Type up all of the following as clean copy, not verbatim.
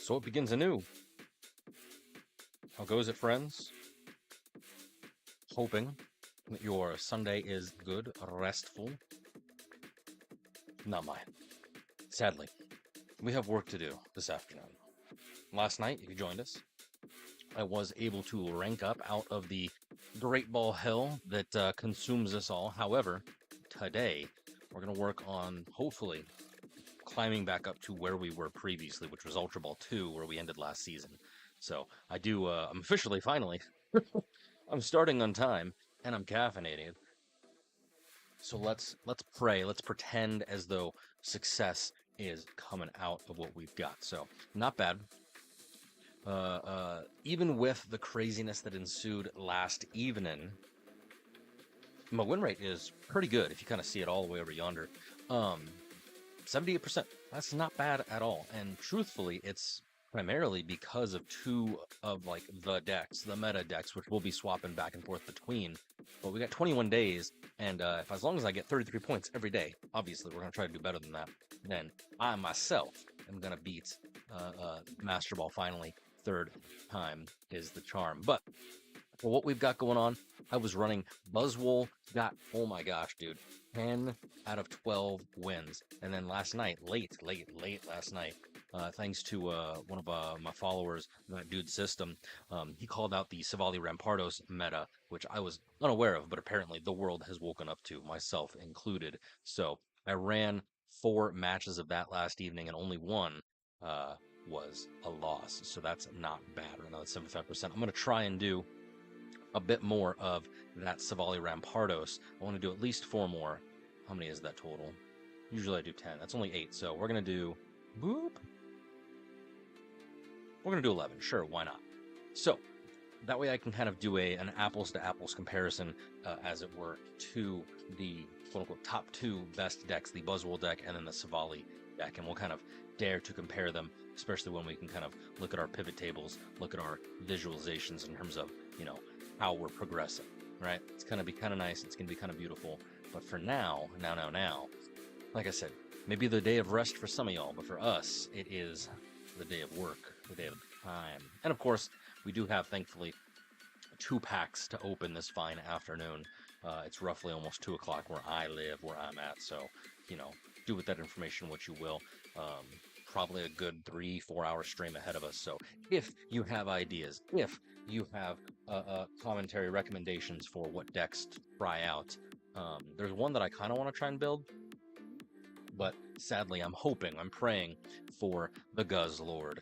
So it begins anew. How goes it, friends? Hoping that your Sunday is good, restful. Not mine. Sadly, we have work to do this afternoon. Last night, if you joined us, I was able to rank up out of the great ball hell that consumes us all. However, today, we're going to work on, hopefully, climbing back up to where we were previously, which was Ultra Ball 2, where we ended last season. So I'm officially, finally, I'm starting on time, and I'm caffeinated. So let's pray, let's pretend as though success is coming out of what we've got. So not bad. Even with the craziness that ensued last evening, my win rate is pretty good if you kind of see it all the way over yonder. 78%. That's not bad at all. And truthfully, it's primarily because of two of like the decks, the meta decks, which we'll be swapping back and forth between. But we got 21 days, and if as long as I get 33 points every day, obviously we're gonna try to do better than that. Then I myself am gonna beat Master Ball finally. Third time is the charm. But for what we've got going on, I was running Buzzwole, got, oh my gosh, dude, 10 out of 12 wins. And then last night, late last night, thanks to one of my followers, that dude's system, he called out the Silvally Rampardos meta, which I was unaware of, but apparently the world has woken up to, myself included. So I ran 4 matches of that last evening, and only one was a loss. So that's not bad. Right now, that's 75%. I'm going to try and do a bit more of that Silvally Rampardos. I want to do at least 4 more. How many is that total? Usually I do 10. That's only 8. So we're going to do, boop. We're going to do 11. Sure, why not? So that way I can kind of do an apples to apples comparison, as it were, to the quote unquote top 2 best decks, the Buzzwole deck and then the Silvally deck. And we'll kind of dare to compare them, especially when we can kind of look at our pivot tables, look at our visualizations in terms of, you know, how we're progressing, right? It's going to be kind of nice. It's going to be kind of beautiful. But for now, like I said, maybe the day of rest for some of y'all, but for us, it is the day of work, the day of time. And of course, we do have, thankfully, 2 packs to open this fine afternoon. It's roughly almost 2 o'clock where I live, where I'm at. So, you know, do with that information what you will. Probably a good 3-4 hour stream ahead of us. So if you have ideas, if you have commentary recommendations for what decks to try out, there's one that I kind of want to try and build, but sadly I'm praying for the Guzzlord,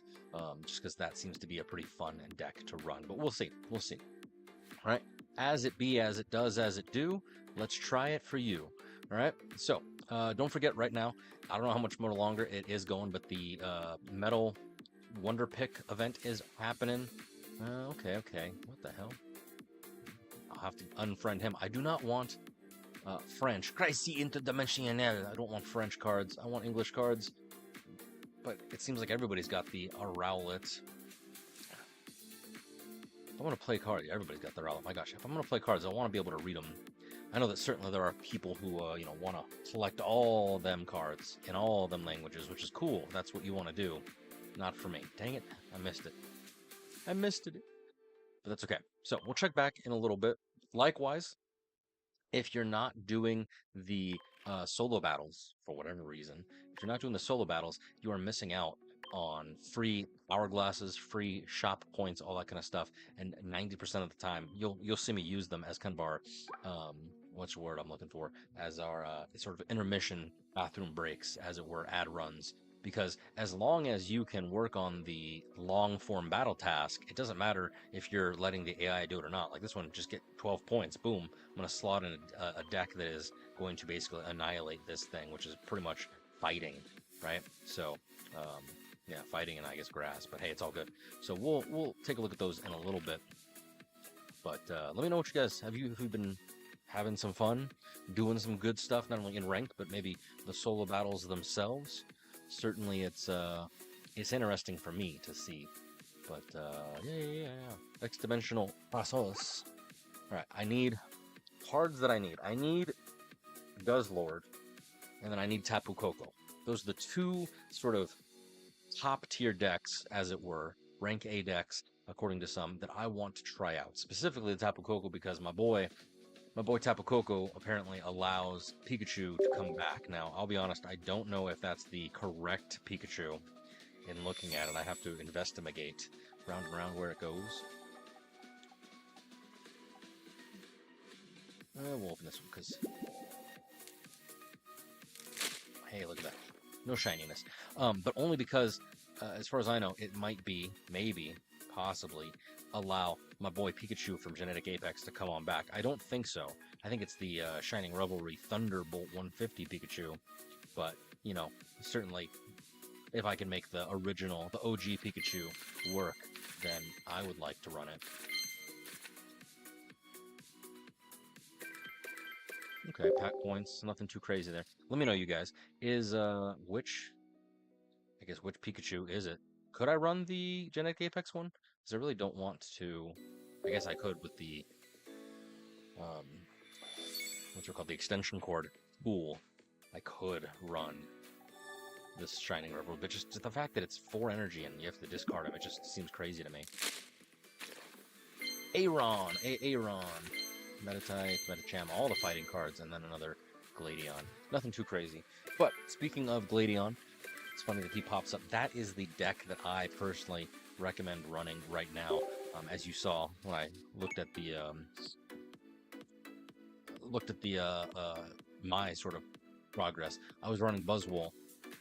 just because that seems to be a pretty fun deck to run. But we'll see. All right, as it be, as it does, as it do. Let's try it for you. All right, so don't forget right now, I don't know how much more longer it is going, but the Metal Wonder Pick event is happening. Okay. What the hell? I'll have to unfriend him. I do not want French. Crazy Interdimensional. I don't want French cards. I want English cards. But it seems like everybody's got the Rowlet. I want to play cards. Everybody's got the Rowlet. My gosh, if I'm going to play cards, I want to be able to read them. I know that certainly there are people who, want to collect all them cards in all them languages, which is cool. That's what you want to do. Not for me. Dang it. I missed it. But that's okay. So we'll check back in a little bit. Likewise, if you're not doing the solo battles for whatever reason, if you're not doing the solo battles, you are missing out on free hourglasses, free shop points, all that kind of stuff. And 90% of the time, you'll see me use them as kind of our what's the word I'm looking for? As our sort of intermission bathroom breaks, as it were, ad runs. Because as long as you can work on the long form battle task, it doesn't matter if you're letting the AI do it or not. Like this one, just get 12 points. Boom. I'm going to slot in a deck that is going to basically annihilate this thing, which is pretty much fighting, right? So, yeah, fighting and I guess grass. But hey, it's all good. So we'll take a look at those in a little bit. But let me know what you guys have. You been having some fun, doing some good stuff, not only in ranked, but maybe the solo battles themselves. Certainly, it's interesting for me to see. But yeah. Extradimensional Passos. All right, I need cards that I need. I need Guzzlord, and then I need Tapu Koko. Those are the 2 sort of top tier decks, as it were, rank A decks, according to some, that I want to try out. Specifically the Tapu Koko, because my boy Tapu Koko apparently allows Pikachu to come back. Now, I'll be honest, I don't know if that's the correct Pikachu. In looking at it, I have to investigate round and round where it goes. We'll open this one, because... Hey, look at that. No shininess. But only because, as far as I know, it might be, maybe, possibly, allow my boy Pikachu from Genetic Apex to come on back. I don't think so. I think it's the Shining Revelry Thunderbolt 150 Pikachu. But, you know, certainly, if I can make the original, the OG Pikachu work, then I would like to run it. Okay, pack points, nothing too crazy there. Let me know, you guys. Is, which Pikachu is it? Could I run the Genetic Apex one? Because I really don't want to. I guess I could with the, what's it called? The extension cord tool. I could run this Shining River, but just the fact that it's 4 energy and you have to discard them, it just seems crazy to me. Aron, Metatype, Metacham, all the fighting cards, and then another Gladion. Nothing too crazy. But speaking of Gladion, it's funny that he pops up. That is the deck that I personally recommend running right now. As you saw when I looked at the my sort of progress, I was running Buzzwole,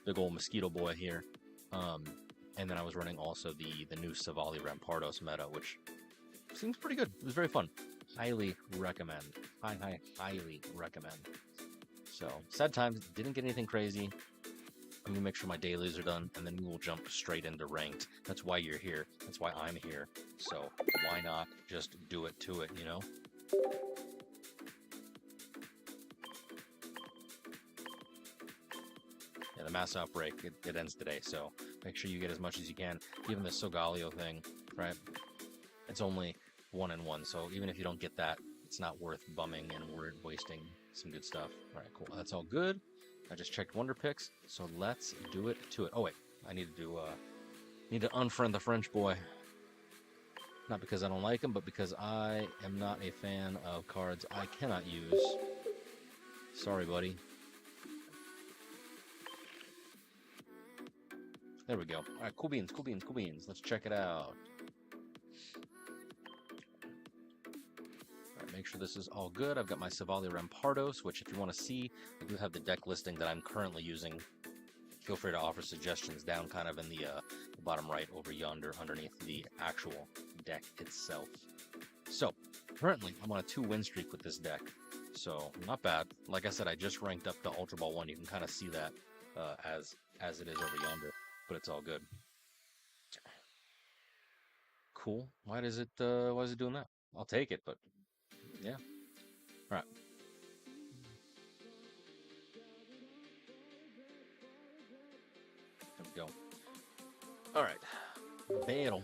big old mosquito boy here, and then I was running also the new Silvally Rampardos meta, which seems pretty good. It was very fun. Highly recommend. Highly recommend. So, sad times. Didn't get anything crazy. I'm gonna make sure my dailies are done, and then we will jump straight into ranked. That's why you're here. That's why I'm here. So, why not just do it to it, you know? Yeah, the mass outbreak, it ends today, so make sure you get as much as you can. Even the Solgaleo thing, right? It's only 1-in-1, so even if you don't get that, it's not worth bumming and wasting some good stuff. All right, cool. That's all good. I just checked Wonder Picks, so let's do it to it. Oh wait, I need to unfriend the French boy. Not because I don't like him, but because I am not a fan of cards I cannot use. Sorry, buddy. There we go. All right, cool beans. Let's check it out. Make sure this is all good. I've got my Silvally Rampardos, which if you want to see, I do have the deck listing that I'm currently using. Feel free to offer suggestions down kind of in the bottom right over yonder underneath the actual deck itself. So, currently, I'm on a 2-win streak with this deck. So, not bad. Like I said, I just ranked up the Ultra Ball 1. You can kind of see that as it is over yonder, but it's all good. Cool. Why is it doing that? I'll take it, but yeah. All right. There we go. All right. Battle.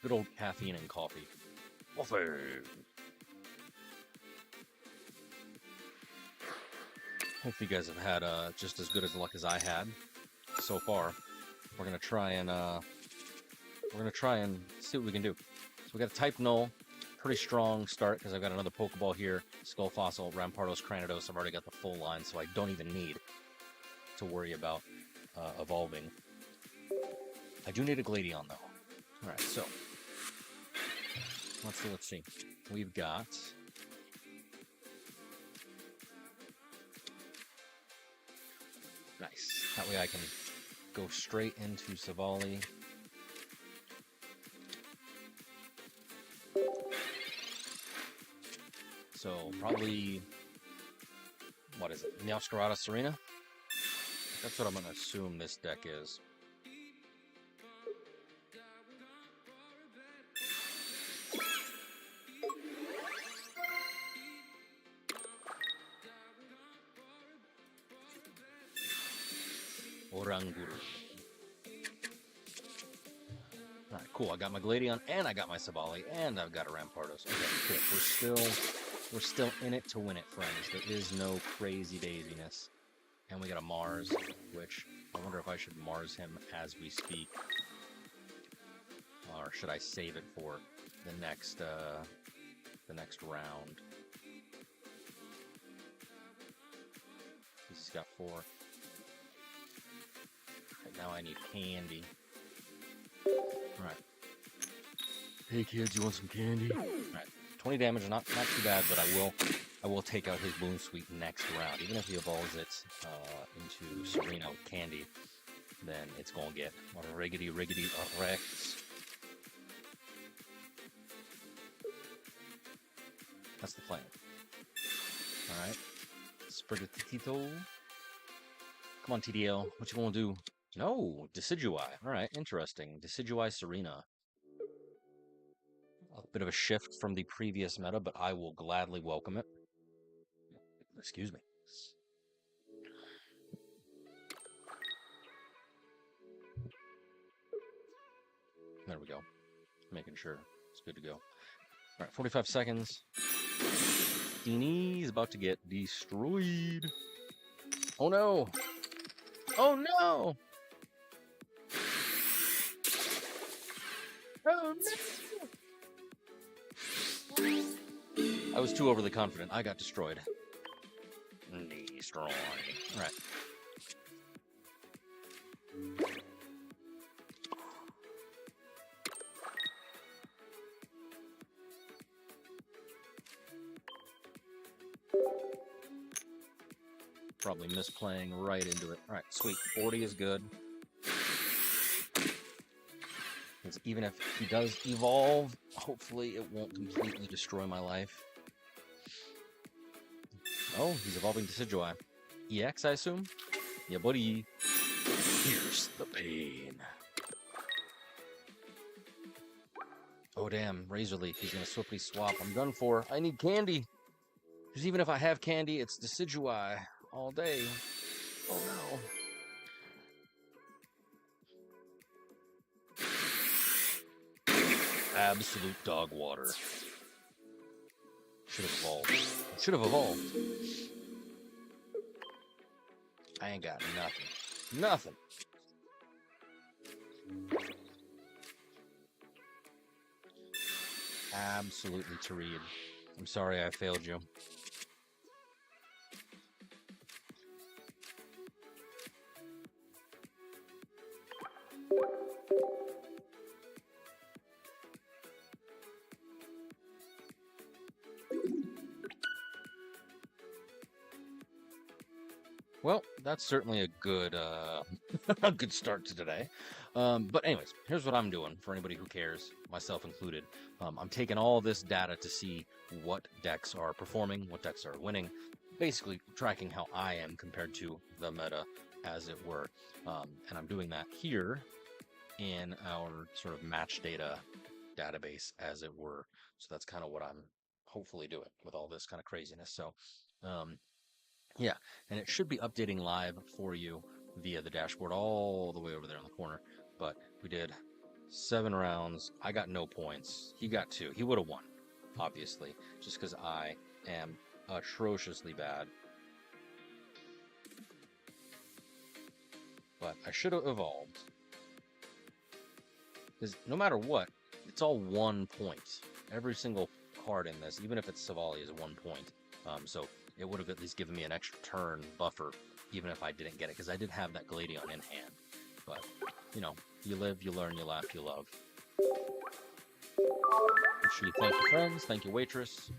Good old caffeine and coffee. Coffee. Hopefully you guys have had just as good as luck as I had so far. We're gonna try and see what we can do. So we got a type null, pretty strong start because I've got another Pokeball here, Skull Fossil, Rampardos, Cranidos. I've already got the full line, so I don't even need to worry about evolving. I do need a Gladion though. All right, so let's see. We've got. Nice. That way I can go straight into Silvally. So probably, what is it? Meowscarada Serena? That's what I'm going to assume this deck is. Oranguru. Alright, cool. I got my Gladion, and I got my Silvally, and I've got a Rampardos. Okay, cool. We're still in it to win it, friends. There is no crazy daisiness. And we got a Mars, which I wonder if I should Mars him as we speak. Or should I save it for the next round? He's got 4. Right now I need candy. Alright. Hey kids, you want some candy? Alright. 20 damage, not too bad, but I will take out his Bloom Sweet next round. Even if he evolves it into Serena with candy, then it's gonna get riggedy wrecked. That's the plan. Alright. Sprigatito. Come on, TDL. What you gonna do? No, Decidueye. Alright, interesting. Decidueye Serena. A bit of a shift from the previous meta, but I will gladly welcome it. Excuse me. There we go. Making sure it's good to go. Alright, 45 seconds. Dini's about to get destroyed. Oh no! Oh no! Oh no! I was too overly confident. I got destroyed. Destroyed. Alright. Probably misplaying right into it. Alright, sweet. 40 is good. Because even if he does evolve, hopefully it won't completely destroy my life. Oh, he's evolving Decidueye. EX, I assume? Yeah, buddy. Here's the pain. Oh, damn. Razor Leaf. He's going to swiftly swap. I'm done for. I need candy. Because even if I have candy, it's Decidueye all day. Oh, no. Absolute dog water. Should have evolved. Should have evolved. I ain't got nothing. Nothing. Absolutely Tareed. I'm sorry I failed you. Well, that's certainly a good a good start to today. But anyways, here's what I'm doing for anybody who cares, myself included. I'm taking all this data to see what decks are performing, what decks are winning, basically tracking how I am compared to the meta, as it were. And I'm doing that here in our sort of match data database, as it were. So that's kind of what I'm hopefully doing with all this kind of craziness. So, yeah, and it should be updating live for you via the dashboard all the way over there in the corner. But we did 7 rounds. I got no points. He got 2. He would have won, obviously, just because I am atrociously bad. But I should have evolved. Because no matter what, it's all 1 point. Every single card in this, even if it's Silvally, is 1 point. So it would have at least given me an extra turn buffer, even if I didn't get it, because I did have that Gladion in hand. But, you know, you live, you learn, you laugh, you love. Make sure you thank your friends, thank your waitress.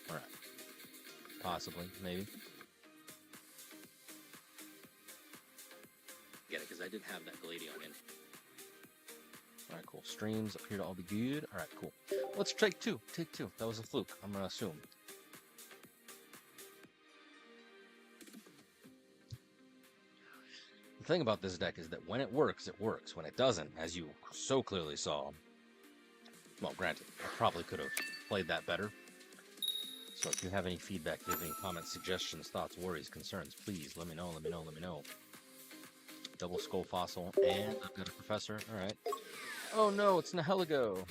Alright. Possibly, maybe. Get it, because I did have that Gladion in. Alright, cool. Streams appear to all be good. Alright, cool. Let's take 2. Take 2. That was a fluke, I'm going to assume. The thing about this deck is that when it works, it works. When it doesn't, as you so clearly saw, well, granted, I probably could have played that better. So if you have any feedback, give any comments, suggestions, thoughts, worries, concerns, please let me know, let me know, let me know. double skull fossil, and I've got a professor. All right. Oh no, it's Nihilego.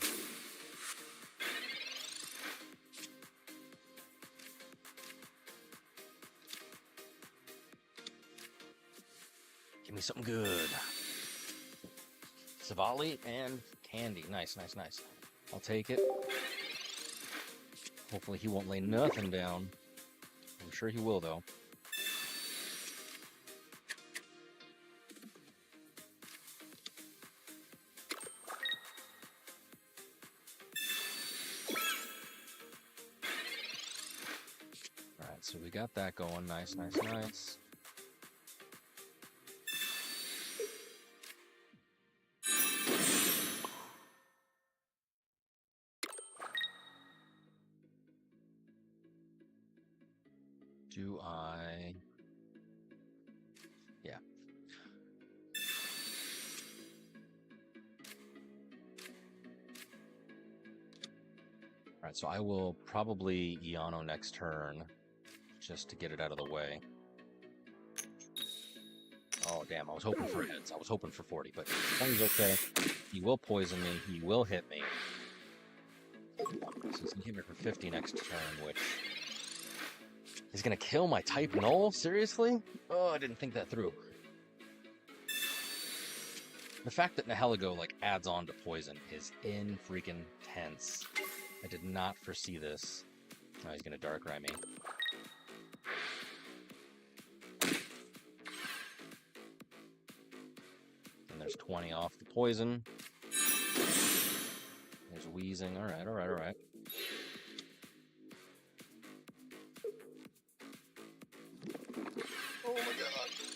Give me something good. Silvally and candy. Nice, nice, nice. I'll take it. Hopefully he won't lay nothing down. I'm sure he will, though. Alright, so we got that going. Nice, nice, nice. Do I... Yeah. Alright, so I will probably Iano next turn, just to get it out of the way. Oh, damn, I was hoping for hits. I was hoping for 40, but things okay. He will poison me. He will hit me. So he's going to hit me for 50 next turn, which... He's gonna kill my type null? Seriously? Oh, I didn't think that through. The fact that Nihilego, like, adds on to poison is in-freaking tense. I did not foresee this. Oh, he's gonna Darkrai me. And there's 20 off the poison. There's wheezing. Alright, alright, alright.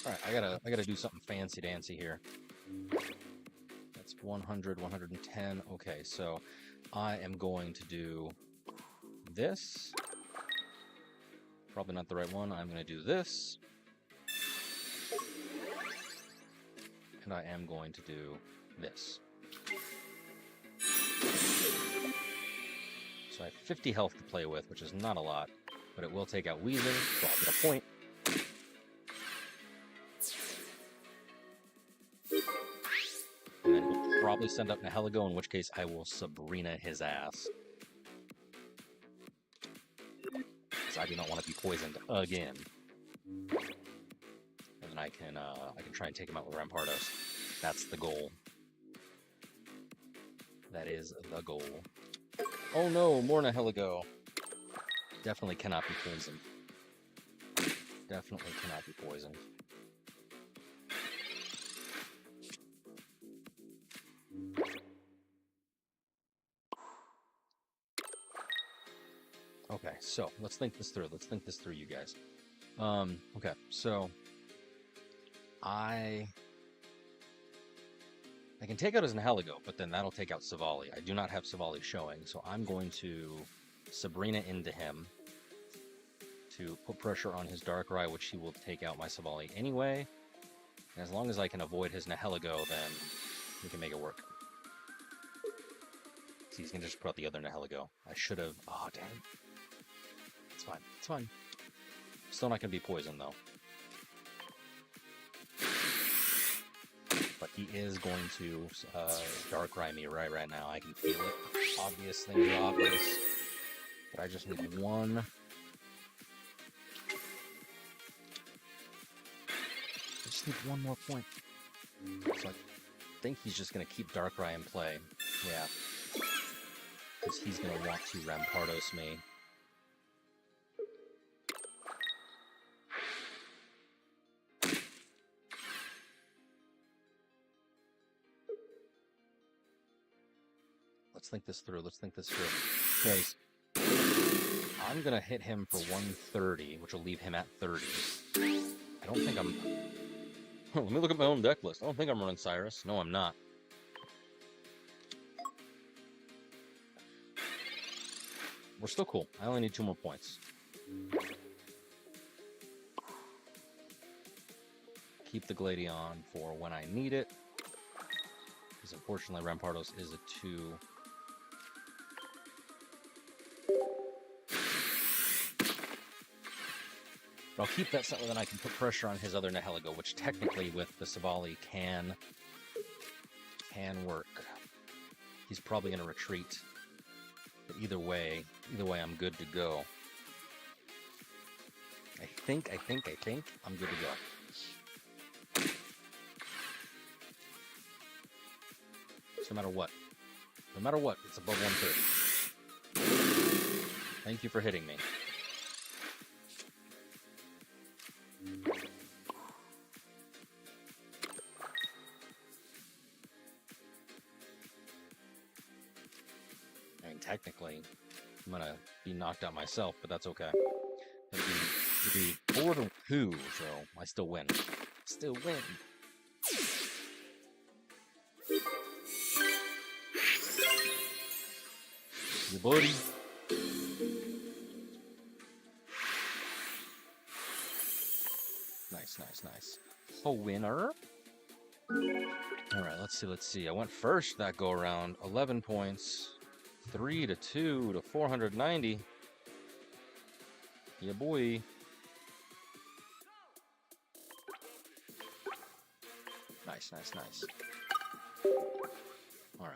Alright, I gotta do something fancy dancy here. That's 100, 110. Okay, so I am going to do this. Probably not the right one. I'm gonna do this. And I am going to do this. So I have 50 health to play with, which is not a lot, but it will take out Wheezing, so I'll get a point. And then he'll probably send up Nihilego, in which case I will Sabrina his ass. Because I do not want to be poisoned again. And then I can try and take him out with Rampardos. That's the goal. That is the goal. Oh no, more Nihilego. Definitely cannot be poisoned. Definitely cannot be poisoned. Okay, so let's think this through. Let's think this through, you guys. Okay, so I can take out his Nihilego, but then that'll take out Silvally. I do not have Silvally showing, so I'm going to Sabrina into him to put pressure on his Darkrai, which he will take out my Silvally anyway. And as long as I can avoid his Nihilego, then we can make it work. See, he's going to just put out the other Nihilego. I should have... Oh, damn. It's fine. It's fine. Still not going to be poisoned, though. But he is going to Darkrai me right now. I can feel it. Obvious things are obvious. But I just need one. I just need one more point. So I think he's just going to keep Darkrai in play. Yeah. Because he's going to want to Rampardos me. Let's think this through. Let's think this through. Okay. I'm going to hit him for 130, which will leave him at 30. I don't think I'm... Let me look at my own deck list. I don't think I'm running Cyrus. No, I'm not. We're still cool. I only need 2 more points. Keep the Gladion for when I need it. Because unfortunately, Rampardos is a 2. But I'll keep that so then I can put pressure on his other Nihilego, which technically with the Silvally can work. He's probably going to retreat. But either way I'm good to go. I think I'm good to go. So no matter what, it's above 130. Thank you for hitting me. I mean, technically, I'm gonna be knocked out myself, but that's okay. It'll be 4-2, so I still win. Still win. You buddy. Nice. A winner. All right, let's see. I went first that go around. 11 points. 3-2 to 490. Yeah, boy. Nice. All right.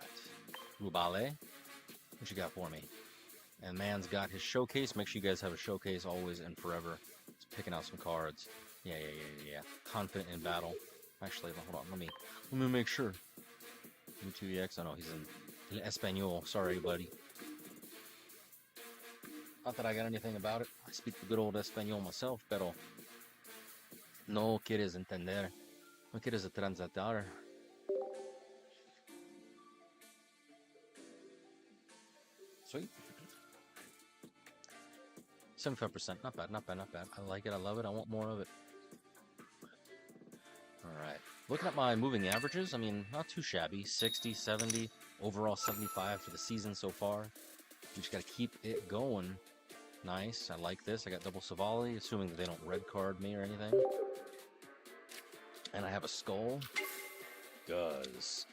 Rubale, what you got for me? And man's got his showcase. Make sure you guys have a showcase always and forever. It's picking out some cards. Yeah. Confident in battle. Actually, hold on. Let me make sure. U2EX. Oh no, he's in Espanol. Sorry, buddy. Not that I got anything about it. I speak the good old Espanol myself, pero no quieres entender. No quieres translatar. Sweet. 75%. Not bad. I like it. I love it. I want more of it. Alright. Looking at my moving averages, I mean, not too shabby. 60, 70, overall 75 for the season so far. You just gotta keep it going. Nice. I like this. I got double Silvally, assuming that they don't red card me or anything. And I have a skull. Guz.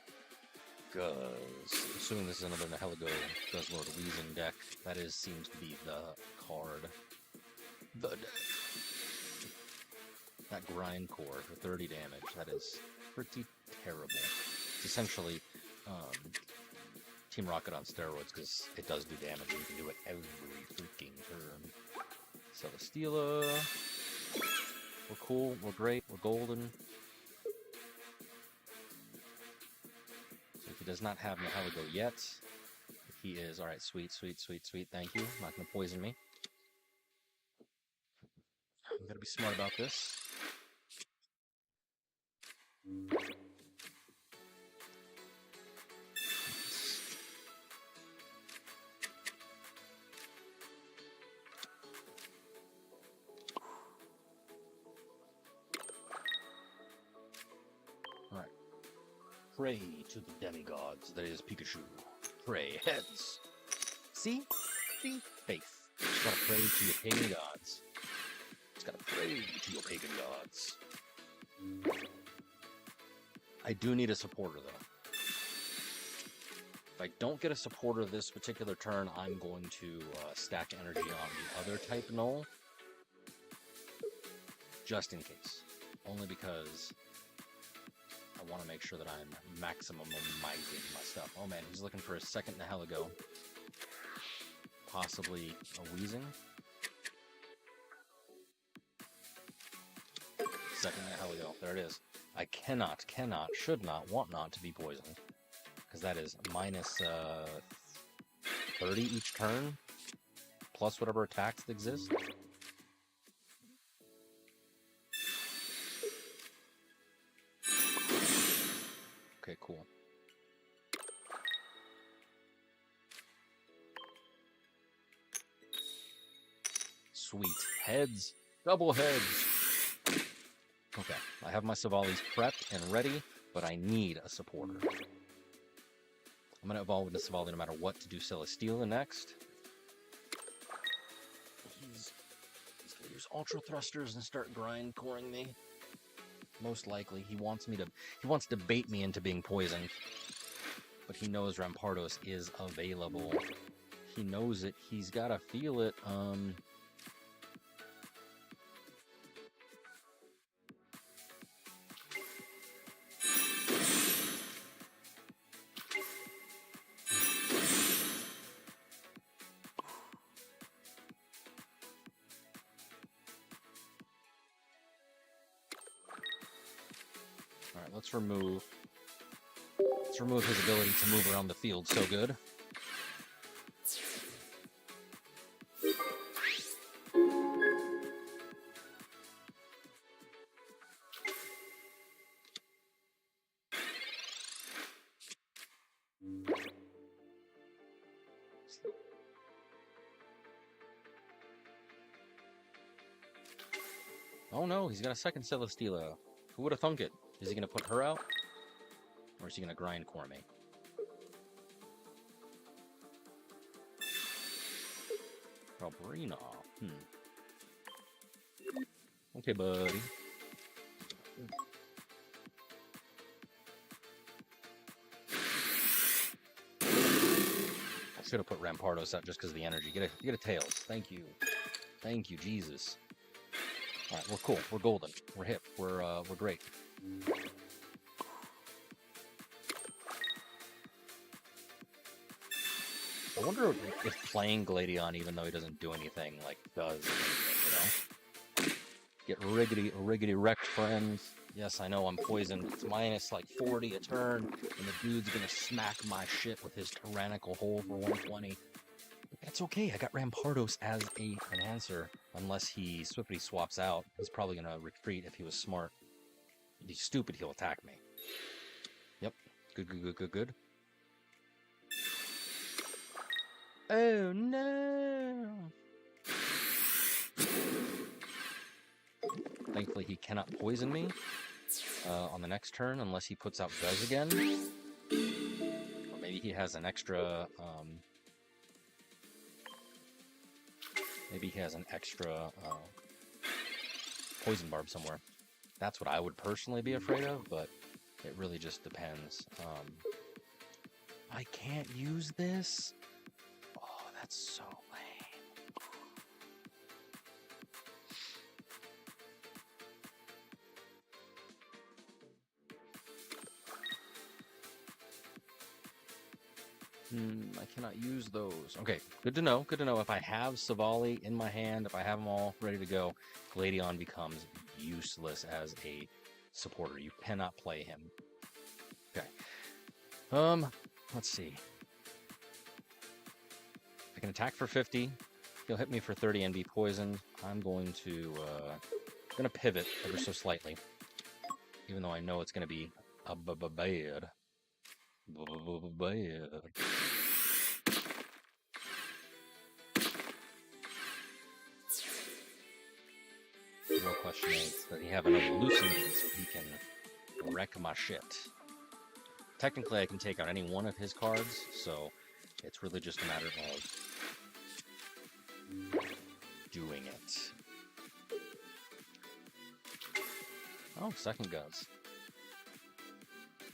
Assuming this is another Nihilego Guzzlord Weezing deck. That seems to be the card. The deck. That grind core for 30 damage. That is pretty terrible. It's essentially Team Rocket on steroids because it does do damage and you can do it every freaking turn. Celesteela. We're cool. We're great. We're golden. So if he does not have Nihilego yet, he is alright. Sweet. Thank you. Not gonna poison me. I'm gonna be smart about this. Alright. Pray to the demigods. That is Pikachu. Pray heads. See? Faith. Just gotta pray to your pagan gods. Just gotta pray to your pagan gods. I do need a supporter, though. If I don't get a supporter this particular turn, I'm going to stack energy on the other type null. Just in case. Only because I want to make sure that I'm maximizing my stuff. Oh man, he's looking for a second Nihilego. Possibly a Weezing. Second Nihilego. There it is. I cannot, should not, want not to be poisoned. Because that is minus 30 each turn. Plus whatever attacks that exist. Okay, cool. Sweet. Heads. Double heads. Okay, I have my Silvally's prepped and ready, but I need a supporter. I'm going to evolve into Silvally no matter what to do Celesteela next. He's going to use Ultra Thrusters and start grind coring me. Most likely. He wants to bait me into being poisoned. But he knows Rampardos is available. He knows it. He's got to feel it. let's remove his ability to move around the field so good. Oh no, he's got a second Celesteela. Who would have thunk it? Is he going to put her out? Or is he going to grind core me? Proberina. Okay, buddy. I should have put Rampardos out just because of the energy. Get a Tails. Thank you. Thank you, Jesus. Alright, we're cool. We're golden. We're hip. We're great. I wonder if playing Gladion, even though he doesn't do anything, like, does anything, you know? Get riggedy wrecked, friends. Yes, I know I'm poisoned. It's minus, like, 40 a turn, and the dude's gonna smack my shit with his tyrannical hole for 120. But that's okay. I got Rampardos as an answer. Unless he swiftly swaps out. He's probably gonna retreat if he was smart. If he's stupid, he'll attack me. Yep. Good. Oh no! Thankfully, he cannot poison me on the next turn unless he puts out Guz again. Or maybe he has an extra... maybe he has an extra poison barb somewhere. That's what I would personally be afraid of, but it really just depends. I can't use this? Oh, that's so lame. I cannot use those. Okay, good to know. Good to know. If I have Silvally in my hand, if I have them all ready to go, Gladion becomes useless as a supporter. You cannot play him. Okay. Let's see. I can attack for 50. He'll hit me for 30 and be poisoned. I'm going to pivot ever so slightly, even though I know it's going to be a bad. The real question is, does he have enough hallucinate so he can wreck my shit? Technically, I can take out any one of his cards, so it's really just a matter of doing it. Oh, second Guz.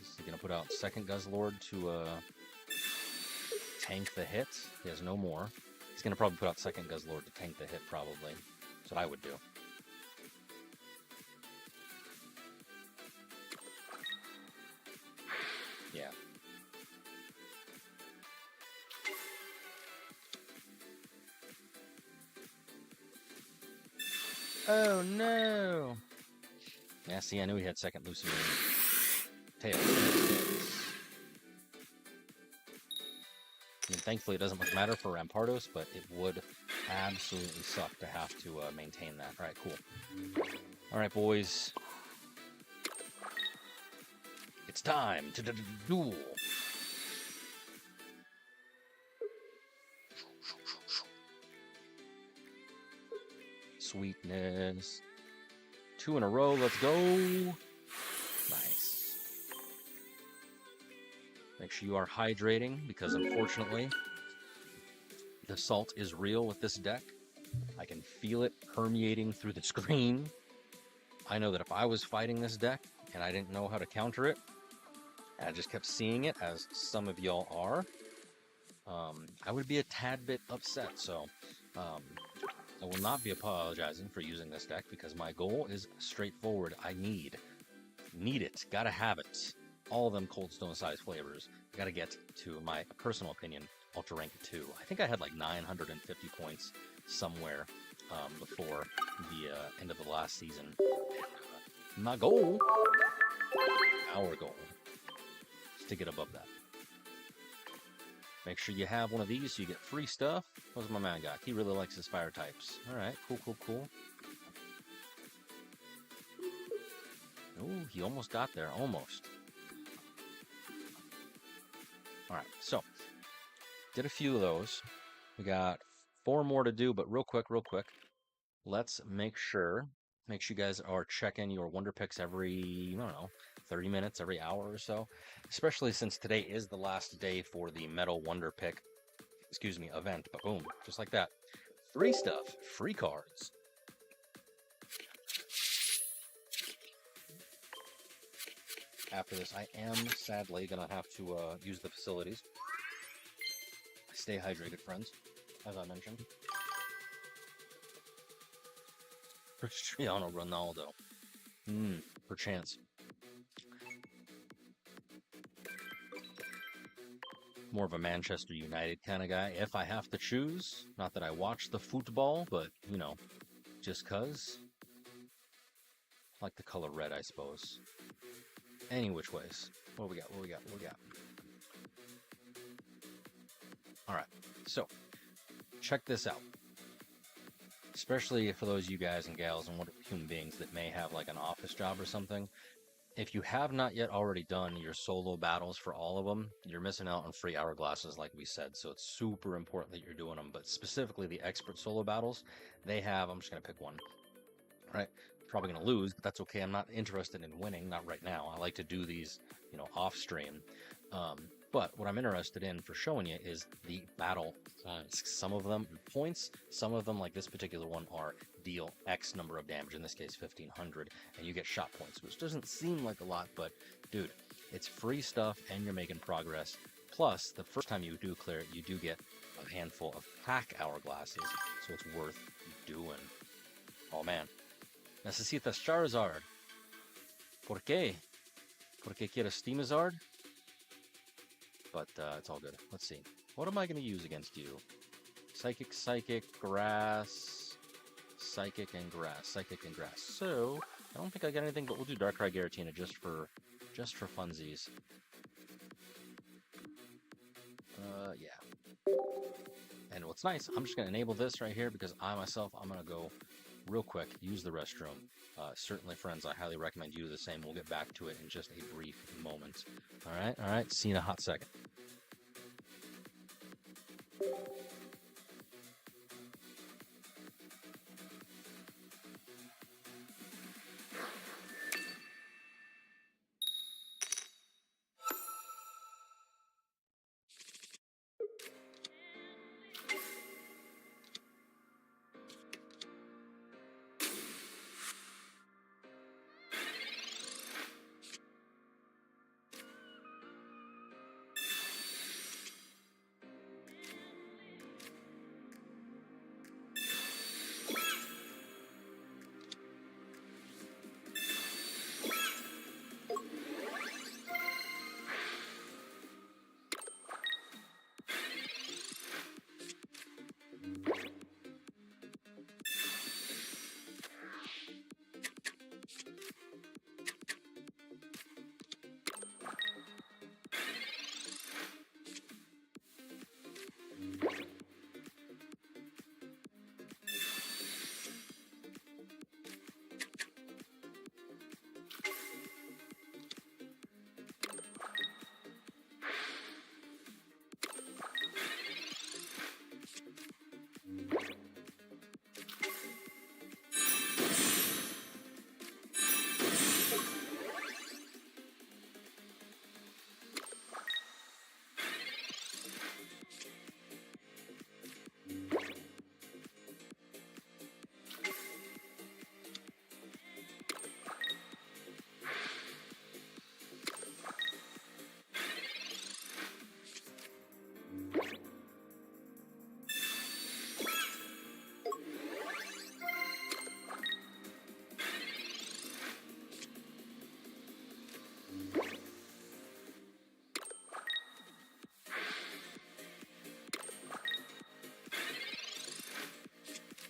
Is he gonna put out second Guzzlord to tank the hit? He has no more. He's gonna probably put out second Guzzlord to tank the hit, probably. That's what I would do. Yeah. Oh no! Yeah, see, I knew he had second Lucian. Tails. I mean, thankfully it doesn't much matter for Rampardos, but it would absolutely suck to have to maintain that. Alright, cool. Alright, boys. It's time to duel. Sweetness. 2 in a row, let's go. Nice. Make sure you are hydrating, because unfortunately, the salt is real with this deck. I can feel it permeating through the screen. I know that if I was fighting this deck, and I didn't know how to counter it, and I just kept seeing it, as some of y'all are, I would be a tad bit upset, so I will not be apologizing for using this deck, because my goal is straightforward. I need it, gotta have it. All of them Cold Stone size flavors. Gotta get to, my personal opinion, Ultra Rank 2. I think I had like 950 points somewhere before the end of the last season. My goal Our goal is to get above that. Make sure you have one of these so you get free stuff. What's my man got? He really likes his fire types. All right, cool, cool, cool. Oh, he almost got there, almost. All right, so did a few of those. We got 4 more to do, but real quick, let's make sure you guys are checking your Wonder Picks every, I don't know, 30 minutes, every hour or so, especially since today is the last day for the Metal Wonder Pick, event. But boom, just like that. Free stuff, free cards. After this, I am sadly going to have to use the facilities. Stay hydrated, friends, as I mentioned. Cristiano Ronaldo. Perchance. More of a Manchester United kind of guy, if I have to choose. Not that I watch the football, but, you know, just 'cause. I like the color red, I suppose. Any which ways. What we got? All right, so check this out. Especially for those of you guys and gals and human beings that may have like an office job or something. If you have not yet already done your solo battles for all of them, you're missing out on free hourglasses, like we said. So it's super important that you're doing them. But specifically the expert solo battles, they have, I'm just going to pick one. Right? Probably going to lose, but that's okay. I'm not interested in winning, not right now. I like to do these, you know, off stream. But what I'm interested in for showing you is the battle. Some of them are points, some of them, like this particular one, are deal X number of damage, in this case 1500, and you get shot points, which doesn't seem like a lot, but dude, it's free stuff and you're making progress. Plus, the first time you do clear it, you do get a handful of pack hourglasses, so it's worth doing. Oh man. Necesitas Charizard. ¿Por qué? Porque quieres Steamazard? But it's all good. Let's see. What am I going to use against you? Psychic, Grass, Psychic, and Grass. So, I don't think I got anything, but we'll do Darkrai Giratina just for funsies. Yeah. And what's nice, I'm just going to enable this right here because I'm going to go real quick, use the restroom. Certainly, friends, I highly recommend you do the same. We'll get back to it in just a brief moment. All right. See you in a hot second.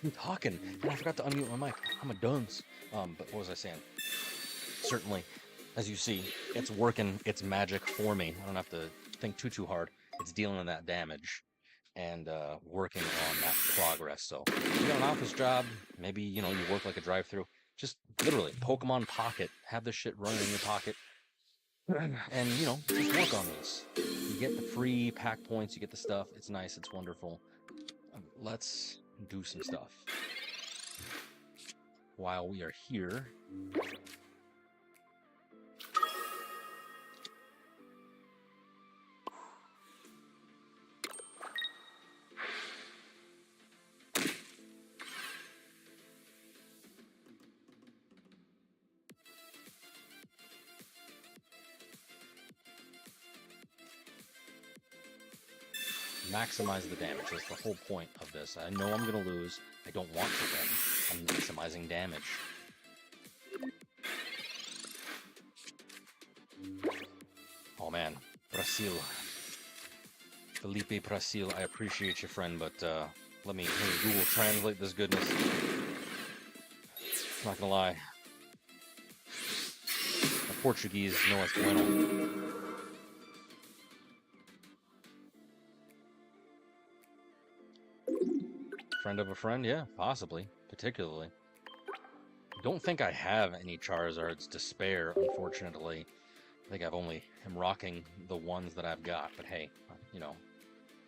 I'm talking, and I forgot to unmute my mic. I'm a dunce. But what was I saying? Certainly, As you see, it's working its magic for me. I don't have to think too hard. It's dealing that damage and working on that progress. So you got an office job, maybe you work like a drive-through. Just literally Pokemon Pocket, have this shit running in your pocket, and just work on this. You get the free pack points, you get the stuff. It's nice, it's wonderful. Let's do some stuff while we are here. Maximize the damage. That's the whole point of this. I know I'm going to lose. I don't want to win. I'm maximizing damage. Oh man, Brazil. Felipe Brazil, I appreciate you, friend, but let me Google translate this goodness. I'm not gonna lie. My Portuguese no es bueno. Friend of a friend? Yeah, possibly. Particularly. Don't think I have any Charizards to spare, unfortunately. I think I'm rocking the ones that I've got, but hey,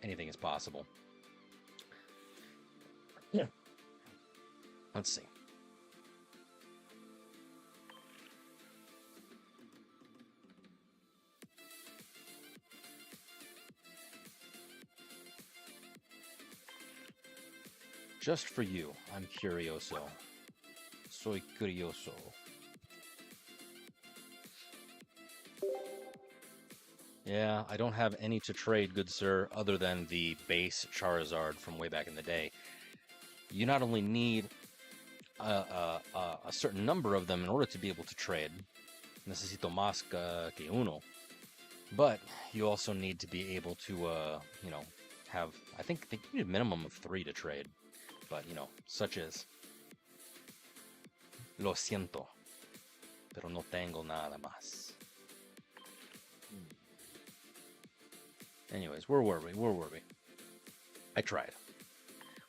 anything is possible. Yeah. Let's see. Just for you, I'm curioso. Soy curioso. Yeah, I don't have any to trade, good sir, other than the base Charizard from way back in the day. You not only need a certain number of them in order to be able to trade. Necesito más que uno. But you also need to be able to, have, I think you need a minimum of 3 to trade. But, such as, lo siento, pero no tengo nada más. Anyways, where were we? I tried.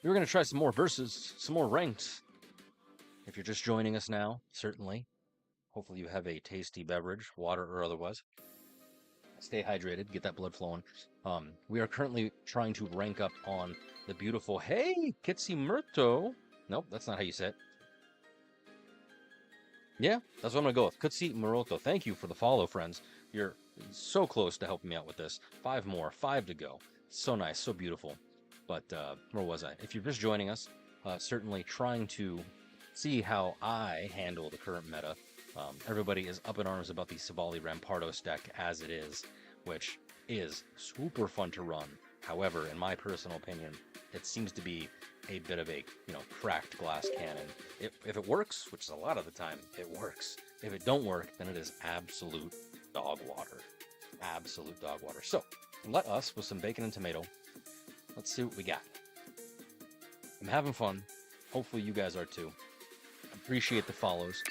We were going to try some more versus, some more ranked. If you're just joining us now, certainly. Hopefully you have a tasty beverage, water or otherwise. Stay hydrated, get that blood flowing. We are currently trying to rank up on the beautiful, hey, Kitsi Murto. Nope, that's not how you say it. Yeah, that's what I'm going to go with. Kitsi Muroto. Thank you for the follow, friends. You're so close to helping me out with this. 5 more, 5 to go. So nice, so beautiful. But where was I? If you're just joining us, certainly trying to see how I handle the current meta. Everybody is up in arms about the Silvally Rampardos deck as it is, which is super fun to run. However, in my personal opinion, it seems to be a bit of a, cracked glass cannon. If it works, which is a lot of the time, it works. If it don't work, then it is absolute dog water. Absolute dog water. So, let us, with some bacon and tomato, let's see what we got. I'm having fun. Hopefully you guys are too. Appreciate the follows.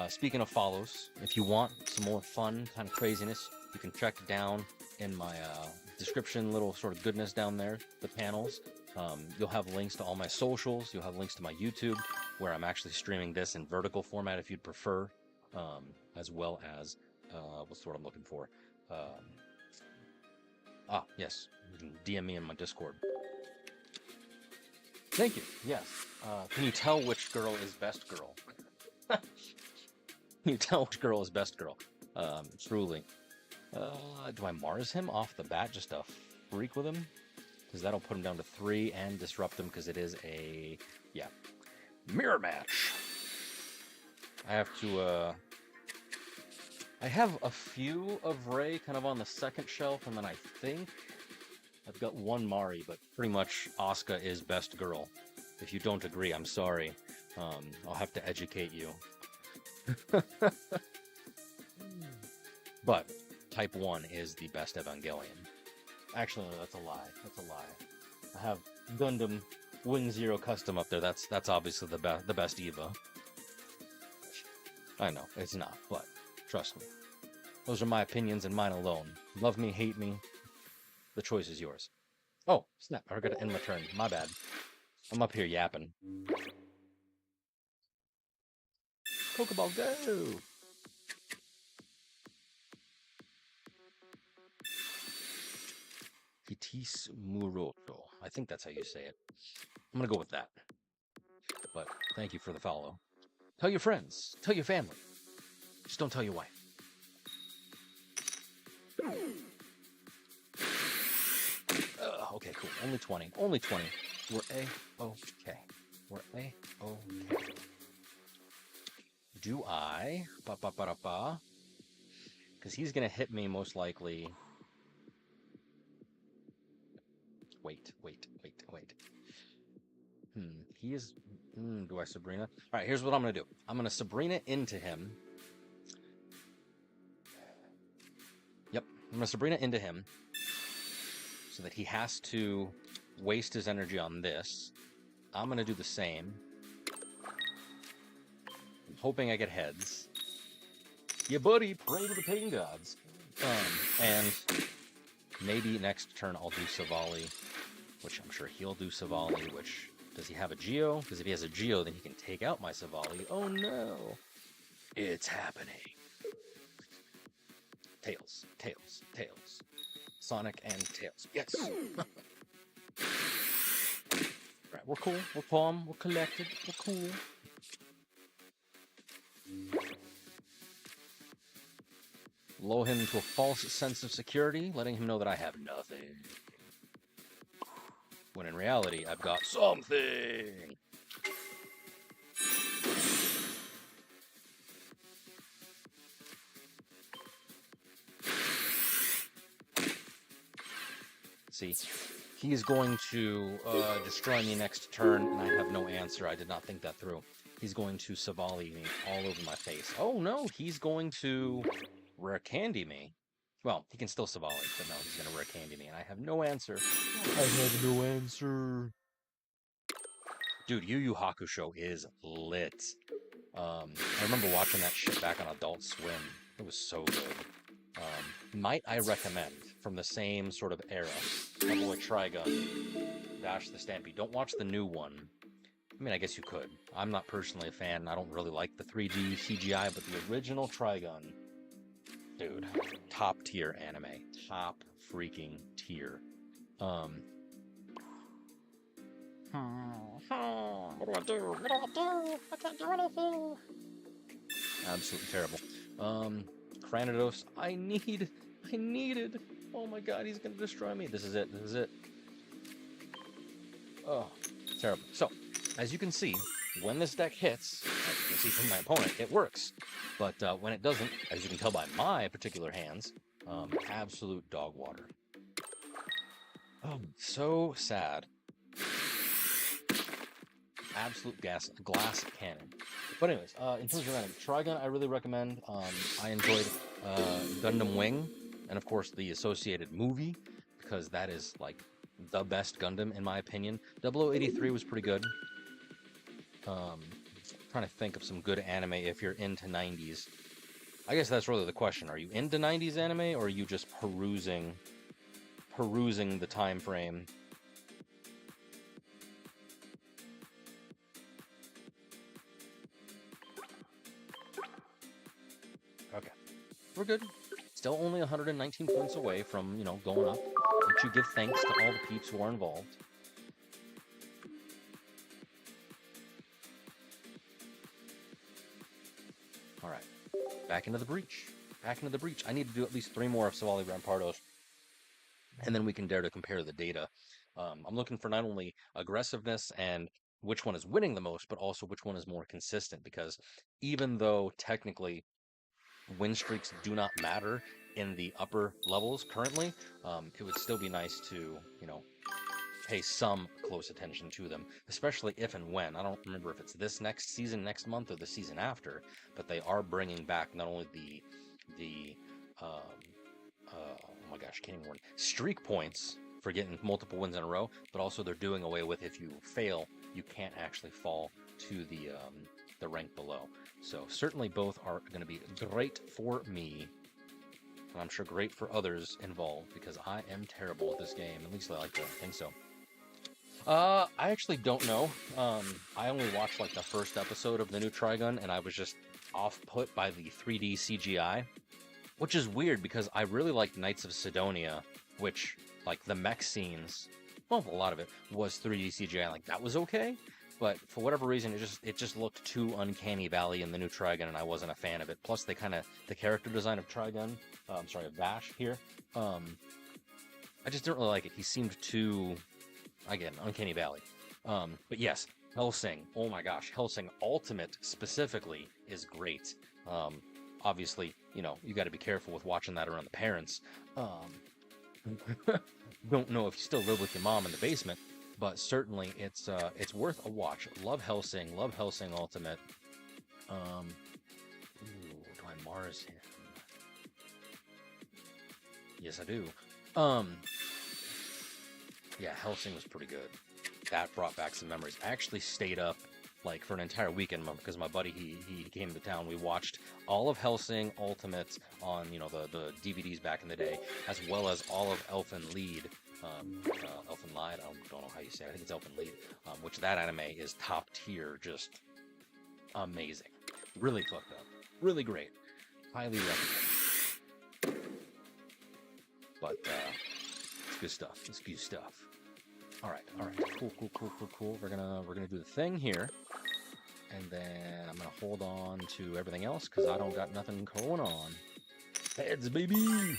Speaking of follows, if you want some more fun, kind of craziness, you can check down in my description, little sort of goodness down there, the panels. You'll have links to all my socials. You'll have links to my YouTube, where I'm actually streaming this in vertical format if you'd prefer, as well as, what's the word I'm looking for? Yes, you can DM me in my Discord. Thank you. Yes. Can you tell which girl is best girl? Can you tell which girl is best girl? Truly. Do I Mars him off the bat just to freak with him? Because that'll put him down to 3 and disrupt him because it is a, mirror match. I have to, I have a few of Ray kind of on the second shelf, and then I think I've got one Mari, but pretty much Asuka is best girl. If you don't agree, I'm sorry. I'll have to educate you. But Type 1 is the best Evangelion. Actually, no, that's a lie. That's a lie. I have Gundam Wing Zero Custom up there. That's obviously the best Eva. I know, it's not, but trust me. Those are my opinions and mine alone. Love me, hate me. The choice is yours. Oh, snap. I forgot to end my turn. My bad. I'm up here yapping. Pokeball, go! Hitis Muroto. I think that's how you say it. I'm going to go with that. But thank you for the follow. Tell your friends. Tell your family. Just don't tell your wife. Okay, cool. Only 20. Only 20. We're A-okay. We're A-okay. Do I... Ba-ba-ba-da-ba. Because he's going to hit me most likely... Wait. He is... do I Sabrina? All right, here's what I'm going to do. I'm going to Sabrina into him. Yep, I'm going to Sabrina into him so that he has to waste his energy on this. I'm going to do the same. I'm hoping I get heads. Yeah, buddy, pray to the pain gods. And maybe next turn I'll do Silvally, which I'm sure he'll do Silvally, which... Does he have a Geo? Because if he has a Geo, then he can take out my Silvally. Oh no! It's happening. Tails. Sonic and Tails. Yes! Right, we're cool. We're calm. We're collected. We're cool. Lull him into a false sense of security, letting him know that I have nothing. When in reality, I've got something. See, he is going to destroy me next turn, and I have no answer. I did not think that through. He's going to Silvally me all over my face. Oh no, he's going to Rare Candy me. Well, he can still Silvally, but no, he's going to Rare Candy me, and I have no answer. I have no answer. Dude, Yu Yu Hakusho is lit. I remember watching that shit back on Adult Swim. It was so good. Might I recommend, from the same sort of era, my boy Trigun, Dash the Stampede. Don't watch the new one. I mean, I guess you could. I'm not personally a fan. I don't really like the 3D CGI, but the original Trigun, dude, top tier anime. Top freaking tier. What do I do? I can't do anything. Absolutely terrible. Cranidos, I needed. Oh my god, he's gonna destroy me. This is it. Oh, terrible. So, as you can see, when this deck hits, as you can see from my opponent, it works. But when it doesn't, as you can tell by my particular hands, absolute dog water. Oh, so sad. Absolute glass cannon. But anyways, in terms of random, Trigun I really recommend. I enjoyed Gundam Wing, and of course the associated movie, because that is like the best Gundam in my opinion. 0083 was pretty good. Trying to think of some good anime if you're into 90s. I guess that's really the question. Are you into 90s anime, or are you just perusing the time frame? Okay, we're good. Still only 119 points away from, going up. But you give thanks to all the peeps who are involved. All right, back into the breach. I need to do at least 3 more of Silvally Rampardos, and then we can dare to compare the data. I'm looking for not only aggressiveness and which one is winning the most, but also which one is more consistent, because even though technically win streaks do not matter in the upper levels currently, it would still be nice to, pay some close attention to them, especially if and when. I don't remember if it's this next season, next month, or the season after, but they are bringing back not only the oh my gosh, can't even remember, streak points for getting multiple wins in a row, but also they're doing away with, if you fail, you can't actually fall to the rank below. So certainly both are going to be great for me. and I'm sure great for others involved, because I am terrible at this game. At least I like to think so. I actually don't know. I only watched like the first episode of the new Trigun, and I was just off put by the 3D CGI, which is weird because I really liked Knights of Sidonia, which like the mech scenes, well, a lot of it was 3D CGI. Like that was okay, but for whatever reason, it just looked too uncanny valley in the new Trigun, and I wasn't a fan of it. Plus, the character design of Trigun, of Vash here, I just didn't really like it. He seemed too, again, uncanny valley. But yes, Hellsing. Oh my gosh, Hellsing Ultimate specifically is great. Obviously, you got to be careful with watching that around the parents. Don't know if you still live with your mom in the basement, but certainly it's worth a watch. Love Hellsing Ultimate. Do I Mars him? Yes, I do. Yeah, Hellsing was pretty good. That brought back some memories. I actually stayed up like for an entire weekend because my buddy he came to town. We watched all of Hellsing Ultimates on the DVDs back in the day, as well as all of Elfen Lied. Elfen Lied. I don't know how you say it. I think it's Elfen Lied. Which that anime is top tier, just amazing. Really fucked up. Really great. Highly recommend. But it's good stuff. It's good stuff. All right. Cool. We're gonna do the thing here, and then I'm gonna hold on to everything else because I don't got nothing going on. Heads, baby.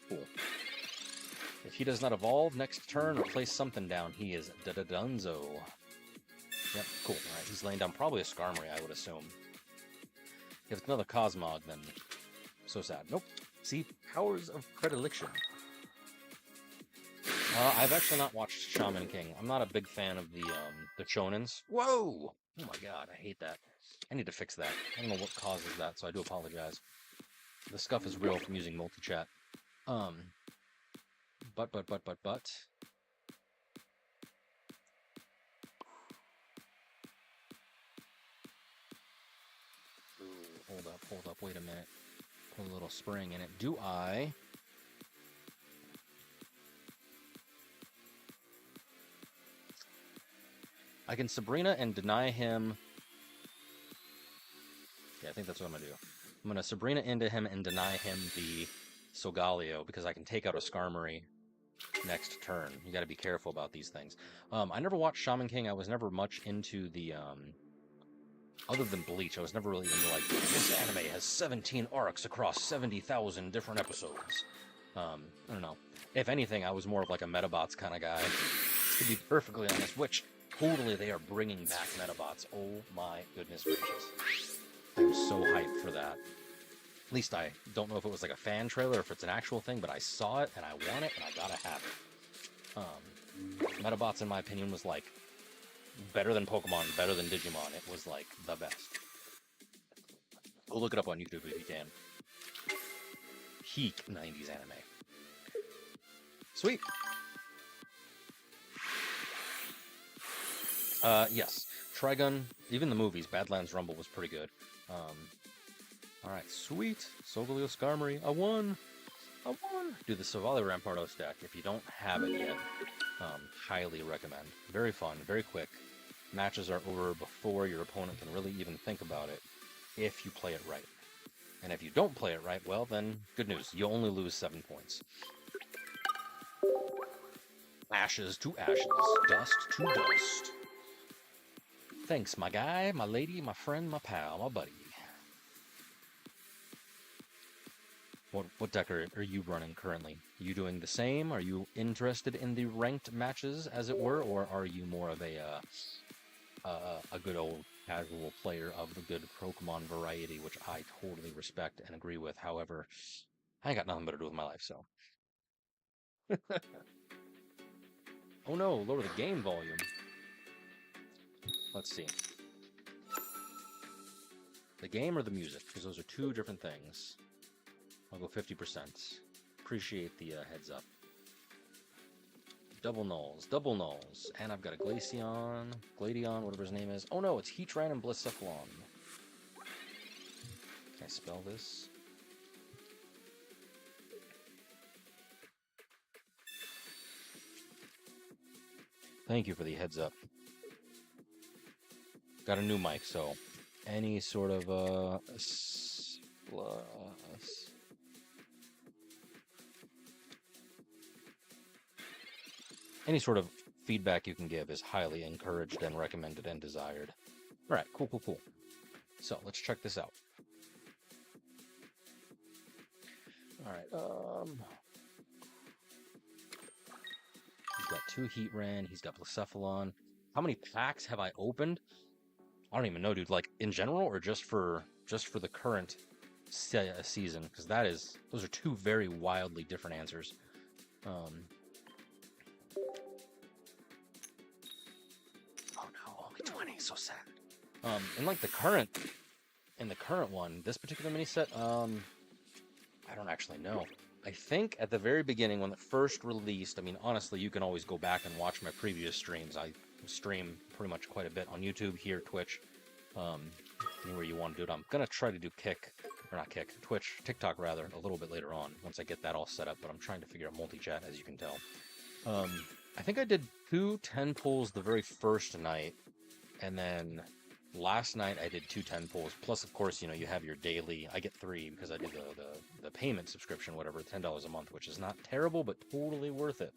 Cool. If he does not evolve next turn or place something down, he is dunzo. Yep, cool. All right, he's laying down probably a Skarmory, I would assume. If it's another Cosmog, then so sad. Nope. See, powers of predilection. I've actually not watched Shaman King. I'm not a big fan of the shonens. Whoa! Oh my god, I hate that. I need to fix that. I don't know what causes that, so I do apologize. The scuff is real from using multi-chat. But. Ooh, hold up, wait a minute. Put a little spring in it. Do I... I can Sabrina and deny him... Yeah, I think that's what I'm going to do. I'm going to Sabrina into him and deny him the Solgaleo, because I can take out a Skarmory next turn. You got to be careful about these things. I never watched Shaman King. I was never much into the... Other than Bleach, I was never really into, like, this anime has 17 arcs across 70,000 different episodes. I don't know. If anything, I was more of like a Metabots kind of guy, to be perfectly honest, which... Totally, they are bringing back Metabots. Oh my goodness gracious. I'm so hyped for that. At least I don't know if it was like a fan trailer or if it's an actual thing, but I saw it and I want it and I gotta have it. Metabots, in my opinion, was like better than Pokemon, better than Digimon. It was like the best. Go look it up on YouTube if you can. Peak 90s anime. Sweet. Yes, Trigun, even the movies, Badlands Rumble was pretty good. Alright, sweet. Solgaleo Skarmory, I won! Do the Silvally Rampardos deck if you don't have it yet. Highly recommend. Very fun, very quick. Matches are over before your opponent can really even think about it, if you play it right. And if you don't play it right, well then, good news, you only lose 7 points. Ashes to ashes, dust to dust. Thanks, my guy, my lady, my friend, my pal, my buddy. What deck are you running currently? Are you doing the same? Are you interested in the ranked matches, as it were, or are you more of a good old casual player of the good Pokemon variety, which I totally respect and agree with? However, I ain't got nothing better to do with my life, so. Oh no, lower the game volume. Let's see. The game or the music? Because those are two different things. I'll go 50%. Appreciate the heads up. Double nulls. And I've got a Gladion, whatever his name is. Oh no, it's Heatran and Blacephalon. Can I spell this? Thank you for the heads up. Got a new mic, so any sort of any sort of feedback you can give is highly encouraged and recommended and desired. All right, cool, cool, cool. So let's check this out. All right, he's got 2 Heatran, he's got Blacephalon. How many packs have I opened? I don't even know, dude. Like in general, or just for the current season? Because those are 2 very wildly different answers. Oh no, only 20. So sad. In like the current one, this particular mini set, I don't actually know. I think at the very beginning when it first released, I mean, honestly, you can always go back and watch my previous streams. I stream pretty much quite a bit on YouTube, here, Twitch, anywhere you want to do it. I'm going to try to do Twitch, TikTok rather, a little bit later on once I get that all set up, but I'm trying to figure out multi-chat, as you can tell. I think I did 2 10 pulls the very first night, and then last night I did 2 10 pulls, plus of course, you know, you have your daily. I get 3 because I did the payment subscription, whatever, $10 a month, which is not terrible, but totally worth it.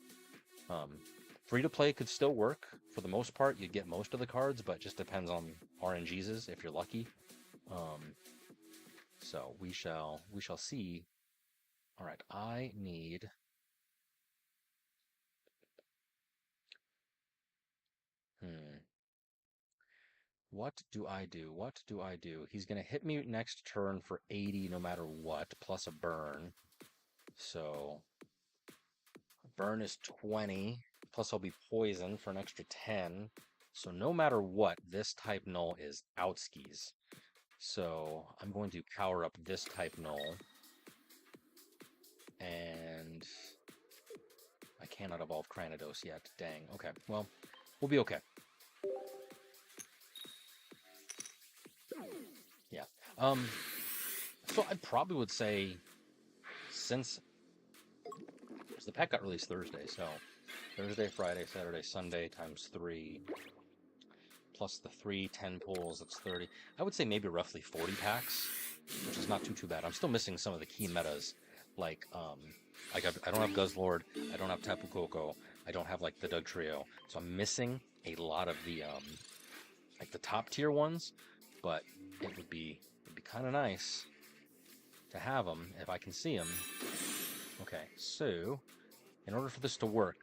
Free to play could still work. For the most part, you'd get most of the cards, but just depends on RNGs if you're lucky. So we shall see. All right, I need. What do I do? What do I do? He's going to hit me next turn for 80 no matter what, plus a burn. So burn is 20, plus I'll be poisoned for an extra 10. So no matter what, this type null is outskis. So I'm going to power up this type null. And I cannot evolve Cranidos yet. Dang. Okay, well, we'll be okay. Yeah. So I probably would say, since the pack got released Thursday, so Thursday, Friday, Saturday, Sunday times 3, plus the 3 10 pulls, that's 30. I would say maybe roughly 40 packs, which is not too bad. I'm still missing some of the key metas, like I don't have Guzzlord, I don't have Tapu Koko, I don't have like the Doug Trio, so I'm missing a lot of the like the top tier ones, but it would be kind of nice to have them if I can see them. Okay, so in order for this to work,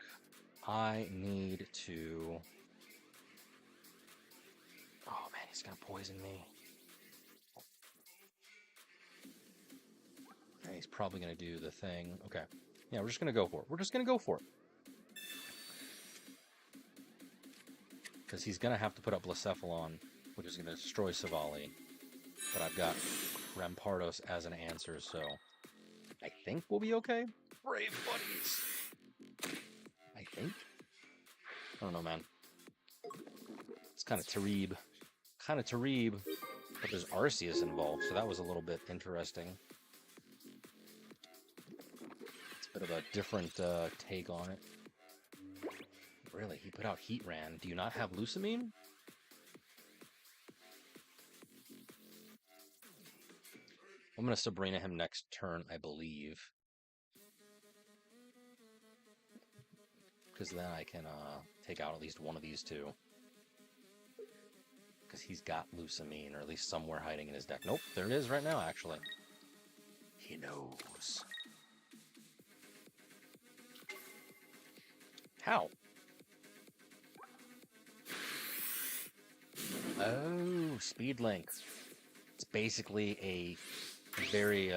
I need to. Oh man, he's gonna poison me. Okay, he's probably gonna do the thing. Okay, yeah, we're just gonna go for it. We're just gonna go for it. Because he's gonna have to put up Blacephalon, which is gonna destroy Silvally. But I've got Rampardos as an answer, so I think we'll be okay. Brave buddies. I think. I don't know, man. It's kind of Tarib. But there's Arceus involved, so that was a little bit interesting. It's a bit of a different take on it. Really, he put out Heatran. Do you not have Lucamine? I'm going to Sabrina him next turn, I believe. Because then I can take out at least one of these 2. Because he's got Lucamine, or at least somewhere hiding in his deck. Nope, there it is right now, actually. He knows. How? Oh, Speed Link. It's basically a very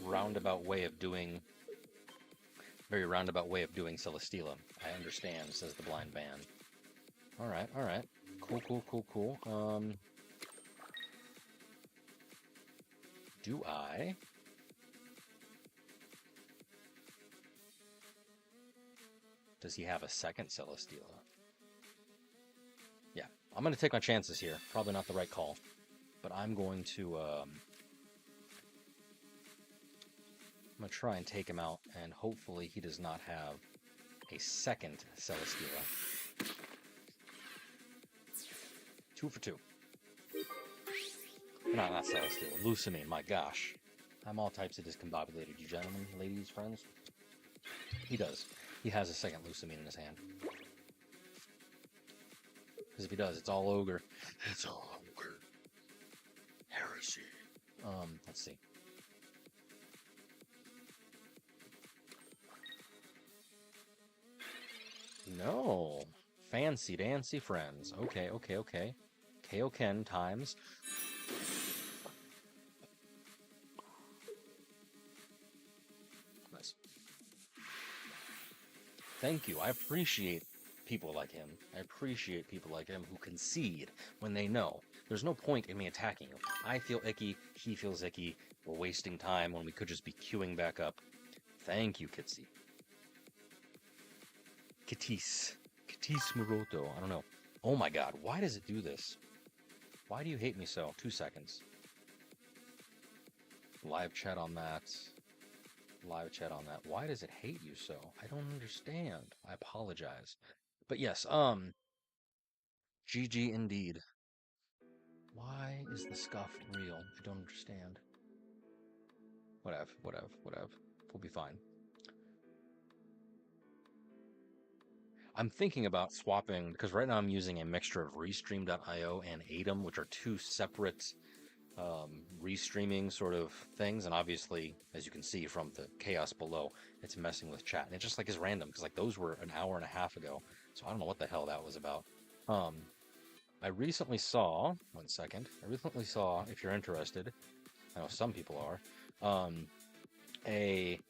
roundabout way of doing Celesteela. I understand, says the blind man. All right. Cool. Do I? Does he have a second Celesteela? Yeah, I'm going to take my chances here. Probably not the right call, but I'm going to I'm going to try and take him out, and hopefully he does not have a second Celesteela. 2 for 2. No, not Celesteela. Lucamine, my gosh. I'm all types of discombobulated, you gentlemen, ladies, friends. He does. He has a second Lucamine in his hand. Because if he does, it's all ogre. It's all ogre. Heresy. Let's see. No. Fancy dancy friends. Okay, okay, okay. Kaioken times. Nice. Thank you. I appreciate people like him. I appreciate people like him who concede when they know. There's no point in me attacking him. I feel icky. He feels icky. We're wasting time when we could just be queuing back up. Thank you, Kitsy. Kitties. Kitties Muroto. I don't know. Oh my god. Why does it do this? Why do you hate me so? 2 seconds. Live chat on that. Live chat on that. Why does it hate you so? I don't understand. I apologize. But yes, GG indeed. Why is the scuff real? I don't understand. Whatever. We'll be fine. I'm thinking about swapping, because right now I'm using a mixture of Restream.io and Atom, which are 2 separate restreaming sort of things, and obviously, as you can see from the chaos below, it's messing with chat, and it just like is random, because like those were an hour and a half ago, so I don't know what the hell that was about. I recently saw, one second, if you're interested, I know some people are, a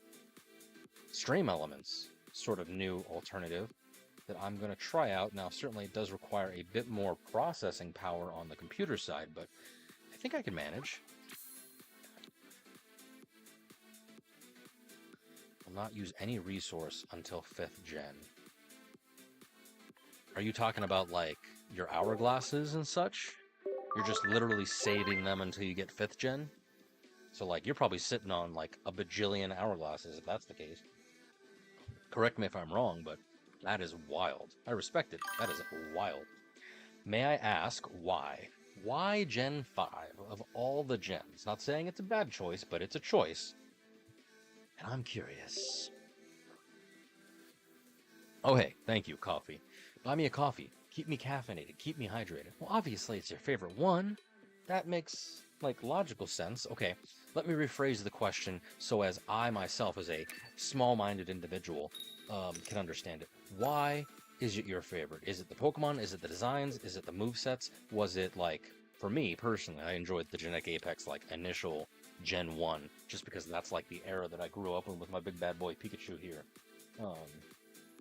Stream Elements sort of new alternative that I'm going to try out. Now, certainly it does require a bit more processing power on the computer side, but I think I can manage. Will not use any resource until 5th gen. Are you talking about, like, your hourglasses and such? You're just literally saving them until you get 5th gen? So, like, you're probably sitting on, like, a bajillion hourglasses, if that's the case. Correct me if I'm wrong, but that is wild. I respect it. That is wild. May I ask why? Why Gen 5 of all the gens? Not saying it's a bad choice, but it's a choice. And I'm curious. Oh, hey, thank you, coffee. Buy me a coffee. Keep me caffeinated. Keep me hydrated. Well, obviously it's your favorite one. That makes, like, logical sense. Okay, let me rephrase the question so as I myself, as a small-minded individual, can understand it. Why is it your favorite? Is it the Pokemon? Is it the designs? Is it the movesets? Was it, like, for me, personally, I enjoyed the Genetic Apex, like, initial Gen 1, just because that's, like, the era that I grew up in with my big bad boy Pikachu here.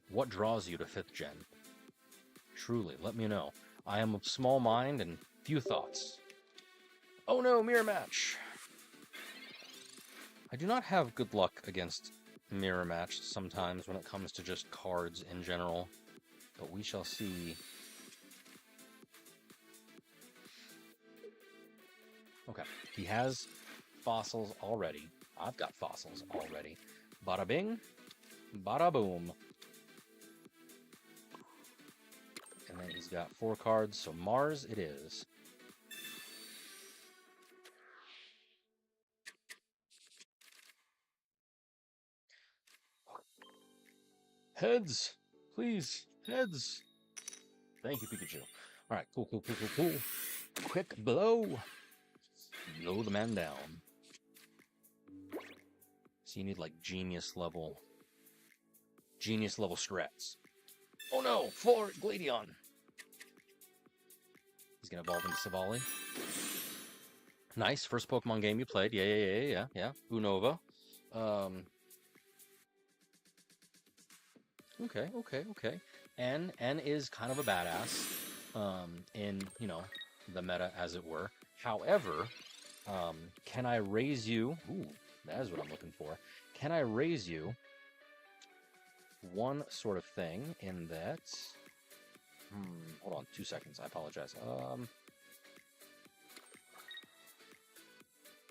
What draws you to 5th gen? Truly, let me know. I am of small mind and few thoughts. Oh no, mirror match! I do not have good luck against mirror match sometimes when it comes to just cards in general, but we shall see. Okay, he has fossils already. I've got fossils already. Bada bing, bada boom. And then he's got 4 cards, so Mars it is. Heads! Please! Heads! Thank you, Pikachu. Alright, cool. Quick blow! Blow the man down. So you need, like, genius level strats. Oh no! 4 Gladion! He's gonna evolve into Silvally. Nice, first Pokemon game you played. Yeah. Unova. Okay. N is kind of a badass, in, you know, the meta, as it were. However, can I raise you? Ooh, that is what I'm looking for. Can I raise you one sort of thing in that? Hold on 2 seconds. I apologize.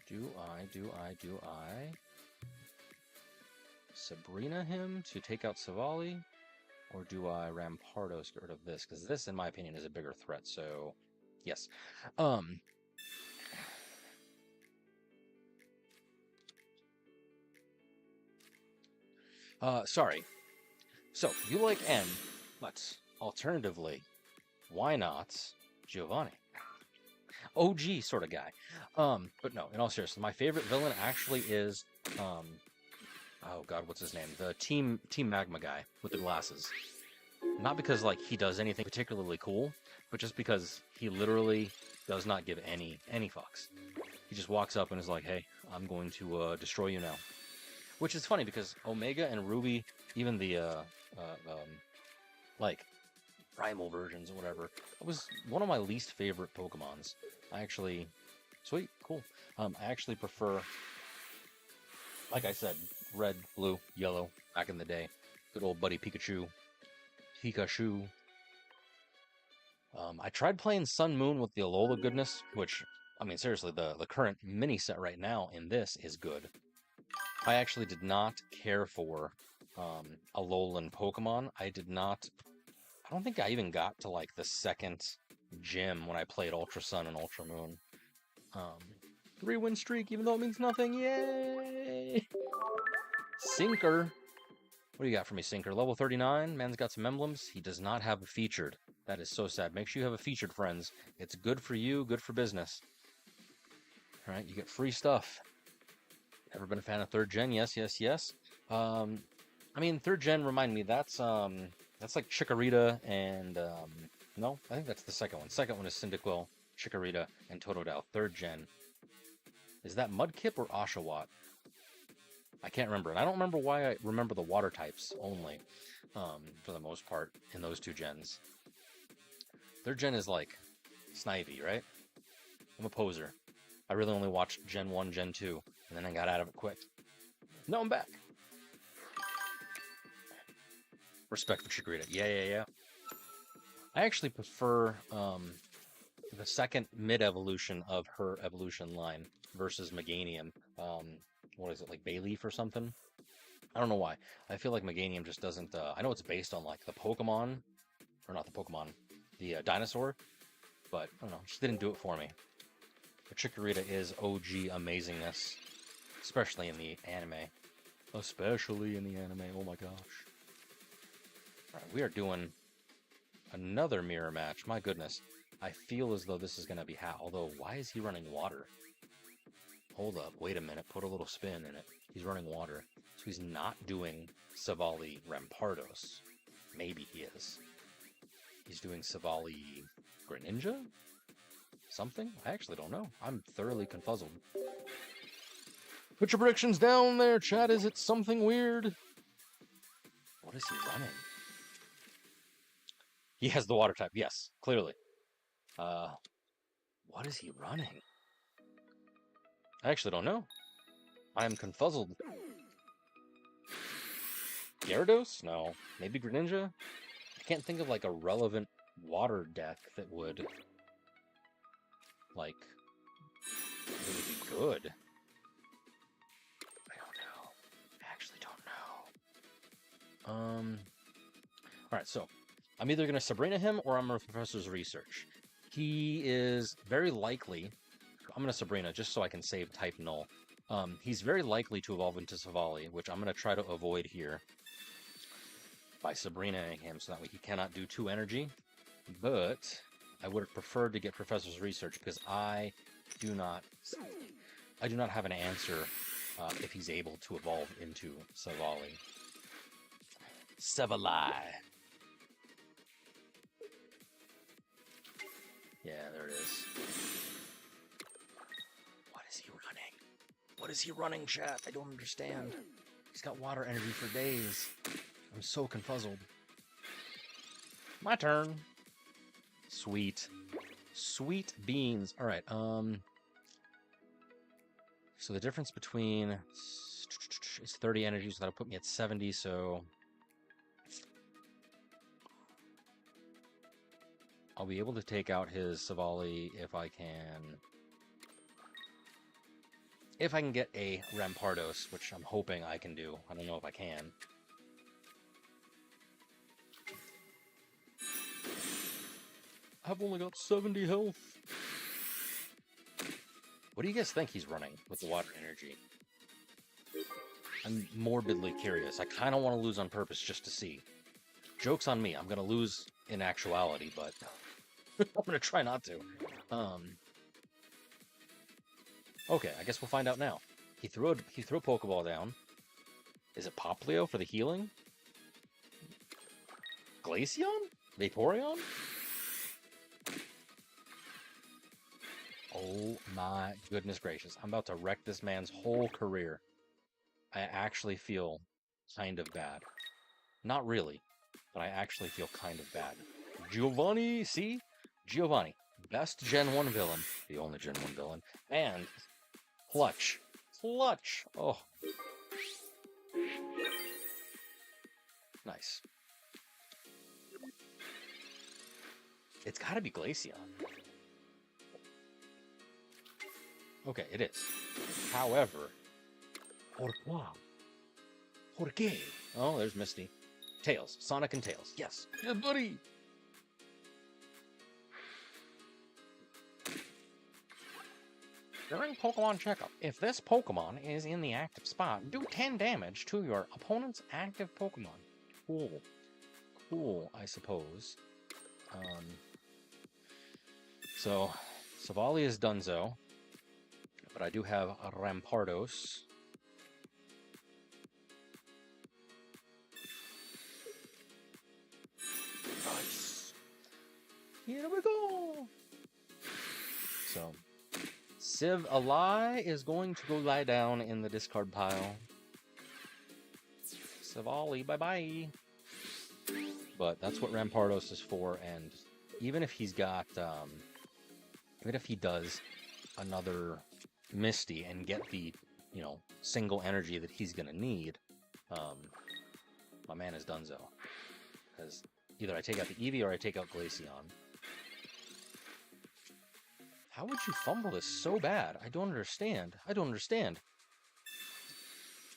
Do I? Sabrina him to take out Silvally? Or do I Rampardos get rid of this? Because this, in my opinion, is a bigger threat, so yes. Sorry. So, you like N, but alternatively, why not Giovanni? OG sort of guy. But no, in all seriousness, my favorite villain actually is, oh god, what's his name? The Team Magma guy with the glasses. Not because, like, he does anything particularly cool, but just because he literally does not give any fucks. He just walks up and is like, hey, I'm going to destroy you now. Which is funny because Omega and Ruby, even the, like, primal versions or whatever, it was one of my least favorite Pokemons. I actually... Sweet, cool. I actually prefer, like I said, red, blue, yellow, back in the day. Good old buddy Pikachu. I tried playing Sun Moon with the Alola goodness, which, I mean, seriously, the current mini set right now in this is good. I actually did not care for Alolan Pokemon. I don't think I even got to, like, the second gym when I played Ultra Sun and Ultra Moon. 3-win streak, even though it means nothing. Yay! Sinker. What do you got for me, Sinker? Level 39. Man's got some emblems. He does not have a featured. That is so sad. Make sure you have a featured, friends. It's good for you, good for business. All right, you get free stuff. Ever been a fan of 3rd gen? Yes, yes, yes. I mean, 3rd gen, remind me, that's like Chikorita and, no, I think that's the second one. Second one is Cyndaquil, Chikorita, and Totodile. 3rd gen. Is that Mudkip or Oshawott? I can't remember. And I don't remember why I remember the water types only, for the most part, in those 2 gens. 3rd gen is like Snivy, right? I'm a poser. I really only watched Gen 1, Gen 2, and then I got out of it quick. No, I'm back. Respect for Chikorita. Yeah. I actually prefer the second mid-evolution of her evolution line versus Meganium. What is it, like Bayleaf or something? I don't know why. I feel like Meganium just doesn't... I know it's based on, like, the Pokemon, or not the Pokemon, the dinosaur, but I don't know, just didn't do it for me. But Chikorita is OG amazingness, especially in the anime. Especially in the anime, oh my gosh. Alright, we are doing another mirror match, my goodness. I feel as though this is going to be although, why is he running water? Hold up, wait a minute, put a little spin in it. He's running water. So he's not doing Silvally Rampardos. Maybe he is. He's doing Silvally Greninja? Something? I actually don't know. I'm thoroughly confuzzled. Put your predictions down there, chat. Is it something weird? What is he running? He has the water type, yes, clearly. What is he running? I actually don't know. I am confuzzled. Gyarados? No. Maybe Greninja? I can't think of, like, a relevant water deck that would, like, really be good. I don't know. I actually don't know. Alright, so I'm either going to Sabrina him or I'm going to Professor's Research. He is very likely... I'm going to Sabrina just so I can save type null. He's very likely to evolve into Silvally, which I'm going to try to avoid here by Sabrina-ing him so that way he cannot do 2 energy. But I would have preferred to get Professor's Research because I do not have an answer if he's able to evolve into Silvally. Silvally. Yeah, there it is. What is he running? What is he running, chat? I don't understand. He's got water energy for days. I'm so confuzzled. My turn. Sweet. Sweet beans. Alright, so the difference between... It's 30 energy, so that'll put me at 70, so... I'll be able to take out his Silvally if I can... If I can get a Rampardos, which I'm hoping I can do. I don't know if I can. I've only got 70 health. What do you guys think he's running with the water energy? I'm morbidly curious. I kind of want to lose on purpose just to see. Joke's on me. I'm going to lose in actuality, but I'm going to try not to. Okay, I guess we'll find out now. He threw a Pokeball down. Is it Poplio for the healing? Glaceon? Vaporeon? Oh my goodness gracious. I'm about to wreck this man's whole career. I actually feel kind of bad. Not really, but I actually feel kind of bad. Giovanni, see? Giovanni, best Gen 1 villain, the only Gen 1 villain, and Clutch. Clutch! Oh. Nice. It's gotta be Glaceon. Okay, it is. However, pourquoi? ¿Por qué? Oh, there's Misty. Tails. Sonic and Tails. Yes. Yeah, buddy! During Pokemon Checkup, if this Pokemon is in the active spot, do 10 damage to your opponent's active Pokemon. Cool. Cool, I suppose. So, Silvally is Dunzo, but I do have a Rampardos. Nice. Here we go. So, Silvally is going to go lie down in the discard pile. Silvally, bye-bye. But that's what Rampardos is for, and even if he's got, even if he does another Misty and get the, single energy that he's gonna need, my man is Dunzo. Because either I take out the Eevee or I take out Glaceon. How would you fumble this so bad? I don't understand. I don't understand.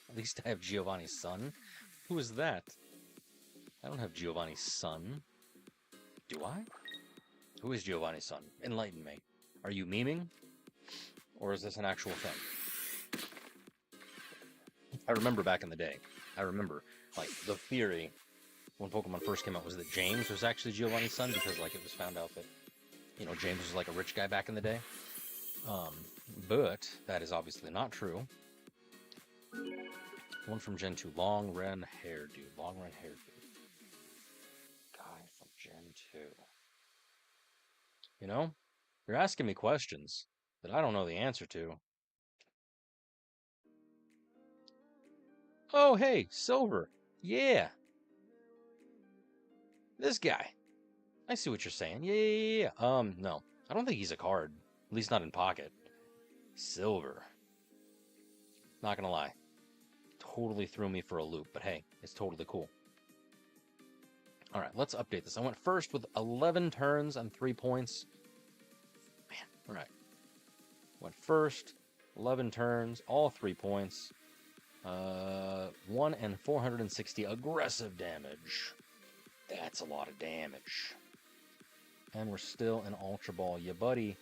At least I have Giovanni's son. Who is that? I don't have Giovanni's son. Do I? Who is Giovanni's son? Enlighten me. Are you memeing? Or is this an actual thing? I remember back in the day. I remember, the theory when Pokemon first came out was that James was actually Giovanni's son because, it was found out that, James was a rich guy back in the day. But that is obviously not true. One from Gen 2. Long Ren Hairdo. Long Ren Hairdo. Guy from Gen 2. You're asking me questions that I don't know the answer to. Oh, hey, Silver. Yeah. This guy. I see what you're saying. Yeah. No. I don't think he's a card. At least not in Pocket. Silver. Not gonna lie. Totally threw me for a loop, but hey, it's totally cool. Alright, let's update this. I went first with 11 turns and 3 points. Man, alright. Went first, 11 turns, all 3 points. 1 and 460 aggressive damage. That's a lot of damage. And we're still in Ultra Ball, yeah, buddy.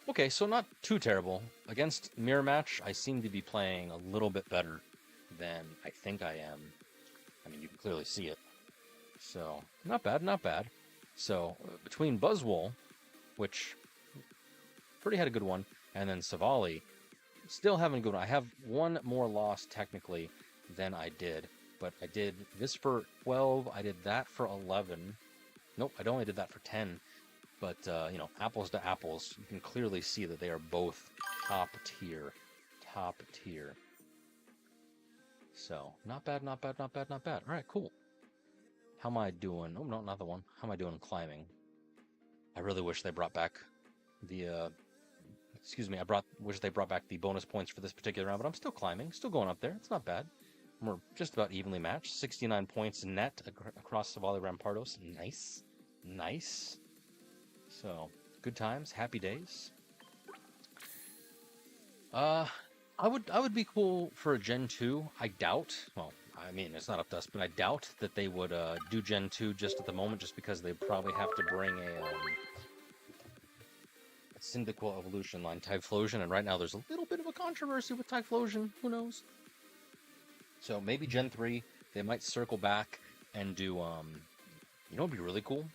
Okay, so not too terrible. Against Mirror Match, I seem to be playing a little bit better than I think I am. I mean, you can clearly see it. So, not bad, not bad. So, between Buzzwole, which pretty had a good one, and then Silvally, still having a good one. I have one more loss, technically, than I did. But I did this for 12, I did that for 11. Nope, I only did that for 10. But, apples to apples, you can clearly see that they are both top tier. Top tier. So, not bad, not bad, not bad, not bad. Alright, cool. How am I doing? Oh, no, not the one. How am I doing climbing? I really wish they brought back the, wish they brought back the bonus points for this particular round, but I'm still climbing, still going up there. It's not bad. We're just about evenly matched. 69 points net across Silvally Rampardos. Nice. Nice. So, good times, happy days. I would be cool for a Gen 2. I doubt. Well, I mean, it's not up to us, but I doubt that they would do Gen 2 just at the moment, just because they probably have to bring a Cyndaquil evolution line, Typhlosion, and right now there's a little bit of a controversy with Typhlosion. Who knows? So maybe Gen 3, they might circle back and do, you know, what'd be really cool?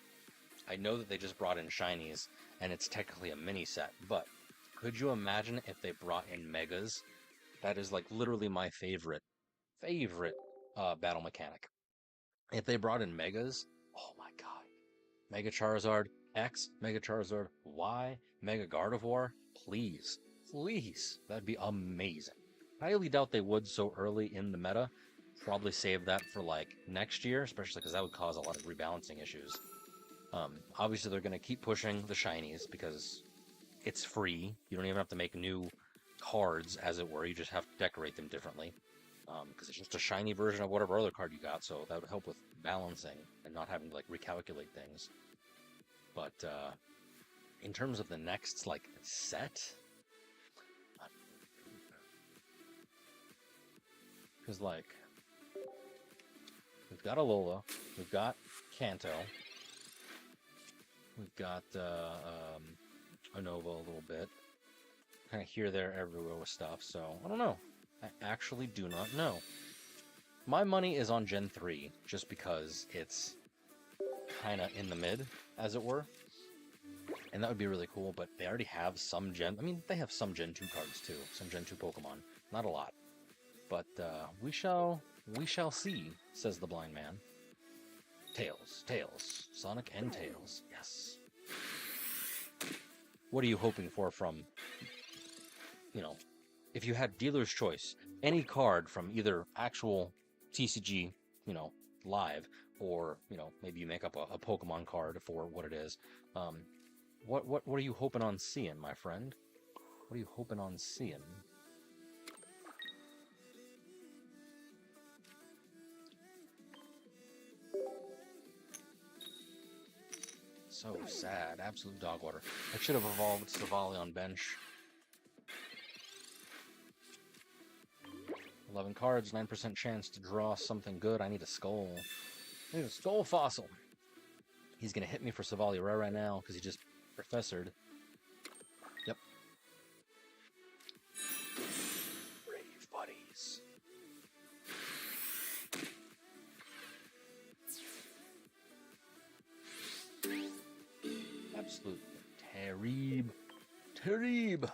I know that they just brought in shinies, and it's technically a mini set, but could you imagine if they brought in Megas? That is like literally my favorite battle mechanic. If they brought in Megas, oh my god. Mega Charizard X, Mega Charizard Y, Mega Gardevoir, please, please, that'd be amazing. I highly doubt they would so early in the meta. Probably save that for like next year, especially because that would cause a lot of rebalancing issues. Obviously, they're going to keep pushing the shinies because it's free. You don't even have to make new cards, as it were. You just have to decorate them differently because it's just a shiny version of whatever other card you got. So that would help with balancing and not having to like recalculate things. But in terms of the next like set, because like we've got Alola, we've got Kanto, we've got Unova a little bit, kind of here, there, everywhere with stuff. So I don't know. I actually do not know. My money is on Gen 3 just because it's kind of in the mid, as it were. And that would be really cool, but they already have some Gen... I mean, they have some Gen 2 cards, too. Some Gen 2 Pokemon. Not a lot. But, we shall see, says the blind man. Tails. Tails. Sonic and Tails. Yes. What are you hoping for from... You know, if you had dealer's choice, any card from either actual TCG, you know, live, or, you know, maybe you make up a Pokemon card for what it is, what are you hoping on seeing, my friend? What are you hoping on seeing? So sad. Absolute dog water. I should have evolved Silvally on bench. 11 cards, 9% chance to draw something good. I need a skull. I need a skull fossil. He's going to hit me for Silvally Rare right now because he just professored. Yep. Brave buddies. Absolute terrible. Terrible.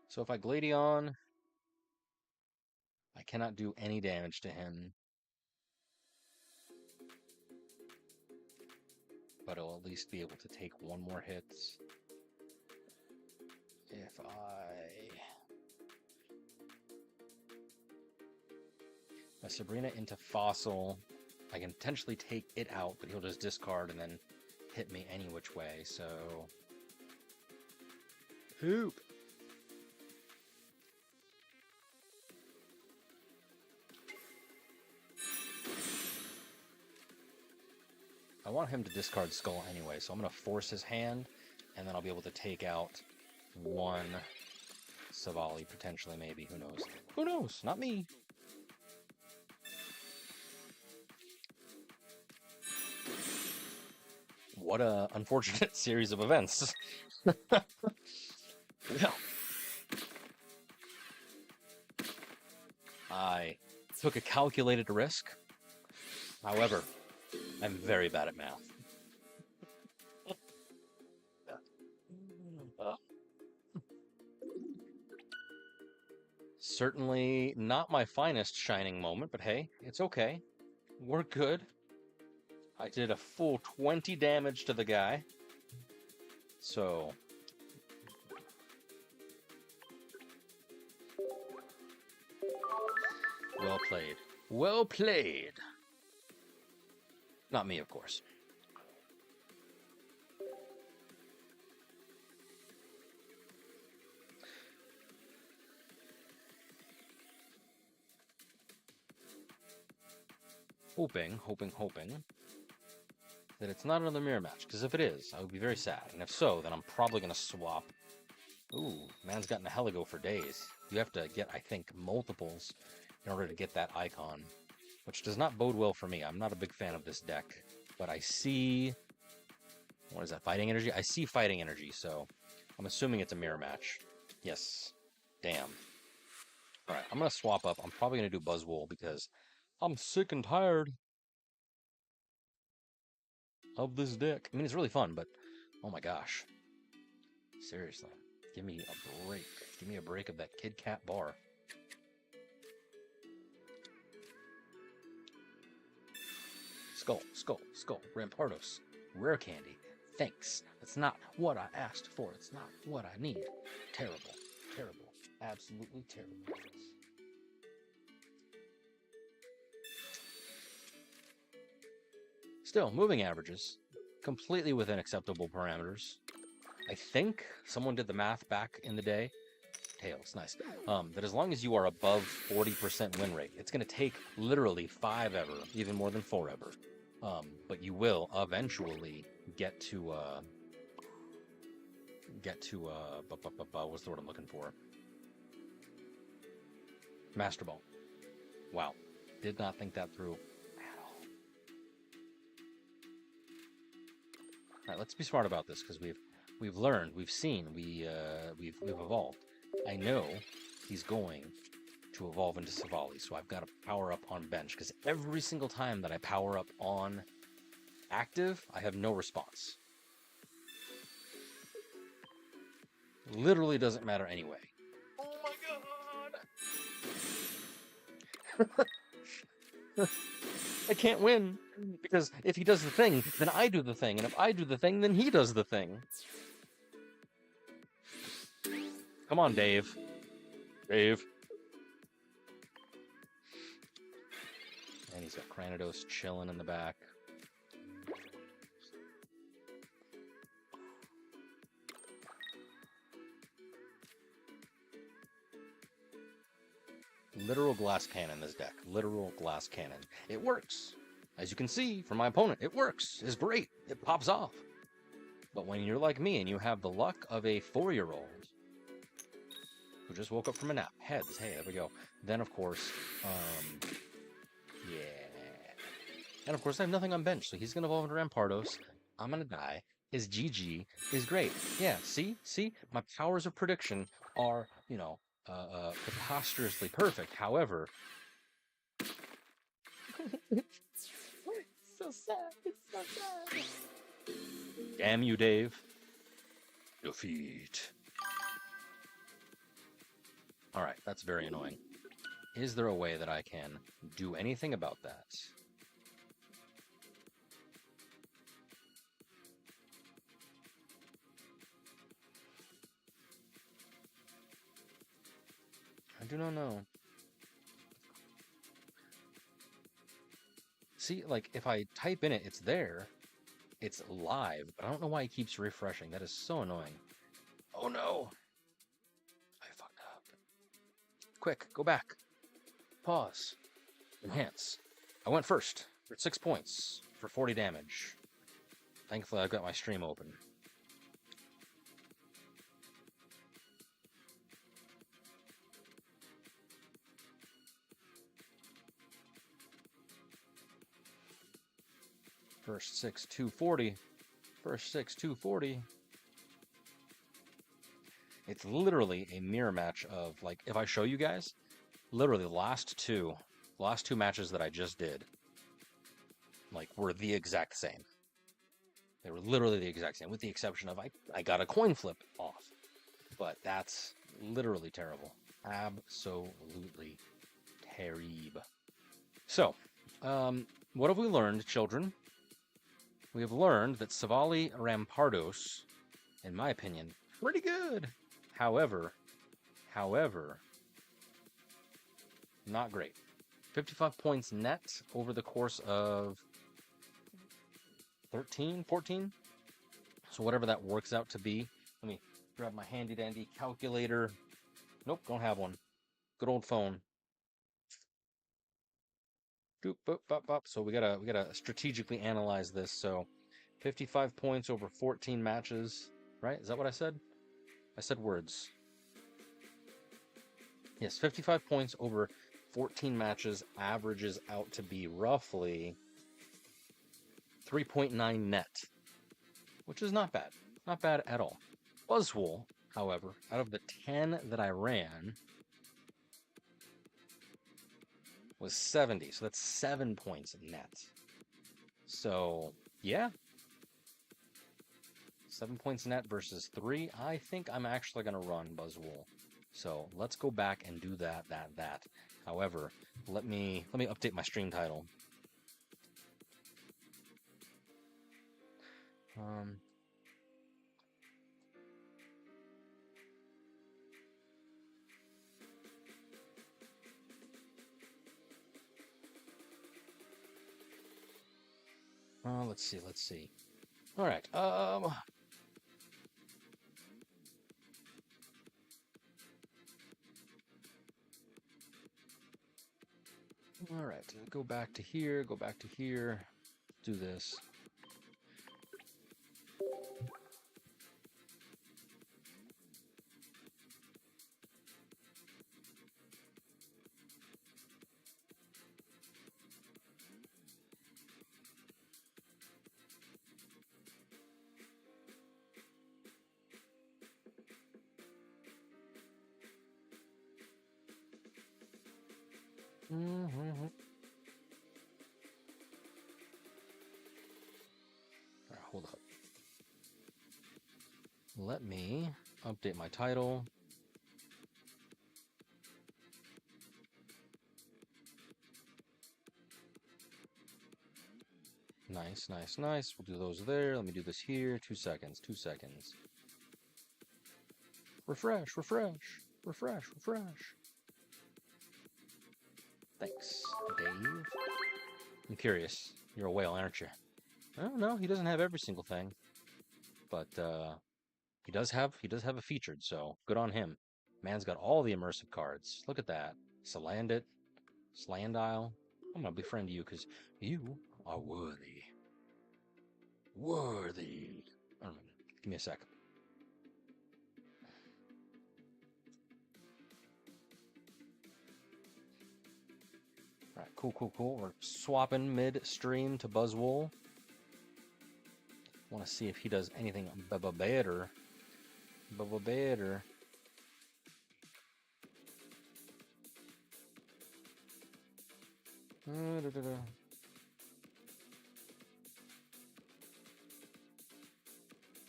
So if I Gladion, I cannot do any damage to him. But I'll at least be able to take one more hit. If I Sabrina into Fossil, I can potentially take it out, but he'll just discard and then hit me any which way, so... Hoop! I want him to discard Skull anyway, so I'm going to force his hand, and then I'll be able to take out one Silvally, potentially, maybe. Who knows? Who knows? Not me. What a unfortunate series of events. Well, I took a calculated risk. However, I'm very bad at math. Certainly not my finest shining moment, but hey, it's okay. We're good. I did a full 20 damage to the guy. So... well played. Well played. Not me, of course. hoping that it's not another mirror match, because if it is, I would be very sad. And if so, then I'm probably going to swap. Ooh, man's gotten a Heligo for days. You have to get, I think, multiples in order to get that icon, which does not bode well for me. I'm not a big fan of this deck, but I see... What is that, fighting energy? I see fighting energy, so I'm assuming it's a mirror match. Yes. Damn. Alright, I'm going to swap up. I'm probably going to do Buzzwole because I'm sick and tired of this deck. I mean, it's really fun, but oh my gosh. Seriously. Give me a break. Give me a break of that Kit Kat bar. Skull, skull, skull. Rampardos. Rare candy. Thanks. That's not what I asked for. It's not what I need. Terrible. Terrible. Absolutely terrible. Still, moving averages. Completely within acceptable parameters. I think someone did the math back in the day. Tails, nice. That as long as you are above 40% win rate, it's going to take literally 5 ever, even more than 4 ever. But you will eventually get to what's the word I'm looking for? Master Ball. Wow. Did not think that through at all. All right, let's be smart about this because we've learned, we've seen, we've evolved. I know he's going to evolve into Silvally, so I've got to power up on bench because every single time that I power up on active, I have no response. Literally doesn't matter anyway. Oh my god! I can't win because if he does the thing, then I do the thing, and if I do the thing, then he does the thing. Come on, Dave. Dave. And he's got Cranidos chilling in the back. Literal glass cannon, this deck. Literal glass cannon. It works. As you can see from my opponent, it works. It's great. It pops off. But when you're like me and you have the luck of a 4-year-old who just woke up from a nap, heads, hey, there we go. Then, of course, yeah. And, of course, I have nothing on bench, so he's going to evolve into Rampardos. I'm going to die. His GG is great. Yeah, see? My powers of prediction are, you know, preposterously perfect. However, it's so sad. It's so sad. Damn you, Dave. Defeat. All right, that's very annoying. Is there a way that I can do anything about that? I do not know. See, like, if I type in it, it's there. It's live, but I don't know why it keeps refreshing. That is so annoying. Oh, no. I fucked up. Quick, go back. Pause. Enhance. I went first for 6 points for 40 damage. Thankfully, I've got my stream open. First 6, 240. First 6, 240. It's literally a mirror match of, like, if I show you guys, literally the last two matches that I just did, like, were the exact same. They were literally the exact same, with the exception of I got a coin flip off. But that's literally terrible. Absolutely terrible. So, what have we learned, children? We have learned that Silvally Rampardos, in my opinion, pretty good. However, not great. 55 points net over the course of 13, 14? So whatever that works out to be. Let me grab my handy-dandy calculator. Nope, don't have one. Good old phone. Doop, boop, bop, bop. So we gotta strategically analyze this. So 55 points over 14 matches, right? Is that what I said? I said words. Yes, 55 points over 14 matches averages out to be roughly 3.9 net, which is not bad. Not bad at all. Buzzwole, however, out of the 10 that I ran, was 70. So that's 7 points net. So, yeah. 7 points net versus 3. I think I'm actually going to run Buzzwole. So let's go back and do that. However, let me update my stream title. Let's see. All right. All right. Go back to here. Do this. All right, hold up. Let me update my title. Nice. We'll do those there. Let me do this here. 2 seconds. Refresh. Thanks, Dave. I'm curious. You're a whale, aren't you? I don't know. He doesn't have every single thing, but he does have a featured. So good on him. Man's got all the immersive cards. Look at that. Salandit, Slandile. I'm gonna befriend you because you are worthy. Worthy. Give me a sec. All right, cool. We're swapping mid-stream to Buzzwole. Want to see if he does anything better.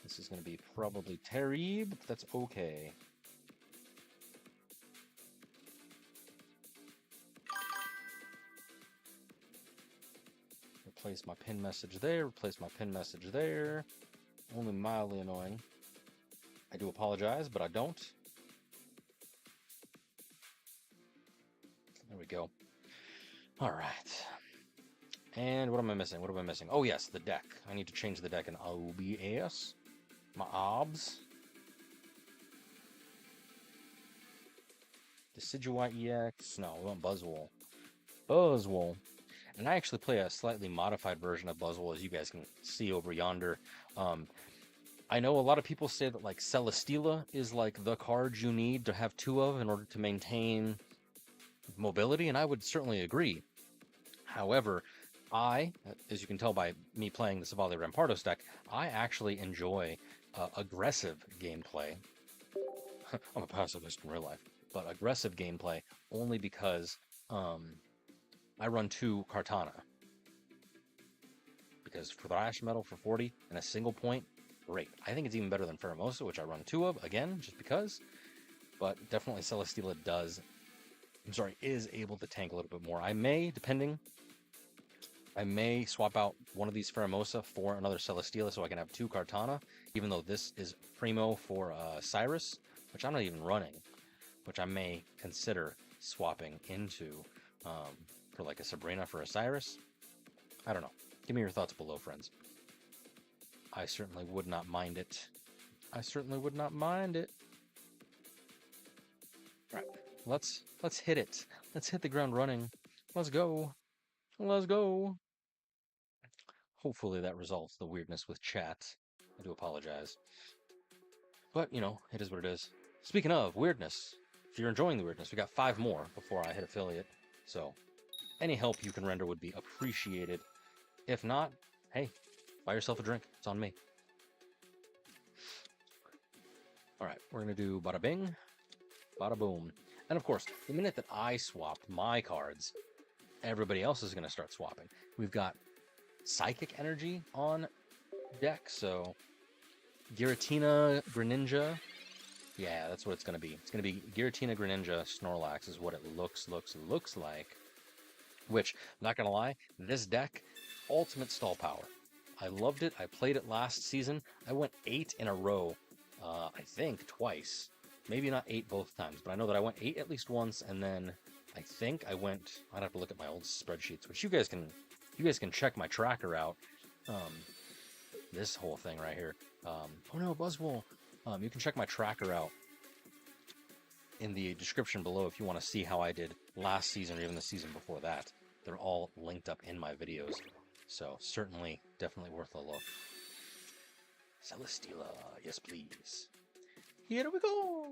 This is going to be probably Terry, but that's okay. Replace my pin message there. Only mildly annoying. I do apologize, but I don't. There we go. All right. And what am I missing? Oh, yes, the deck. I need to change the deck in OBS. My OBS. Decidueye EX. No, we want Buzzwole. And I actually play a slightly modified version of Buzzwole, as you guys can see over yonder. I know a lot of people say that like Celesteela is like the card you need to have 2 of in order to maintain mobility, and I would certainly agree. However, as you can tell by me playing the Silvally Rampardos deck, I actually enjoy aggressive gameplay. I'm a pacifist in real life, but aggressive gameplay only because I run 2 Kartana. Because for Thrash Metal for 40 and a single point, great. I think it's even better than Pheromosa, which I run 2 of, again, just because. But definitely Celesteela is able to tank a little bit more. I may swap out one of these Pheromosa for another Celesteela so I can have 2 Kartana, even though this is Primo for Cyrus, which I'm not even running, which I may consider swapping into for like a Sabrina for a Cyrus. I don't know. Give me your thoughts below, friends. I certainly would not mind it. Right. Let's hit it. Let's hit the ground running. Let's go. Let's go. Hopefully that resolves the weirdness with chat. I do apologize. But, you know, it is what it is. Speaking of weirdness, if you're enjoying the weirdness, we got 5 more before I hit affiliate. So, any help you can render would be appreciated. If not, hey, buy yourself a drink. It's on me. Alright, we're going to do bada bing, bada boom. And of course, the minute that I swap my cards, everybody else is going to start swapping. We've got Psychic Energy on deck, so Giratina Greninja. Yeah, that's what it's going to be. It's going to be Giratina Greninja Snorlax is what it looks like. Which, I'm not going to lie, this deck, ultimate stall power. I loved it. I played it last season. I went 8 in a row, I think twice. Maybe not 8 both times, but I know that I went 8 at least once, and then I think I went, I'd have to look at my old spreadsheets, which you guys can check my tracker out. This whole thing right here. Oh no, Buzzwole. You can check my tracker out in the description below if you want to see how I did last season or even the season before that. They're all linked up in my videos. So certainly, definitely worth a look. Celesteela, yes please. Here we go!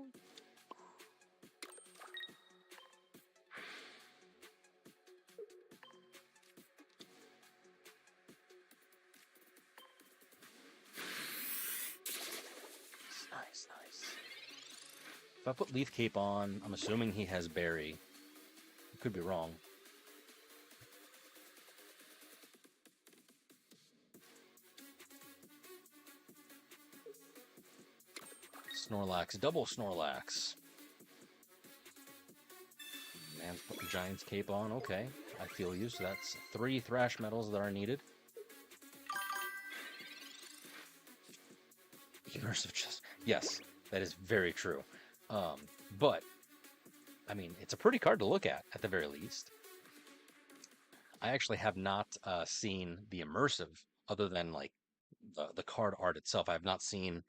Nice. If I put Leaf Cape on, I'm assuming he has Berry. I could be wrong. Snorlax, double Snorlax. Man's putting Giant's Cape on, okay. I feel you, so that's 3 Thrash Metals that are needed. Immersive Chest. Yes, that is very true. But, I mean, it's a pretty card to look at the very least. I actually have not seen the immersive, other than, like, the card art itself. I have not seen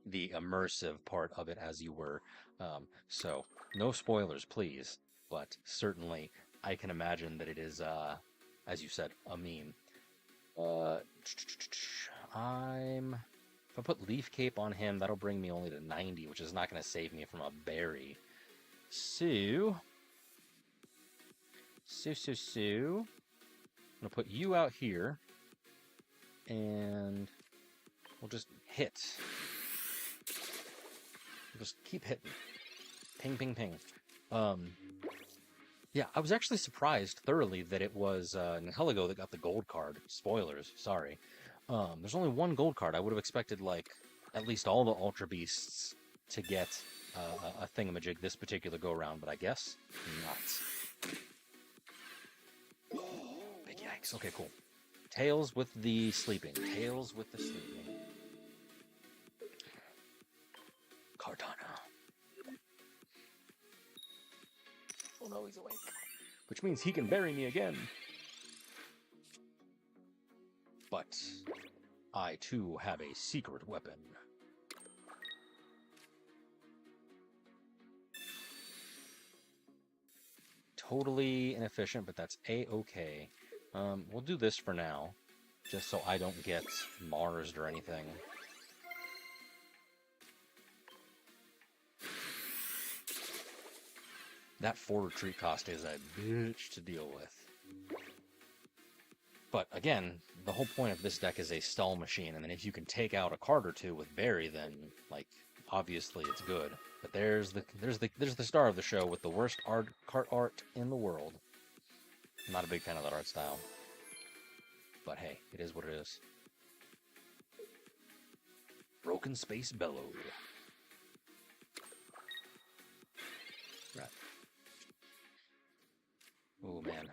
the immersive part of it as you were. So, no spoilers, please. But certainly, I can imagine that it is, as you said, a meme. If I put Leaf Cape on him, that'll bring me only to 90, which is not going to save me from a berry. So, I'm going to put you out here, and we'll just hit. We'll just keep hitting. Ping, ping, ping. Yeah, I was actually surprised thoroughly that it was Nihilego that got the gold card. Spoilers, sorry. There's only 1 gold card. I would have expected, like, at least all the Ultra Beasts to get a thingamajig this particular go-round, but I guess not. Big yikes. Okay, cool. Tails with the sleeping. Tails with the sleeping. Cardano. Oh no, he's awake. Which means he can bury me again. But I too have a secret weapon. Totally inefficient, but that's a-okay. We'll do this for now, just so I don't get Marsed or anything. That 4 retreat cost is a bitch to deal with. But again, the whole point of this deck is a stall machine, and then if you can take out a card or 2 with Berry, then, like, obviously it's good. But there's the star of the show with the worst card art in the world. I'm not a big fan of that art style. But hey, it is what it is. Broken Space Bellow. Right. Oh man.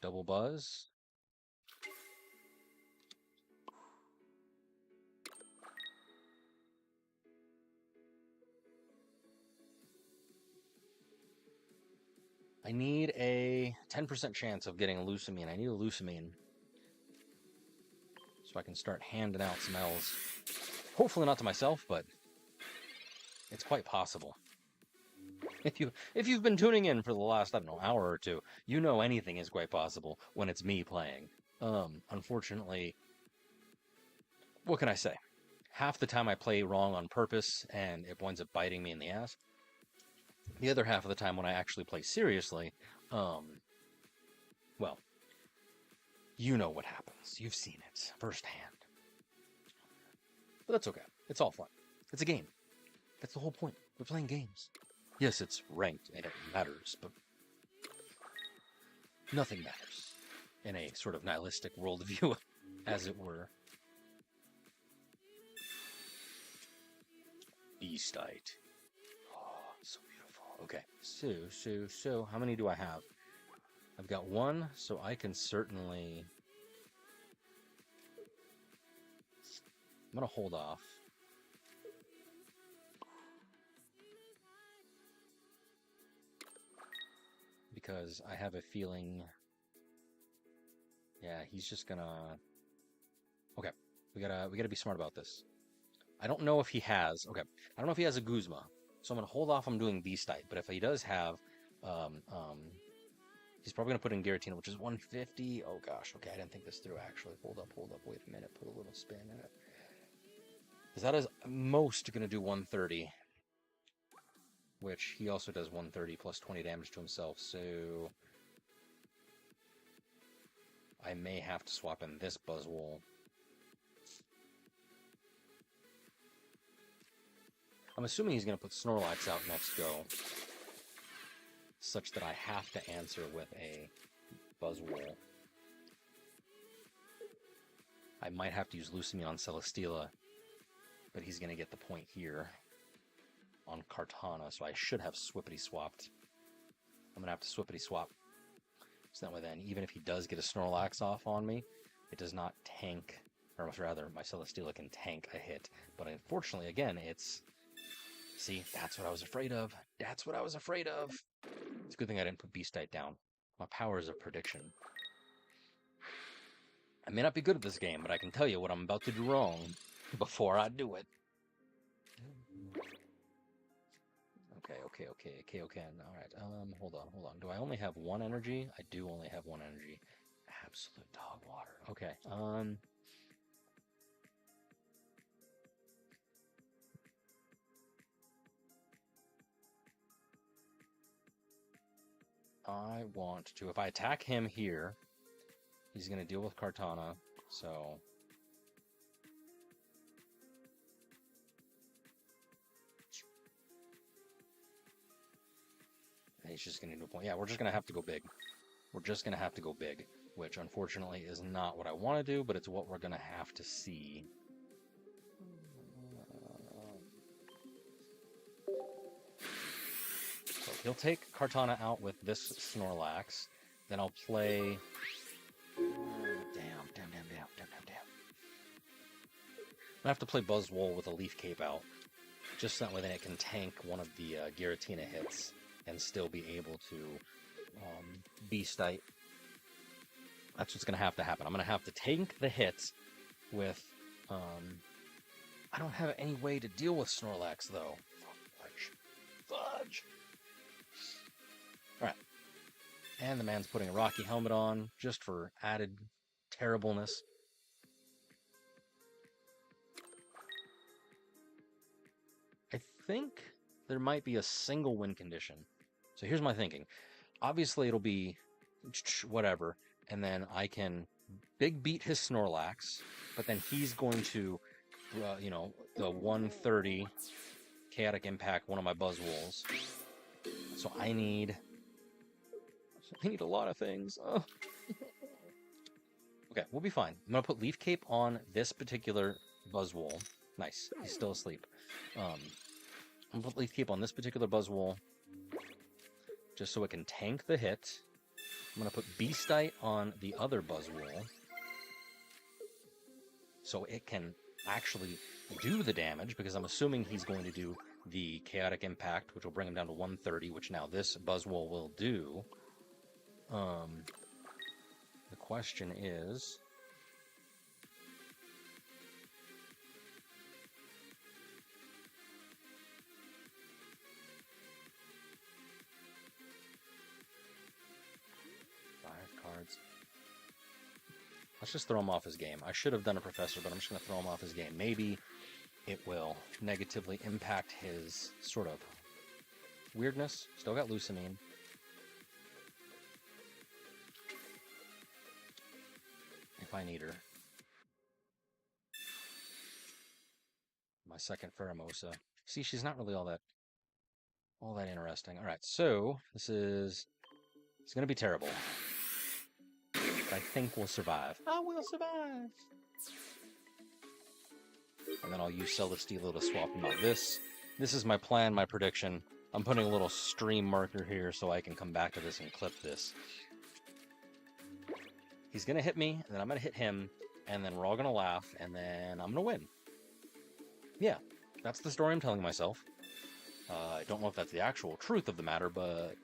Double Buzz. I need a 10% chance of getting a Lucamine. I need a Lucamine. So I can start handing out some L's. Hopefully not to myself, but it's quite possible. If you've been tuning in for the last, I don't know, hour or two, you know anything is quite possible when it's me playing. Unfortunately, what can I say? Half the time I play wrong on purpose and it winds up biting me in the ass. The other half of the time when I actually play seriously, well, you know what happens. You've seen it firsthand. But that's okay. It's all fun. It's a game. That's the whole point. We're playing games. Yes, it's ranked and it matters, but nothing matters in a sort of nihilistic worldview, as it were. Beastite. Oh, so beautiful. Okay, so, how many do I have? I've got one, so I can certainly... I'm going to hold off. Because I have a feeling... Yeah, he's just gonna... Okay, we gotta be smart about this. I don't know if he has... Okay, I don't know if he has a Guzma. So I'm gonna hold off on doing Beastite. But if he does have... he's probably gonna put in Giratina, which is 150. Oh gosh, okay, I didn't think this through actually. Hold up, wait a minute, put a little spin in it. Because that is most gonna do 130. Which he also does 130 plus 20 damage to himself, so... I may have to swap in this Buzzwole. I'm assuming he's going to put Snorlax out next go, such that I have to answer with a Buzzwole. I might have to use Lucimi on Celesteela, but he's going to get the point here on Kartana, so I should have Swippity swapped. I'm going to have to Swippity swap. So that way then, even if he does get a Snorlax off on me, it does not tank, or rather, my Celesteela can tank a hit. But unfortunately, again, it's... See, that's what I was afraid of. That's what I was afraid of. It's a good thing I didn't put Beastite down. My powers of prediction. I may not be good at this game, but I can tell you what I'm about to do wrong before I do it. Okay. Alright, hold on. Do I only have one energy? I do only have one energy. Absolute dog water. Okay, I want to... If I attack him here, he's going to deal with Kartana, so... He's just going to do a point. Yeah, we're just going to have to go big. We're just going to have to go big, which unfortunately is not what I want to do, but it's what we're going to have to see. So he'll take Kartana out with this Snorlax. Then I'll play... Damn. I'm going to have to play Buzzwole with a Leaf Cape out. Just that way then it can tank one of the Giratina hits and still be able to Beastite. That's what's going to happen. I'm going to have to tank the hits with... I don't have any way to deal with Snorlax, though. Fudge! Alright. And the man's putting a Rocky Helmet on, just for added terribleness. I think there might be a single win condition. So here's my thinking. Obviously it'll be whatever, and then I can big beat his Snorlax, but then he's going to, the 130 Chaotic Impact one of my Buzzwoles. So I need a lot of things. Oh. Okay, we'll be fine. I'm going to put Leaf Cape on this particular Buzzwole. Nice, he's still asleep. I'm going to put Leaf Cape on this particular Buzzwole, just so it can tank the hit. I'm going to put Beastite on the other Buzzwole, so it can actually do the damage, because I'm assuming he's going to do the Chaotic Impact, which will bring him down to 130, which now this Buzzwole will do. The question is... Let's just throw him off his game. I should have done a professor, but I'm just going to throw him off his game. Maybe it will negatively impact his sort of weirdness. Still got Lucamine. If I need her. My second Pheromosa. See, she's not really all that interesting. All right, so this is... It's going to be terrible. But I think we'll survive. I will survive! And then I'll use Celesteela to swap him out. This is my plan, my prediction. I'm putting a little stream marker here so I can come back to this and clip this. He's going to hit me, and then I'm going to hit him, and then we're all going to laugh, and then I'm going to win. Yeah, that's the story I'm telling myself. I don't know if that's the actual truth of the matter, but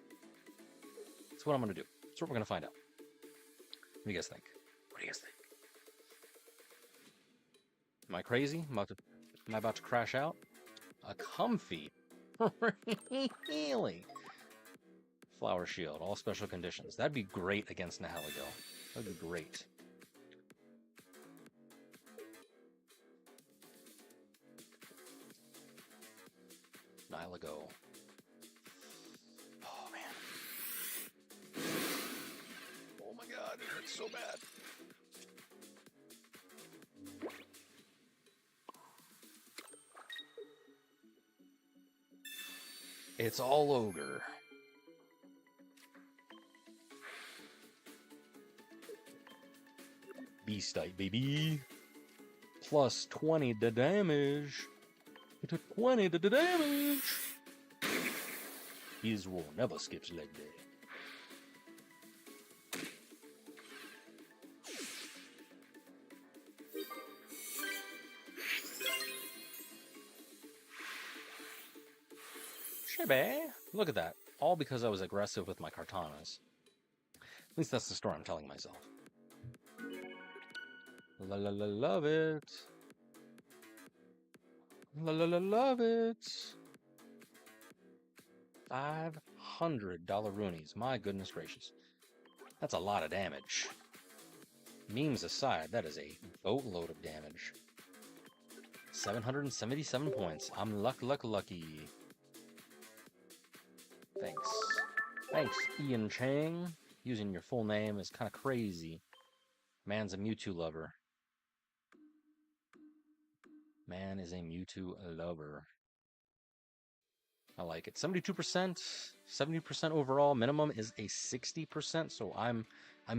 it's what I'm going to do. It's what we're going to find out. What do you guys think? What do you guys think? Am I crazy? Am I about to crash out? A comfy. Really? Flower Shield, all special conditions. That'd be great against Nihilego. That'd be great. Nihilego. Oh, man. Oh, my God. It hurts so bad. It's all ogre. Beast type, baby. Plus 20 to damage. It took 20 to damage. His war never skips leg day. Look at that. All because I was aggressive with my Kartanas. At least that's the story I'm telling myself. La la la love it. La la la love it. $500 Roonies. My goodness gracious. That's a lot of damage. Memes aside, that is a boatload of damage. 777 points. I'm lucky. Thanks. Thanks, Ian Chang. Using your full name is kind of crazy. Man's a Mewtwo lover. Man is a Mewtwo lover. I like it. 72%, 70% overall. Minimum is a 60%, so I'm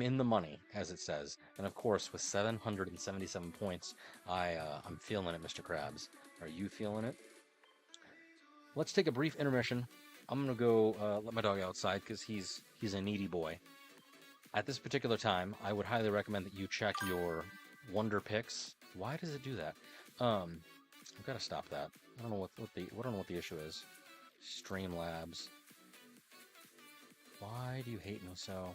in the money, as it says. And of course, with 777 points, I'm feeling it, Mr. Krabs. Are you feeling it? Let's take a brief intermission. I'm gonna go let my dog outside because he's a needy boy. At this particular time, I would highly recommend that you check your Wonder Picks. Why does it do that? I've got to stop that. I don't know what the issue is. Streamlabs. Why do you hate me so?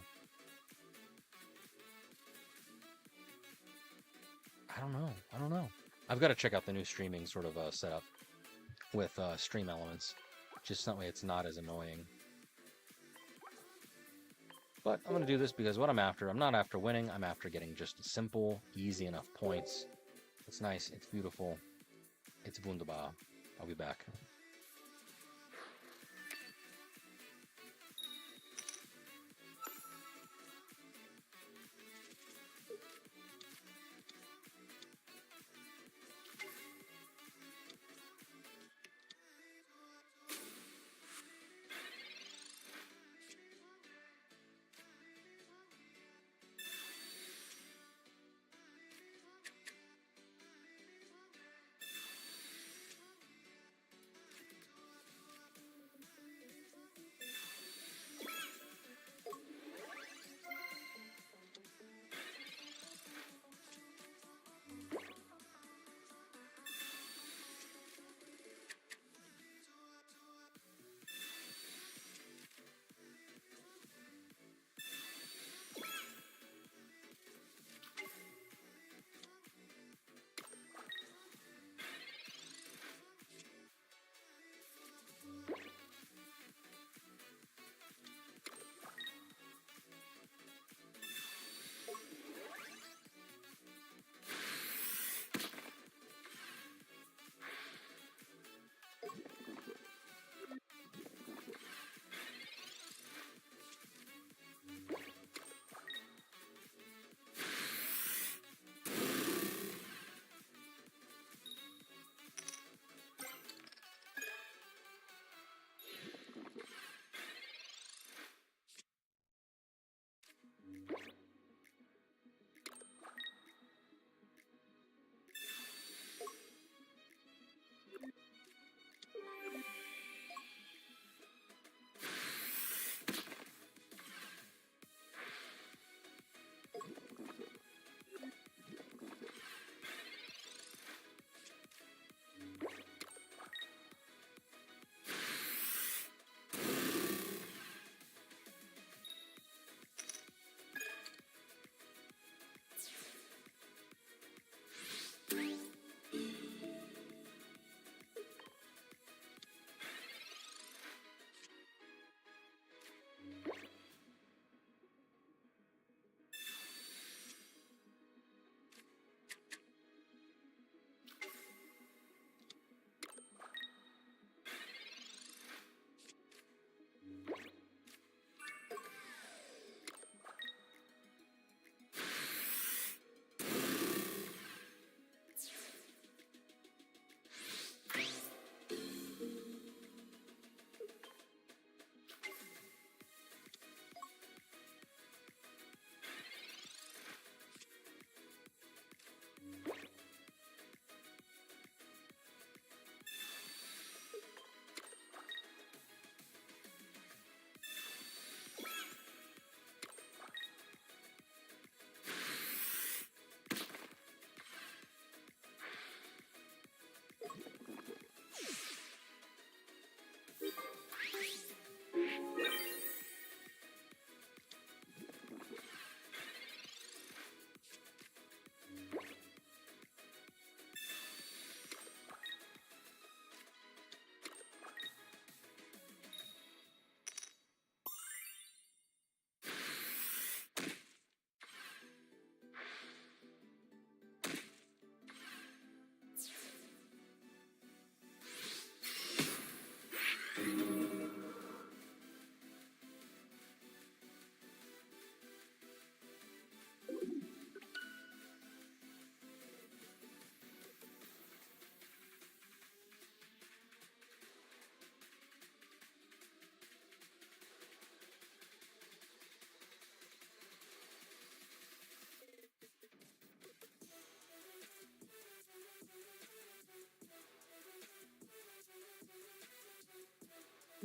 I don't know. I've got to check out the new streaming sort of setup with stream elements. Just that way it's not as annoying. But I'm going to do this because what I'm after, I'm not after winning, I'm after getting just simple, easy enough points. It's nice, it's beautiful, it's wunderbar. I'll be back.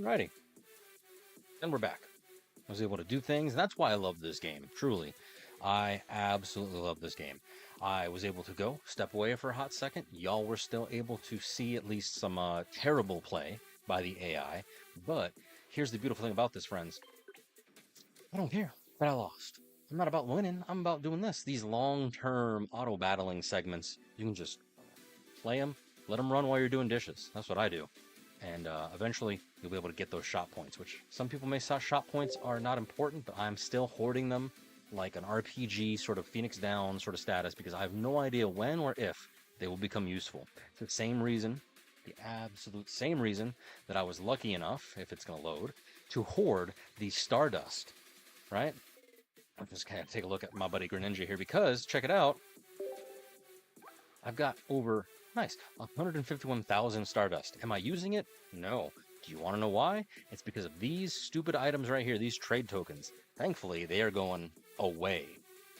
Alrighty. And we're back. I was able to do things. That's why I love this game. Truly. I absolutely love this game. I was able to go, step away for a hot second. Y'all were still able to see at least some terrible play by the AI. But here's the beautiful thing about this, friends. I don't care that I lost. I'm not about winning. I'm about doing this. These long-term auto-battling segments, you can just play them, let them run while you're doing dishes. That's what I do. And eventually, you'll be able to get those shot points, which some people may say shot points are not important, but I'm still hoarding them like an RPG sort of Phoenix Down sort of status because I have no idea when or if they will become useful. It's the same reason, the absolute same reason that I was lucky enough, if it's going to load, to hoard the Stardust, right? I'm just going to take a look at my buddy Greninja here because, check it out, I've got over... Nice. 151,000 Stardust. Am I using it? No. Do you want to know why? It's because of these stupid items right here, these trade tokens. Thankfully, they are going away.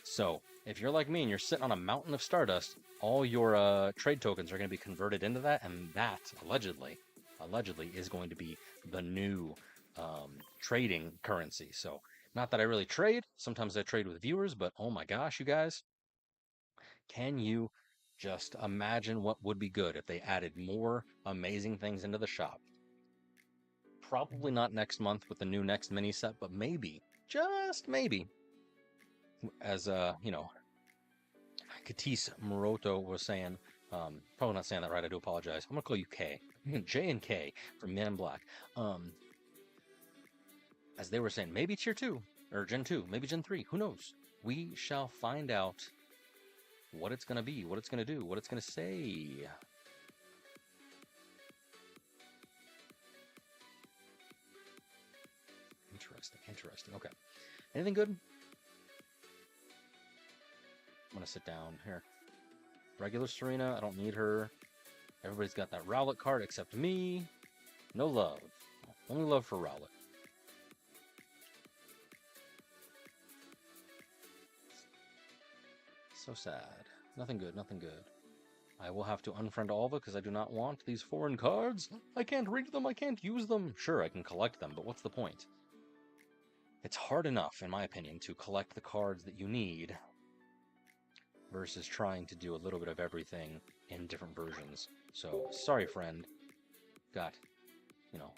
So, if you're like me and you're sitting on a mountain of Stardust, all your trade tokens are going to be converted into that, and that, allegedly, is going to be the new trading currency. So, not that I really trade. Sometimes I trade with viewers, but oh my gosh, you guys. Can you just imagine what would be good if they added more amazing things into the shop? Probably not next month with the new next mini set, but maybe, just maybe, as Katis Moroto was saying, probably not saying that right, I do apologize. I'm gonna call you K. J and K from Men in Black. As they were saying, maybe tier 2, or Gen 2, maybe Gen 3, who knows? We shall find out what it's going to be, what it's going to do, what it's going to say. Interesting. Okay. Anything good? I'm going to sit down here. Regular Serena, I don't need her. Everybody's got that Rowlet card except me. No love. Only love for Rowlet. So sad. Nothing good. I will have to unfriend Alva because I do not want these foreign cards. I can't read them. I can't use them. Sure, I can collect them, but what's the point? It's hard enough, in my opinion, to collect the cards that you need versus trying to do a little bit of everything in different versions. So, sorry, friend. Got,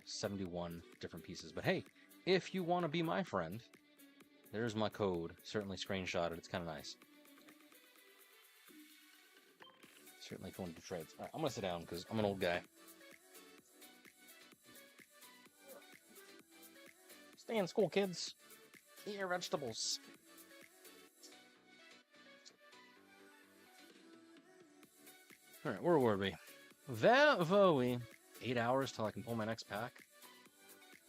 71 different pieces. But hey, if you want to be my friend, there's my code. Certainly screenshot it. It's kind of nice. Certainly if you want to do trades. All right, I'm going to sit down because I'm an old guy. Stay in school, kids. Eat your vegetables. All right, where were we? Where were we? 8 hours till I can pull my next pack.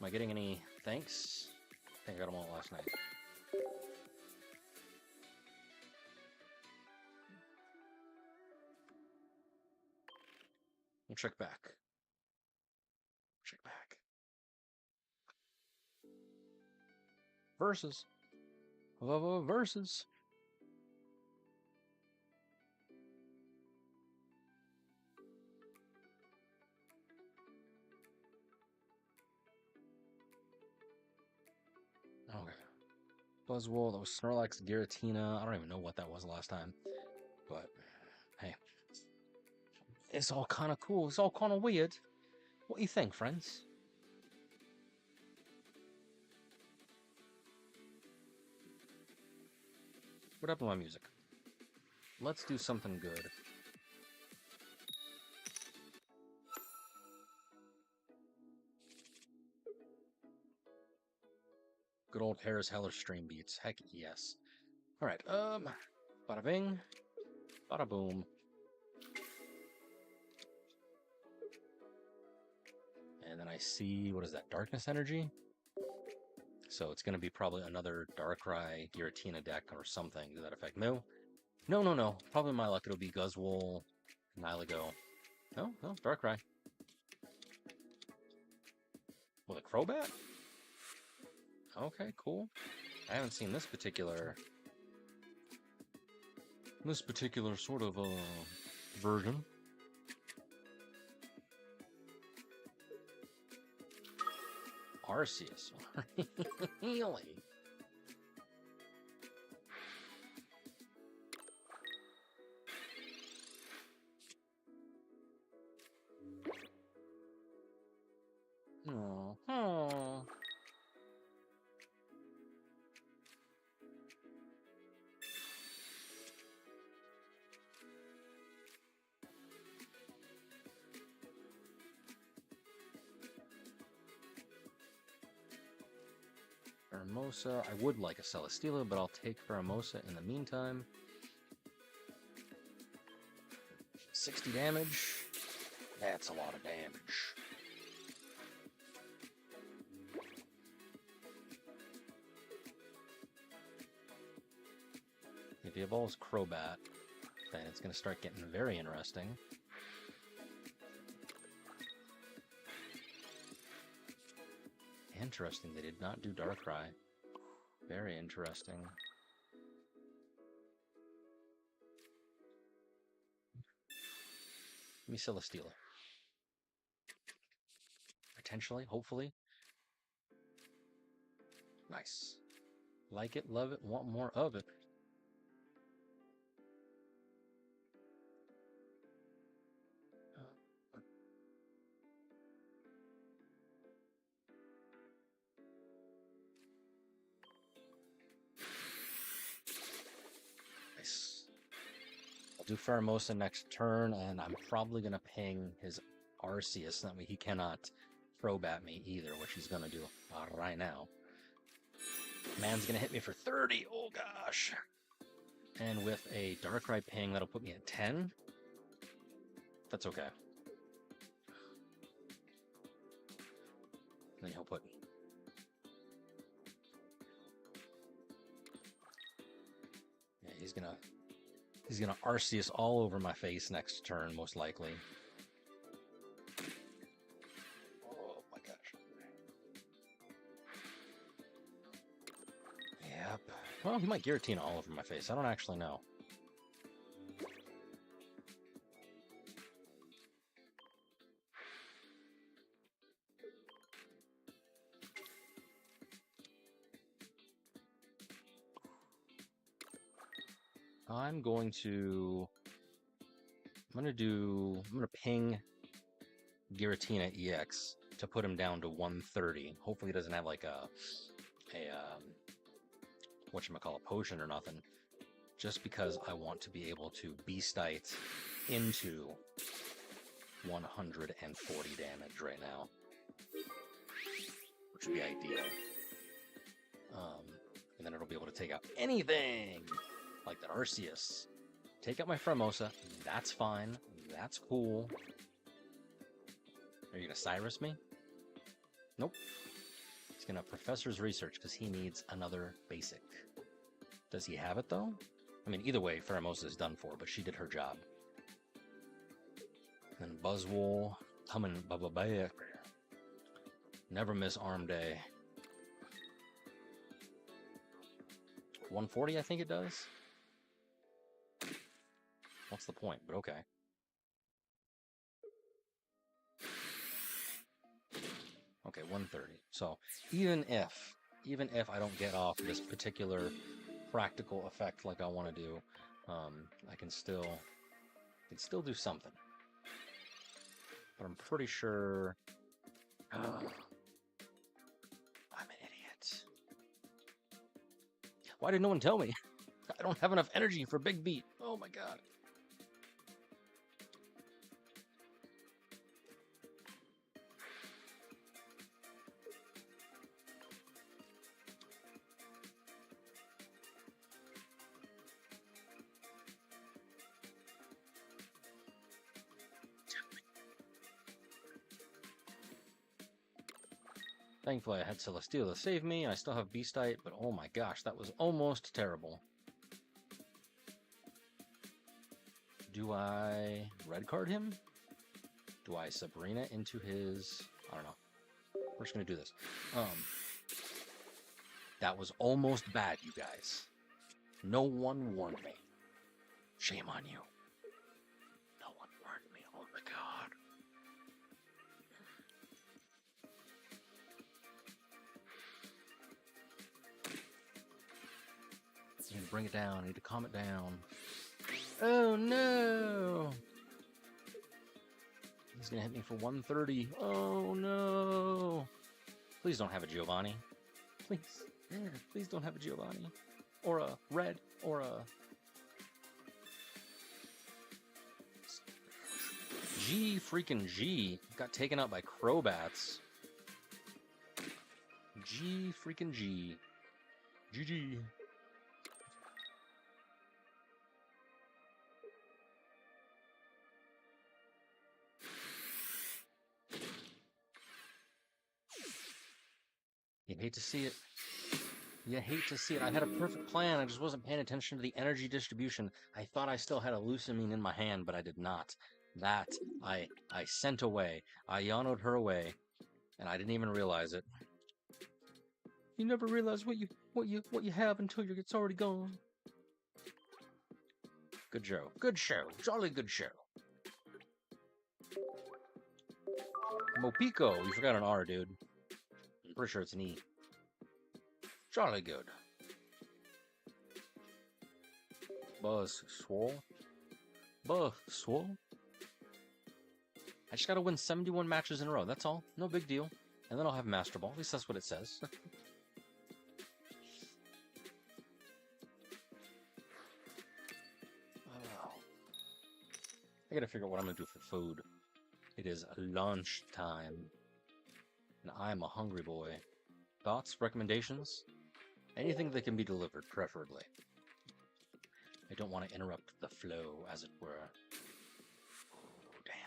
Am I getting any thanks? I think I got them all last night. We'll check back. Versus. Versus. Okay. Buzzwole, that was Snorlax, Giratina. I don't even know what that was last time. But, hey. It's all kind of cool. It's all kind of weird. What do you think, friends? What happened to my music? Let's do something good. Good old Harris Heller stream beats. Heck yes. Alright, bada bing. Bada boom. And then I see, what is that, Darkness Energy? So it's going to be probably another Darkrai Giratina deck or something to that effect. No. Probably my luck, it'll be Buzzwole, Nylago. No, Darkrai. With a Crobat? Okay, cool. I haven't seen this particular sort of version. Arceus. Really? Oh. Pheromosa. I would like a Celesteela, but I'll take Pheromosa in the meantime. 60 damage. That's a lot of damage. If he evolves Crobat, then it's going to start getting very interesting. Interesting, they did not do Darkrai. Very interesting. Give me Celesteela. Potentially, hopefully. Nice. Like it, love it, want more of it. Do Pheromosa next turn, and I'm probably going to ping his Arceus. That way he cannot Crobat me either, which he's going to do right now. Man's going to hit me for 30. Oh, gosh. And with a Darkrai ping, that'll put me at 10. That's okay. Then he'll put... Yeah, he's going to Arceus all over my face next turn, most likely. Oh my gosh. Yep. Well, he might Giratina all over my face. I don't actually know. I'm going to ping Giratina EX to put him down to 130. Hopefully he doesn't have like a whatchamacallit, potion or nothing. Just because I want to be able to Beastite into 140 damage right now. Which would be ideal. And then it'll be able to take out anything! Like that Arceus. Take out my Pheromosa. That's fine. That's cool. Are you gonna Cyrus me? Nope. He's gonna Professor's Research because he needs another basic. Does he have it though? I mean, either way, Pheromosa is done for, but she did her job. And Buzzwole coming back. Never miss arm day. 140, I think it does. What's the point? But okay. Okay, 130. So even if I don't get off this particular practical effect like I want to do, I can still do something. But I'm pretty sure. I'm an idiot. Why did no one tell me? I don't have enough energy for Big Beat. Oh my god. Thankfully, I had Celesteela to save me, and I still have Beastite, but oh my gosh, that was almost terrible. Do I red card him? Do I Sabrina into his... I don't know. We're just gonna do this. That was almost bad, you guys. No one warned me. Shame on you. No one warned me. Oh my god. bring it down. I need to calm it down. Oh no! He's gonna hit me for 130. Oh no! Please don't have a Giovanni. Please. Please don't have a Giovanni. Or a red. Or a... G freaking G. Got taken out by Crobats. G freaking G. GG. You hate to see it. You hate to see it. I had a perfect plan. I just wasn't paying attention to the energy distribution. I thought I still had a Lucamine in my hand, but I did not. That I sent away. I Yano'd her away, and I didn't even realize it. You never realize what you have until it's already gone. Good show. Good show. Jolly good show. Mopico. You forgot an R, dude. I'm pretty sure it's an E. Jolly good. Buzzwole. Buzzwole. I just gotta win 71 matches in a row. That's all. No big deal. And then I'll have Master Ball. At least that's what it says. I gotta figure out what I'm gonna do for food. It is lunch time. And I'm a hungry boy. Thoughts? Recommendations? Anything that can be delivered, preferably. I don't want to interrupt the flow, as it were. Oh, damn.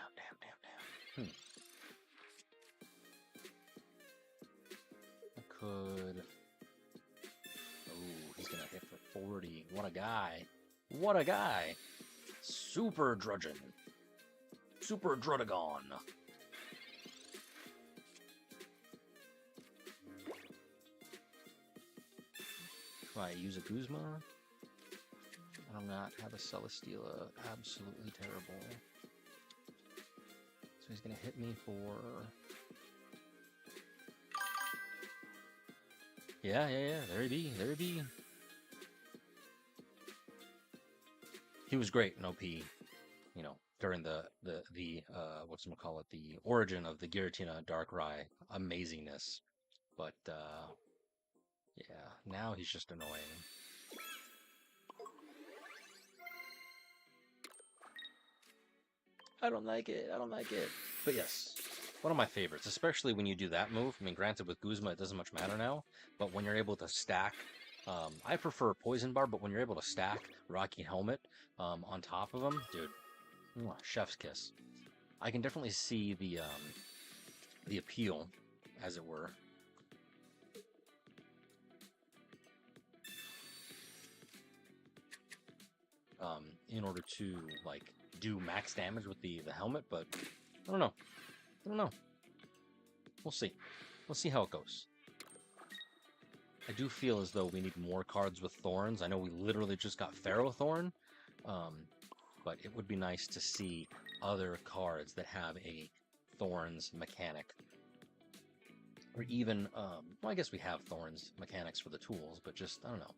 I could... Oh, he's gonna hit for 40. What a guy. What a guy. Super Drudgeon. Super Drudagon. I use a Guzma. I do not have a Celesteela. Absolutely terrible. So he's gonna hit me for... Yeah. There he be. There he be. He was great in OP. You know, during the whatchamacallit, the origin of the Giratina Darkrai amazingness. But, yeah, now he's just annoying. I don't like it. But yes, one of my favorites, especially when you do that move. I mean, granted, with Guzma, it doesn't much matter now, but when you're able to stack, I prefer Poison Bar, but when you're able to stack Rocky Helmet on top of him, dude, chef's kiss. I can definitely see the appeal, as it were. In order to, like, do max damage with the helmet, but I don't know. We'll see. We'll see how it goes. I do feel as though we need more cards with Thorns. I know we literally just got Ferrothorn, but it would be nice to see other cards that have a Thorns mechanic. Or even, well, I guess we have Thorns mechanics for the tools, but just, I don't know.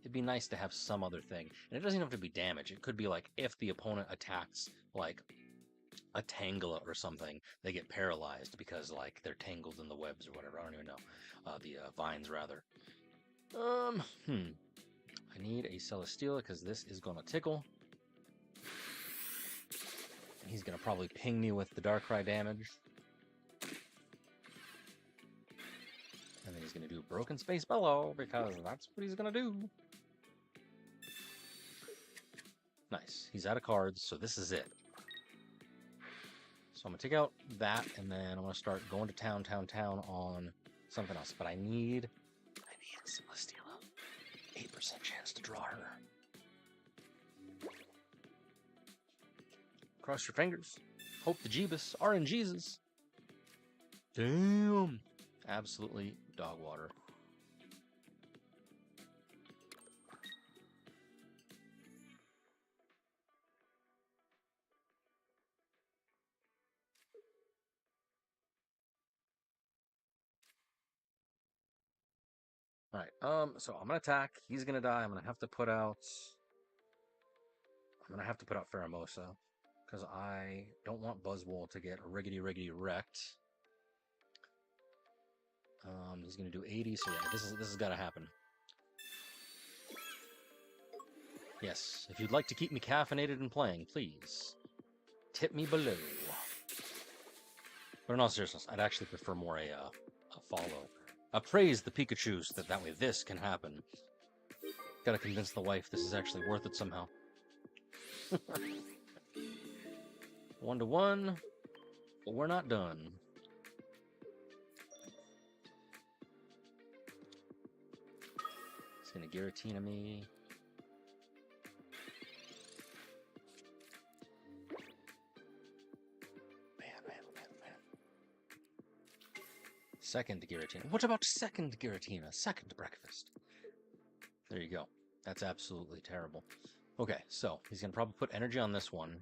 It'd be nice to have some other thing. And it doesn't have to be damage. It could be like if the opponent attacks like a Tangela or something, they get paralyzed because like they're tangled in the webs or whatever. I don't even know. The vines rather. I need a Celesteela because this is gonna tickle. And he's gonna probably ping me with the Darkrai damage. And then he's gonna do Broken Space Bellow because that's what he's gonna do. Nice. He's out of cards, so this is it. So I'm going to take out that, and then I'm going to start going to town on something else. But I need Celesteela. 8% chance to draw her. Cross your fingers. Hope the Jeebus are in Jesus. Damn. Absolutely dog water. Alright, so I'm gonna attack. He's gonna die. I'm gonna have to put out Pheromosa. Because I don't want Buzzwole to get riggedy wrecked. He's gonna do 80, so yeah, this has gotta happen. Yes, if you'd like to keep me caffeinated and playing, please tip me below. But in all seriousness, I'd actually prefer more a follow. Praise the Pikachus that way this can happen. Gotta convince the wife this is actually worth it somehow. 1-1, but we're not done. It's gonna Giratina me. Second Giratina. What about second Giratina? Second breakfast. There you go. That's absolutely terrible. Okay, so he's going to probably put energy on this one.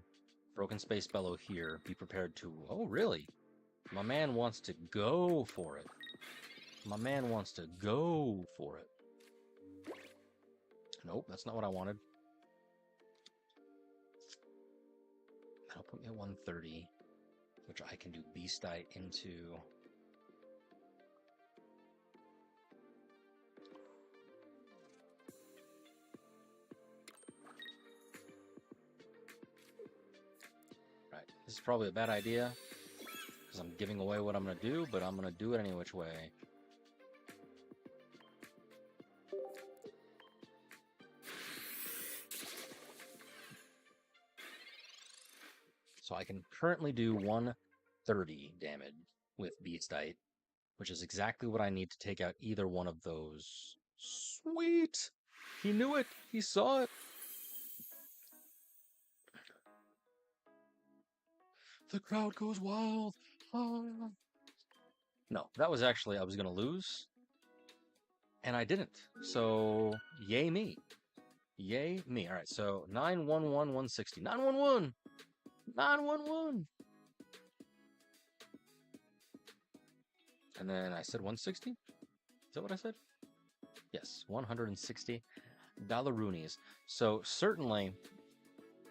Broken Space Bellow here. Be prepared to... Oh, really? My man wants to go for it. My man wants to go for it. Nope, that's not what I wanted. That'll put me at 130, which I can do Beastite into... This is probably a bad idea, because I'm giving away what I'm going to do, but I'm going to do it any which way. So I can currently do 130 damage with Beastite, which is exactly what I need to take out either one of those. Sweet! He knew it! He saw it! The crowd goes wild. Oh. No, that was actually, I was going to lose. And I didn't. So, yay me. Yay me. All right, so 911, 160. 911! 911! And then I said 160? Is that what I said? Yes, 160 dollaroonies. So, certainly,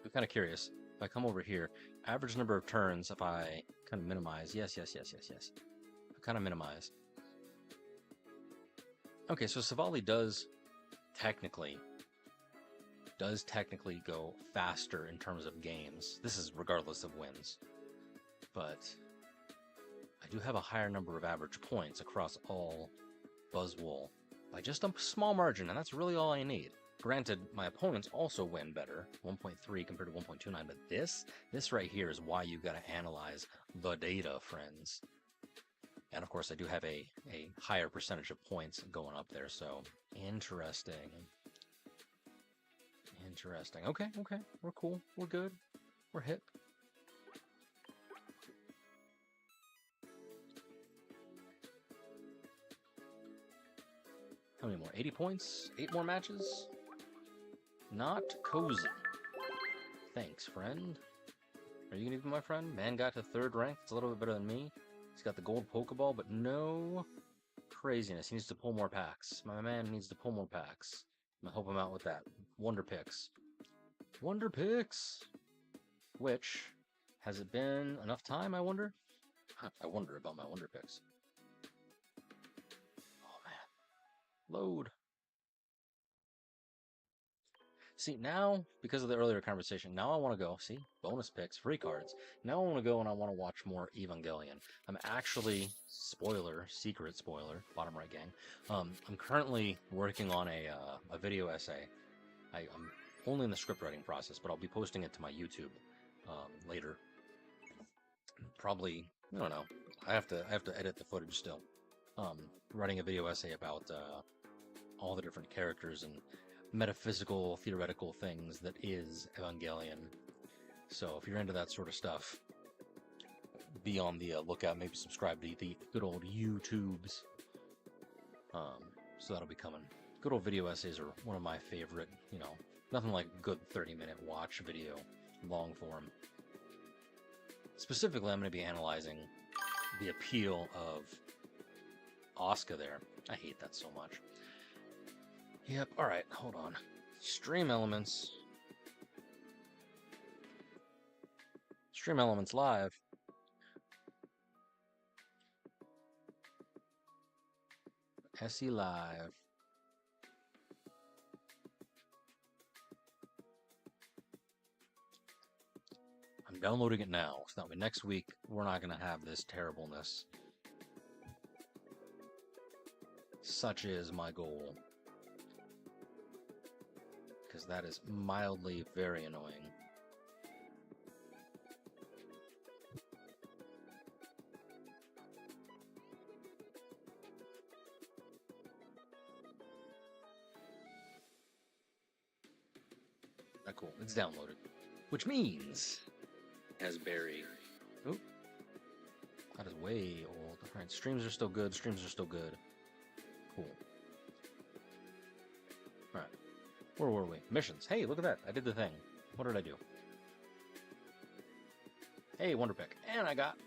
I'm kind of curious. If I come over here, average number of turns, if I kind of minimize, yes. I kind of minimize. Okay, so Silvally does technically go faster in terms of games. This is regardless of wins. But I do have a higher number of average points across all Buzzwole by just a small margin, and that's really all I need. Granted, my opponents also win better, 1.3 compared to 1.29, but this right here is why you gotta analyze the data, friends. And of course, I do have a higher percentage of points going up there, so interesting. Interesting. Okay, we're cool, we're good, we're hip. How many more? 80 points? 8 more matches? Not cozy. Thanks, friend. Are you gonna be my friend? Man got to 3rd rank. It's a little bit better than me. He's got the gold Pokeball, but no craziness. He needs to pull more packs. My man needs to pull more packs. I'm gonna help him out with that. Wonder Picks. Wonder Picks! Which, has it been enough time, I wonder? I wonder about my Wonder Picks. Oh, man. Load. See, now, because of the earlier conversation, now I want to go, see, bonus picks, free cards. Now I want to go and I want to watch more Evangelion. I'm actually, secret spoiler, bottom right gang, I'm currently working on a video essay. I'm only in the script writing process, but I'll be posting it to my YouTube later. Probably, I don't know, I have to edit the footage still. Writing a video essay about all the different characters and metaphysical, theoretical things that is Evangelion. So if you're into that sort of stuff, be on the lookout. Maybe subscribe to the good old YouTubes. So that'll be coming. Good old video essays are one of my favorite, you know, nothing like a good 30-minute watch video, long form. Specifically, I'm going to be analyzing the appeal of Asuka there. I hate that so much. Yep, alright, hold on. Stream Elements. Stream Elements live. SE live. I'm downloading it now, so that way next week we're not going to have this terribleness. Such is my goal. Because that is mildly very annoying. Cool, it's downloaded. Which means, as Barry. Oop. That is way old. Alright, streams are still good. Streams are still good. Cool. Alright. Where were we? Missions. Hey, look at that. I did the thing. What did I do? Hey, Wonder Pick. And I got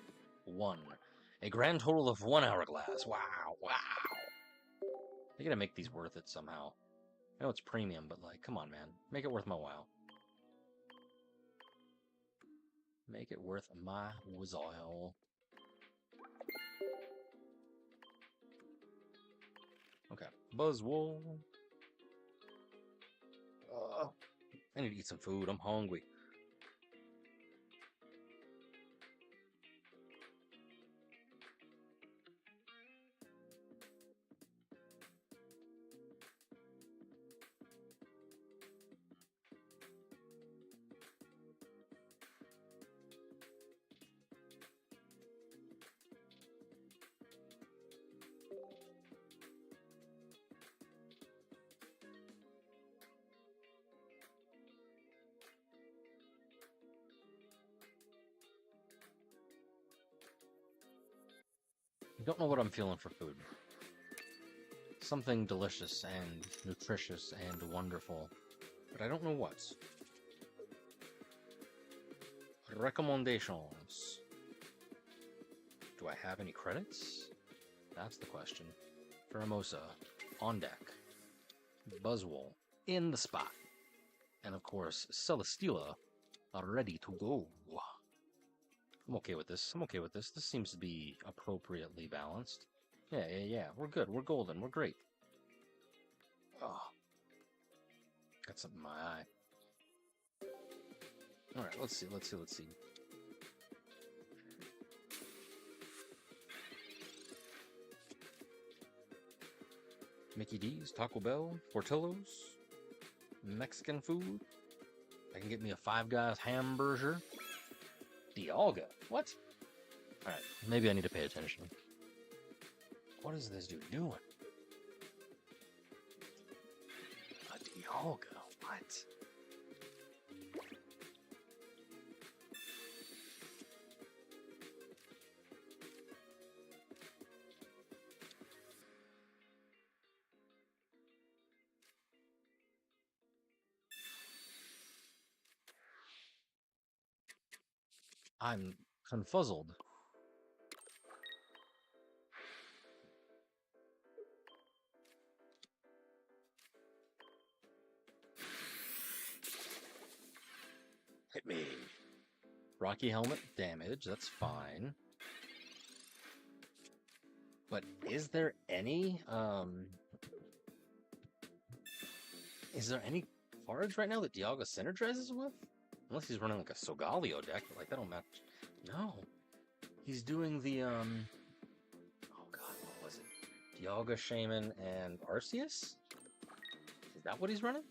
1. A grand total of 1 hourglass. Wow. Wow. I gotta make these worth it somehow. I know it's premium, but like, come on, man. Make it worth my while. Make it worth my while. Okay. Buzzwole. I need to eat some food. I'm hungry. I don't know what I'm feeling for food. Something delicious and nutritious and wonderful, but I don't know what. Recommendations. Do I have any credits? That's the question. Fermosa, on deck. Buzzwole, in the spot. And of course, Celesteela, ready to go. I'm okay with this. I'm okay with this. This seems to be appropriately balanced. Yeah. We're good. We're golden. We're great. Oh. Got something in my eye. Alright, let's see. Mickey D's, Taco Bell, Portillo's, Mexican food. I can get me a Five Guys hamburger. Dialga? What? Alright, maybe I need to pay attention. What is this dude doing? A Dialga? What? I'm confuzzled. Hit me. Rocky helmet damage, that's fine. But is there any cards right now that Dialga synergizes with? Unless he's running like a Solgaleo deck, but like that don't match. No. He's doing the oh god, what was it? Dialga, Shaman, and Arceus? Is that what he's running?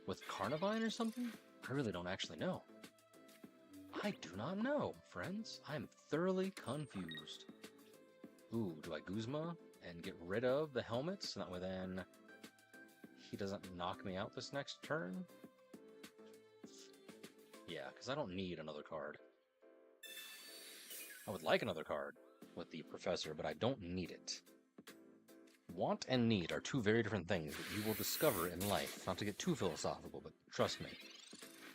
With Carnivine or something? I really don't actually know. I do not know, friends. I am thoroughly confused. Ooh, do I Guzma and get rid of the helmets? So that way then he doesn't knock me out this next turn? Yeah, because I don't need another card. I would like another card with the Professor, but I don't need it. Want and need are two very different things that you will discover in life. Not to get too philosophical, but trust me.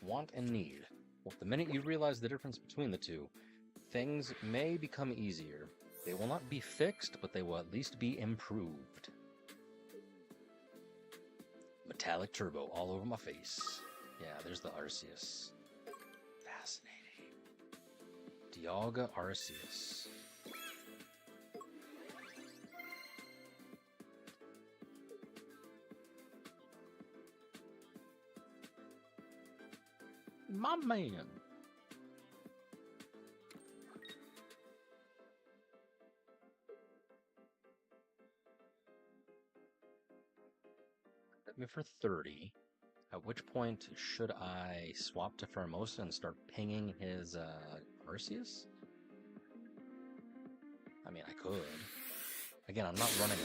Want and need. Well, the minute you realize the difference between the two, things may become easier. They will not be fixed, but they will at least be improved. Metallic Turbo all over my face. Yeah, there's the Arceus. Fascinating. Dialga Arceus. My man. Me for 30. At which point should I swap to Pheromosa and start pinging his Arceus? I mean, I could. Again, I'm not running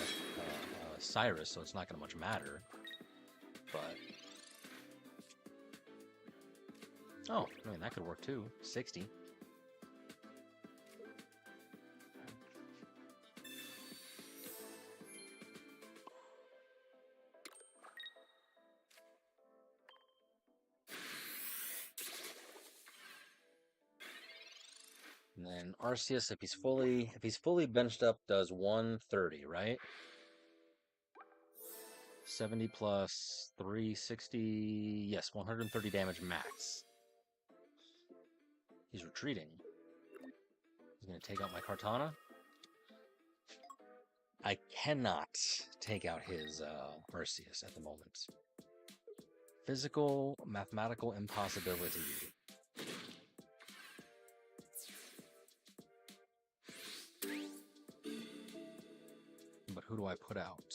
a Cyrus, so it's not going to much matter. But... oh, I mean, that could work too. 60. And then Arceus, if he's fully benched up, does 130, right? 70 plus 360, yes, 130 damage max. He's retreating. He's gonna take out my Kartana. I cannot take out his Arceus at the moment. Physical, mathematical impossibility. But who do I put out?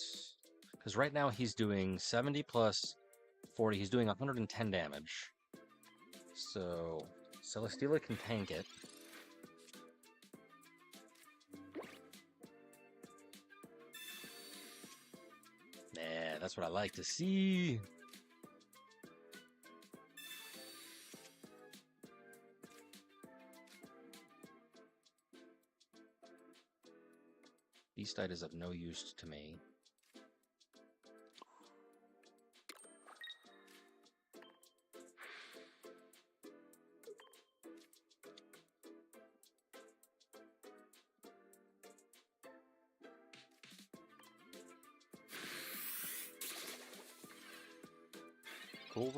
Because right now he's doing 70 plus 40. He's doing 110 damage. So Celesteela can tank it. Yeah, that's what I like to see. Beastite is of no use to me.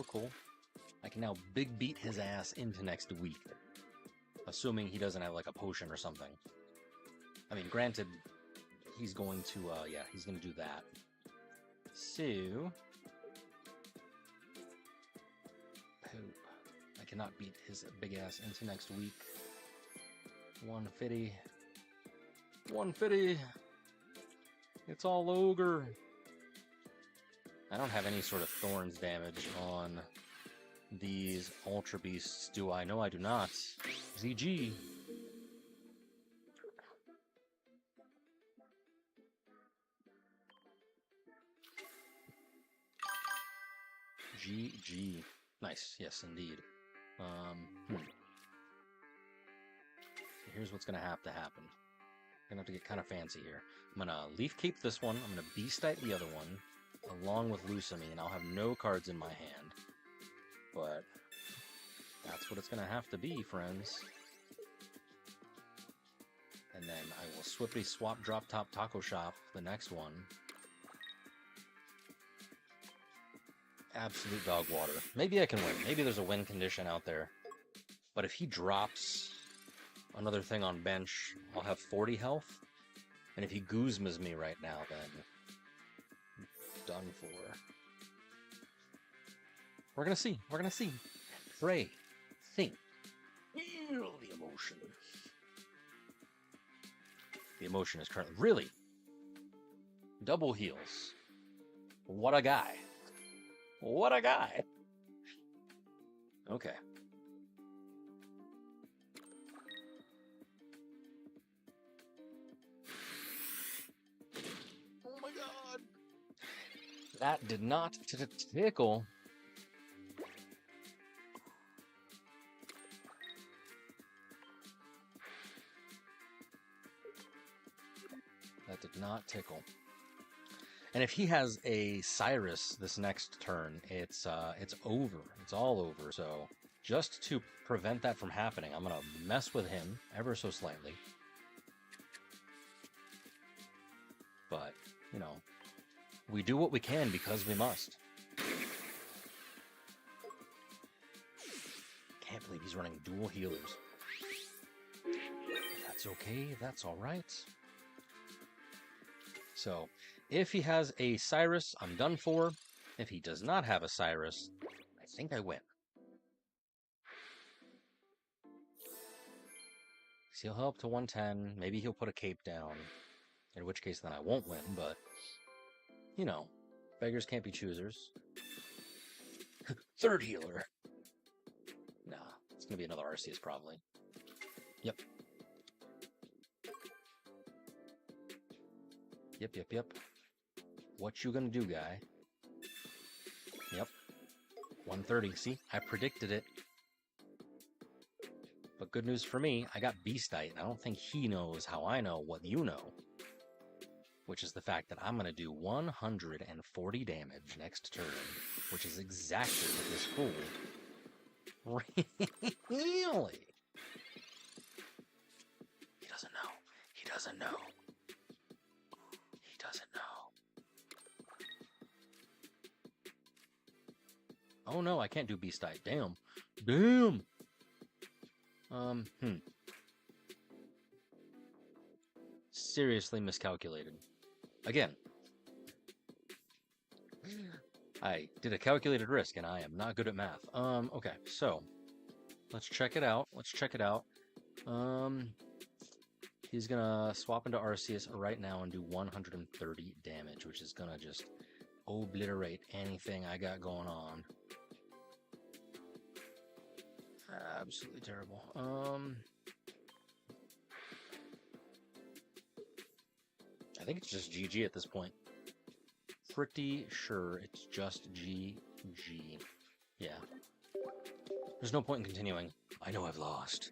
Cool. I can now big beat his ass into next week. Assuming he doesn't have like a potion or something. I mean, granted, he's going to, yeah, he's going to do that. So... poop. I cannot beat his big ass into next week. 150. 150! It's all ogre! I don't have any sort of thorns damage on these Ultra Beasts, do I? No, I do not. ZG. GG. Nice, yes, indeed. Here's what's gonna have to happen. I'm gonna have to get kind of fancy here. I'm gonna Leaf Cape this one, I'm gonna Beastite the other one, along with Lucami, and I'll have no cards in my hand. But that's what it's gonna have to be, friends. And then I will Swiftly Swap Drop Top Taco Shop the next one. Absolute dog water. Maybe I can win. Maybe there's a win condition out there. But if he drops another thing on bench, I'll have 40 health. And if he Guzmas me right now, then done for. We're gonna see. We're gonna see. Pray. Think. Feel the emotion. The emotion is currently... really? Double heals. What a guy. What a guy. Okay. Oh my god. That did not tickle. That did not tickle. And if he has a Cyrus this next turn, it's over. It's all over. So just to prevent that from happening, I'm gonna mess with him ever so slightly. But, you know, we do what we can because we must. Can't believe he's running dual healers. That's okay. That's all right. So, if he has a Cyrus, I'm done for. If he does not have a Cyrus, I think I win. So he'll help to 110. Maybe he'll put a cape down. In which case, then I won't win, but, you know, beggars can't be choosers. Third healer. Nah, it's going to be another Arceus, probably. Yep. Yep. What you gonna do, guy? Yep. 130. See, I predicted it. But good news for me, I got Beastite, and I don't think he knows how I know what you know. Which is the fact that I'm going to do 140 damage next turn, which is exactly what this fool. Really? He doesn't know. He doesn't know. He doesn't know. Oh no, I can't do Beastite. Damn. Damn! Seriously miscalculated. Again, I did a calculated risk, and I am not good at math. Okay, so let's check it out. He's gonna swap into Arceus right now and do 130 damage, which is gonna just obliterate anything I got going on. Absolutely terrible. I think it's just GG at this point. Pretty sure it's just GG. Yeah. There's no point in continuing. I know I've lost.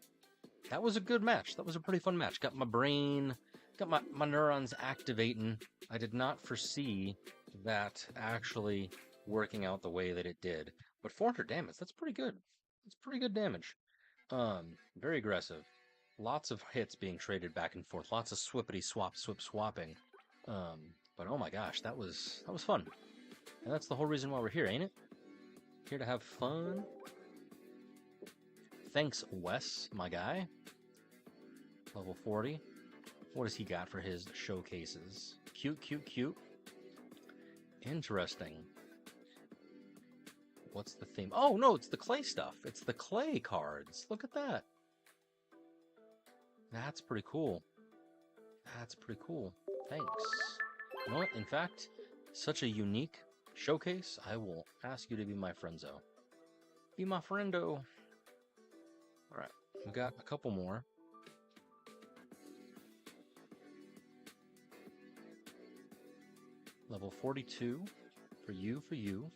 That was a good match. That was a pretty fun match. Got my brain, got my neurons activating. I did not foresee that actually working out the way that it did. But 400 damage, that's pretty good. That's pretty good damage. Very aggressive. Lots of hits being traded back and forth. Lots of swippity swap swapping. But oh my gosh, that was fun. And that's the whole reason why we're here, ain't it? Here to have fun. Thanks, Wes, my guy. Level 40. What does he got for his showcases? Cute. Interesting. What's the theme? Oh, no, it's the clay stuff. It's the clay cards. Look at that. That's pretty cool. Thanks. You know what? In fact, such a unique showcase, I will ask you to be my friendzo. Be my friendo. Alright, we got a couple more. Level 42 for you.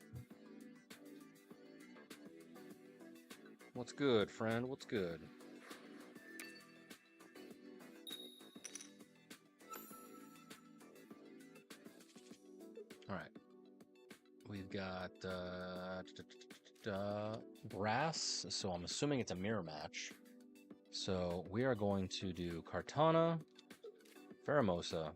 What's good, friend? What's good? Alright. We've got brass, so I'm assuming it's a mirror match. So we are going to do Kartana, Pheromosa,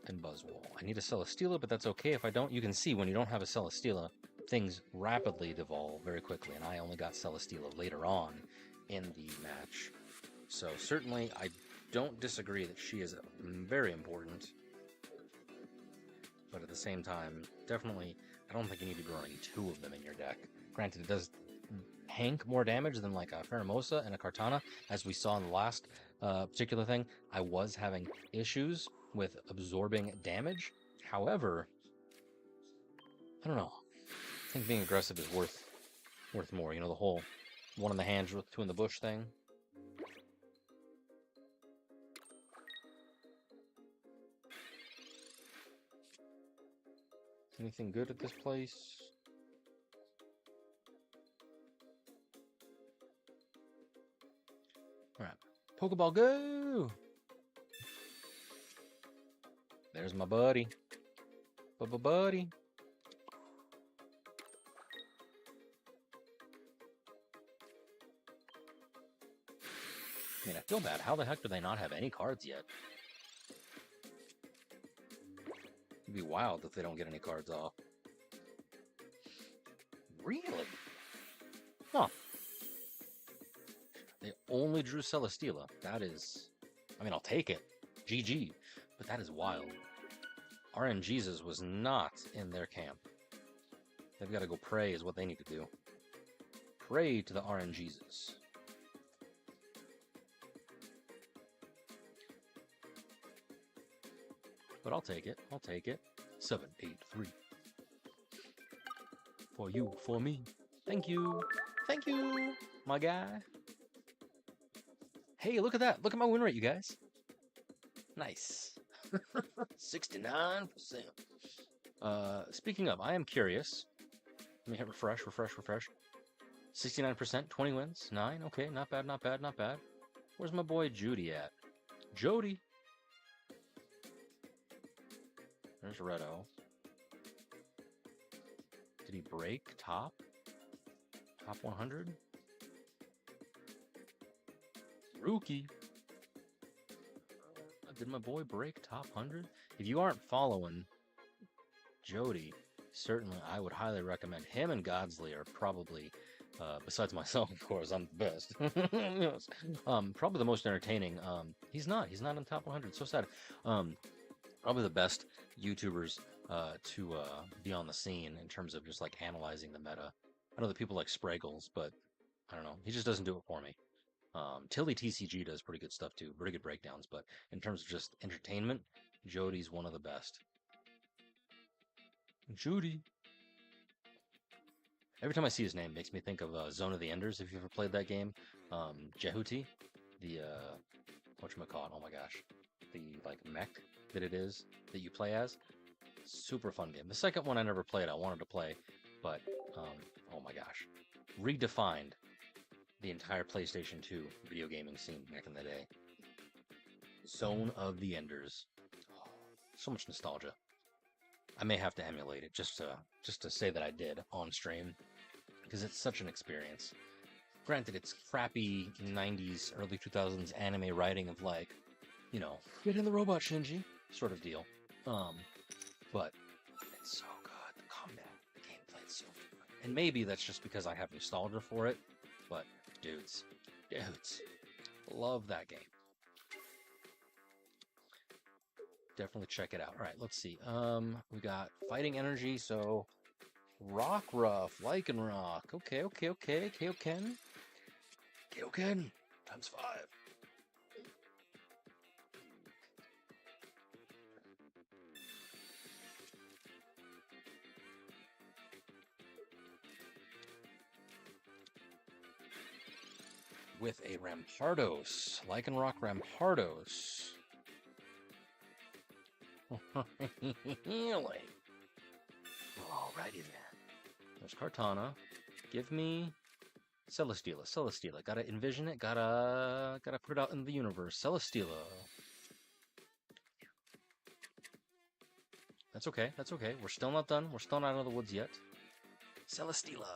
and Buzzwole. I need a Celesteela, but that's okay if I don't. You can see when you don't have a Celesteela, things rapidly devolve very quickly, and I only got Celesteela later on in the match. So certainly I don't disagree that she is very important, but at the same time, definitely, I don't think you need to be running two of them in your deck. Granted, it does hank more damage than like a Pheromosa and a Kartana, as we saw in the last particular thing. I was having issues with absorbing damage. However, I don't know. I think being aggressive is worth more. You know, the whole one in the hand, two in the bush thing. Anything good at this place? Alright. Pokeball, go! There's my buddy. Buddy. I mean, I feel bad. How the heck do they not have any cards yet? It'd be wild if they don't get any cards off. Really? Huh. only drew Celesteela. That is, I mean, I'll take it. GG. But that is wild. RNGesus was not in their camp. They've got to go pray is what they need to do. Pray to the RNGesus. But I'll take it. I'll take it. 7, 8, 3. For you, for me. Thank you. Thank you, my guy. Hey, look at that. Look at my win rate, you guys. Nice. 69%. Speaking of, I am curious. Let me hit refresh. 69%, 20 wins. 9. Okay, not bad, not bad, not bad. Where's my boy Judy at? Jody. There's Redo. Did he break top? Top 100? Rookie. Did my boy break top 100? If you aren't following Jody, certainly I would highly recommend him and Godsley are probably, besides myself, of course, I'm the best. Yes. Probably the most entertaining. He's not in top 100. So sad. Probably the best YouTubers to be on the scene in terms of just like analyzing the meta. I know that people like Spraggles, but I don't know. He just doesn't do it for me. Tilly TCG does pretty good stuff too, pretty good breakdowns. But in terms of just entertainment, Jody's one of the best. Judy. Every time I see his name, it makes me think of Zone of the Enders. If you ever played that game, Jehuti, the whatchamacallit, oh my gosh, the like mech that it is that you play as. Super fun game. The second one I never played. I wanted to play, but oh my gosh, redefined the entire PlayStation 2 video gaming scene back in the day. Zone of the Enders. Oh, so much nostalgia. I may have to emulate it just to say that I did on stream because it's such an experience. Granted, it's crappy 90s, early 2000s anime writing of like, you know, get in the robot, Shinji, sort of deal. But it's so good. The combat, the gameplay is so different. And maybe that's just because I have nostalgia for it. But dudes, love that game. Definitely check it out. All right, let's see. We got fighting energy. So rock rough, Lycanroc. Okay. Kaioken. Kaioken times 5. With a Rampardos. Lycanroc Rampardos. Really? Alrighty then. There's Kartana. Give me Celesteela. Gotta envision it. Gotta put it out in the universe. Celesteela. That's okay. We're still not done. We're still not out of the woods yet. Celesteela.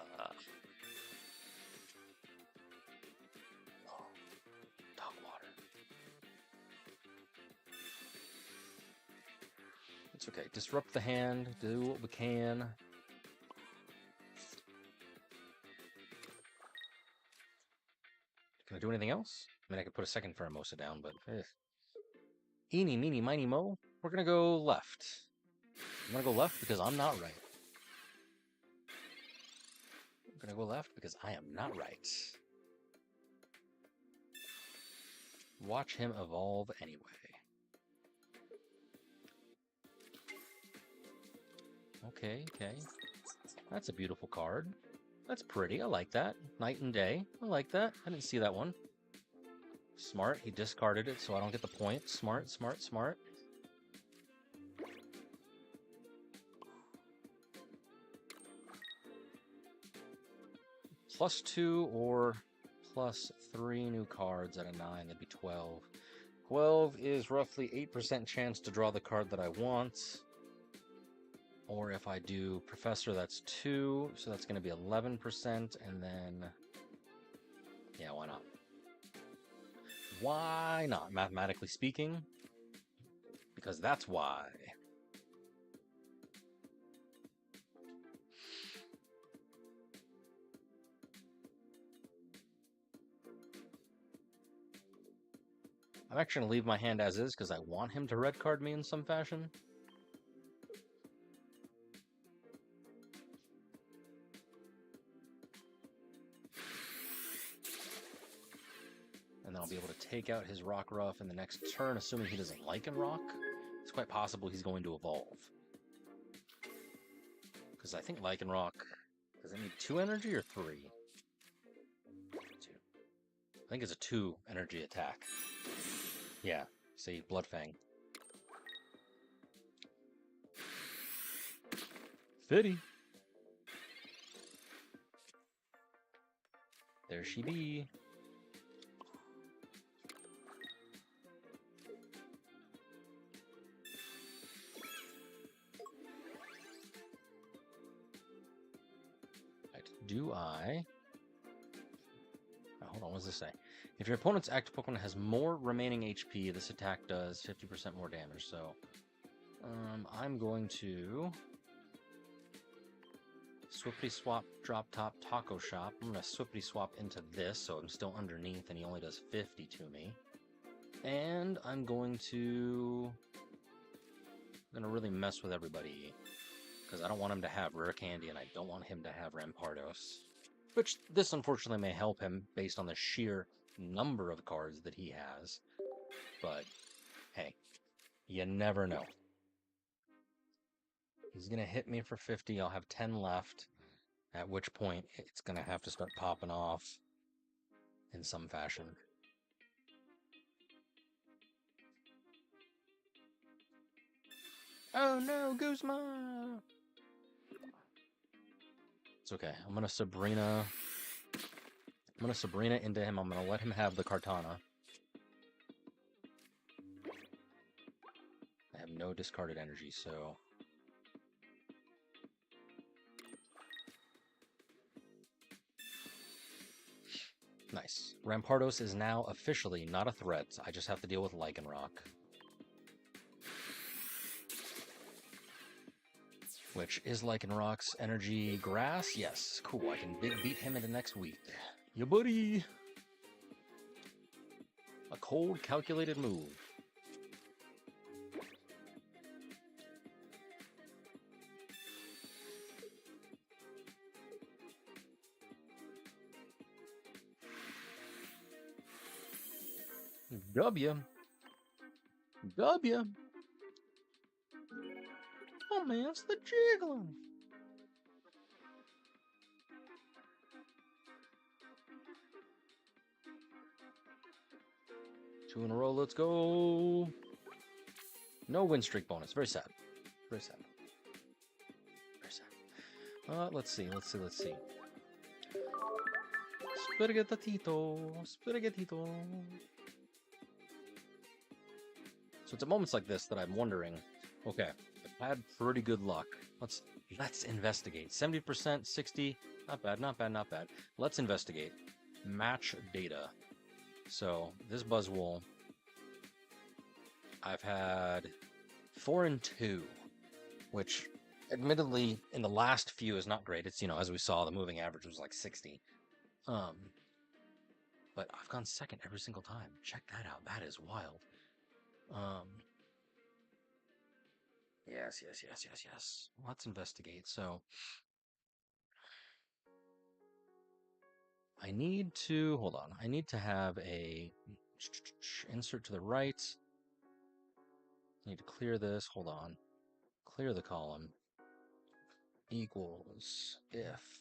It's okay. Disrupt the hand. Do what we can. Can I do anything else? I mean, I could put a second Pheromosa down, but... Eeny, meeny, miny, mo. We're gonna go left. I'm gonna go left because I'm not right. I'm gonna go left because I am not right. Watch him evolve anyway. Okay. That's a beautiful card. That's pretty. I like that. Night and day. I like that. I didn't see that one. Smart. He discarded it, so I don't get the point. Smart. +2 or +3 new cards at a 9. That'd be 12. 12 is roughly 8% chance to draw the card that I want. Or if I do Professor, that's 2, so that's going to be 11%, and then, yeah, why not? Why not, mathematically speaking? Because that's why. I'm actually going to leave my hand as is because I want him to red card me in some fashion. And then I'll be able to take out his Rockruff in the next turn, assuming he doesn't Lycanroc. It's quite possible he's going to evolve. Because I think Lycanroc, does it need 2 energy or 3? 2. I think it's a 2 energy attack. Yeah, see, Bloodfang. Fitty. There she be. Do I... Oh, hold on, what does this say? If your opponent's active Pokemon has more remaining HP, this attack does 50% more damage. So, I'm going to... Swiftly swap, drop top, taco shop. I'm going to swiftly swap into this, so I'm still underneath, and he only does 50 to me. And I'm going to really mess with everybody. Because I don't want him to have Rare Candy, and I don't want him to have Rampardos. Which, this unfortunately may help him, based on the sheer number of cards that he has. But, hey, you never know. He's going to hit me for 50, I'll have 10 left, at which point it's going to have to start popping off in some fashion. Oh no, Guzma! It's okay. I'm gonna Sabrina into him. I'm gonna let him have the Kartana. I have no discarded energy, so... Nice. Rampardos is now officially not a threat. I just have to deal with Lycanroc. Which is Lycanroc's energy grass? Yes. Cool, I can big beat him into next week. Yeah, buddy! A cold, calculated move. W. Oh man, it's the Jiggling. Two in a row, let's go. No win streak bonus. Very sad. Very sad. Very sad. Let's see. Spirigatito. So it's at moments like this that I'm wondering, okay, I've had pretty good luck. Let's investigate. 70%, 60, not bad. Let's investigate. Match data. So this Buzzwole, I've had 4 and 2, which admittedly in the last few is not great. It's, as we saw, the moving average was like 60. But I've gone second every single time. Check that out. That is wild. Yes. Let's investigate. So I need to, hold on. I need to have a insert to the right. I need to clear this. Hold on. Clear the column. Equals if.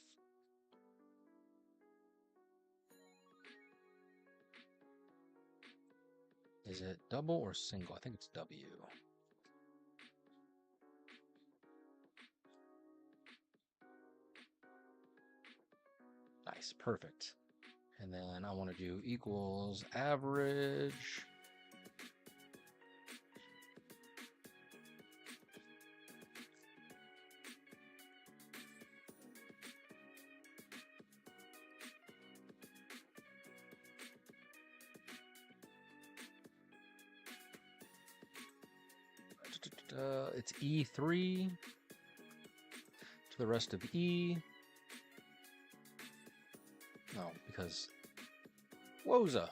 Is it double or single? I think it's W. Nice, perfect. And then I want to do equals average. It's E3 to the rest of E. No, because wowza.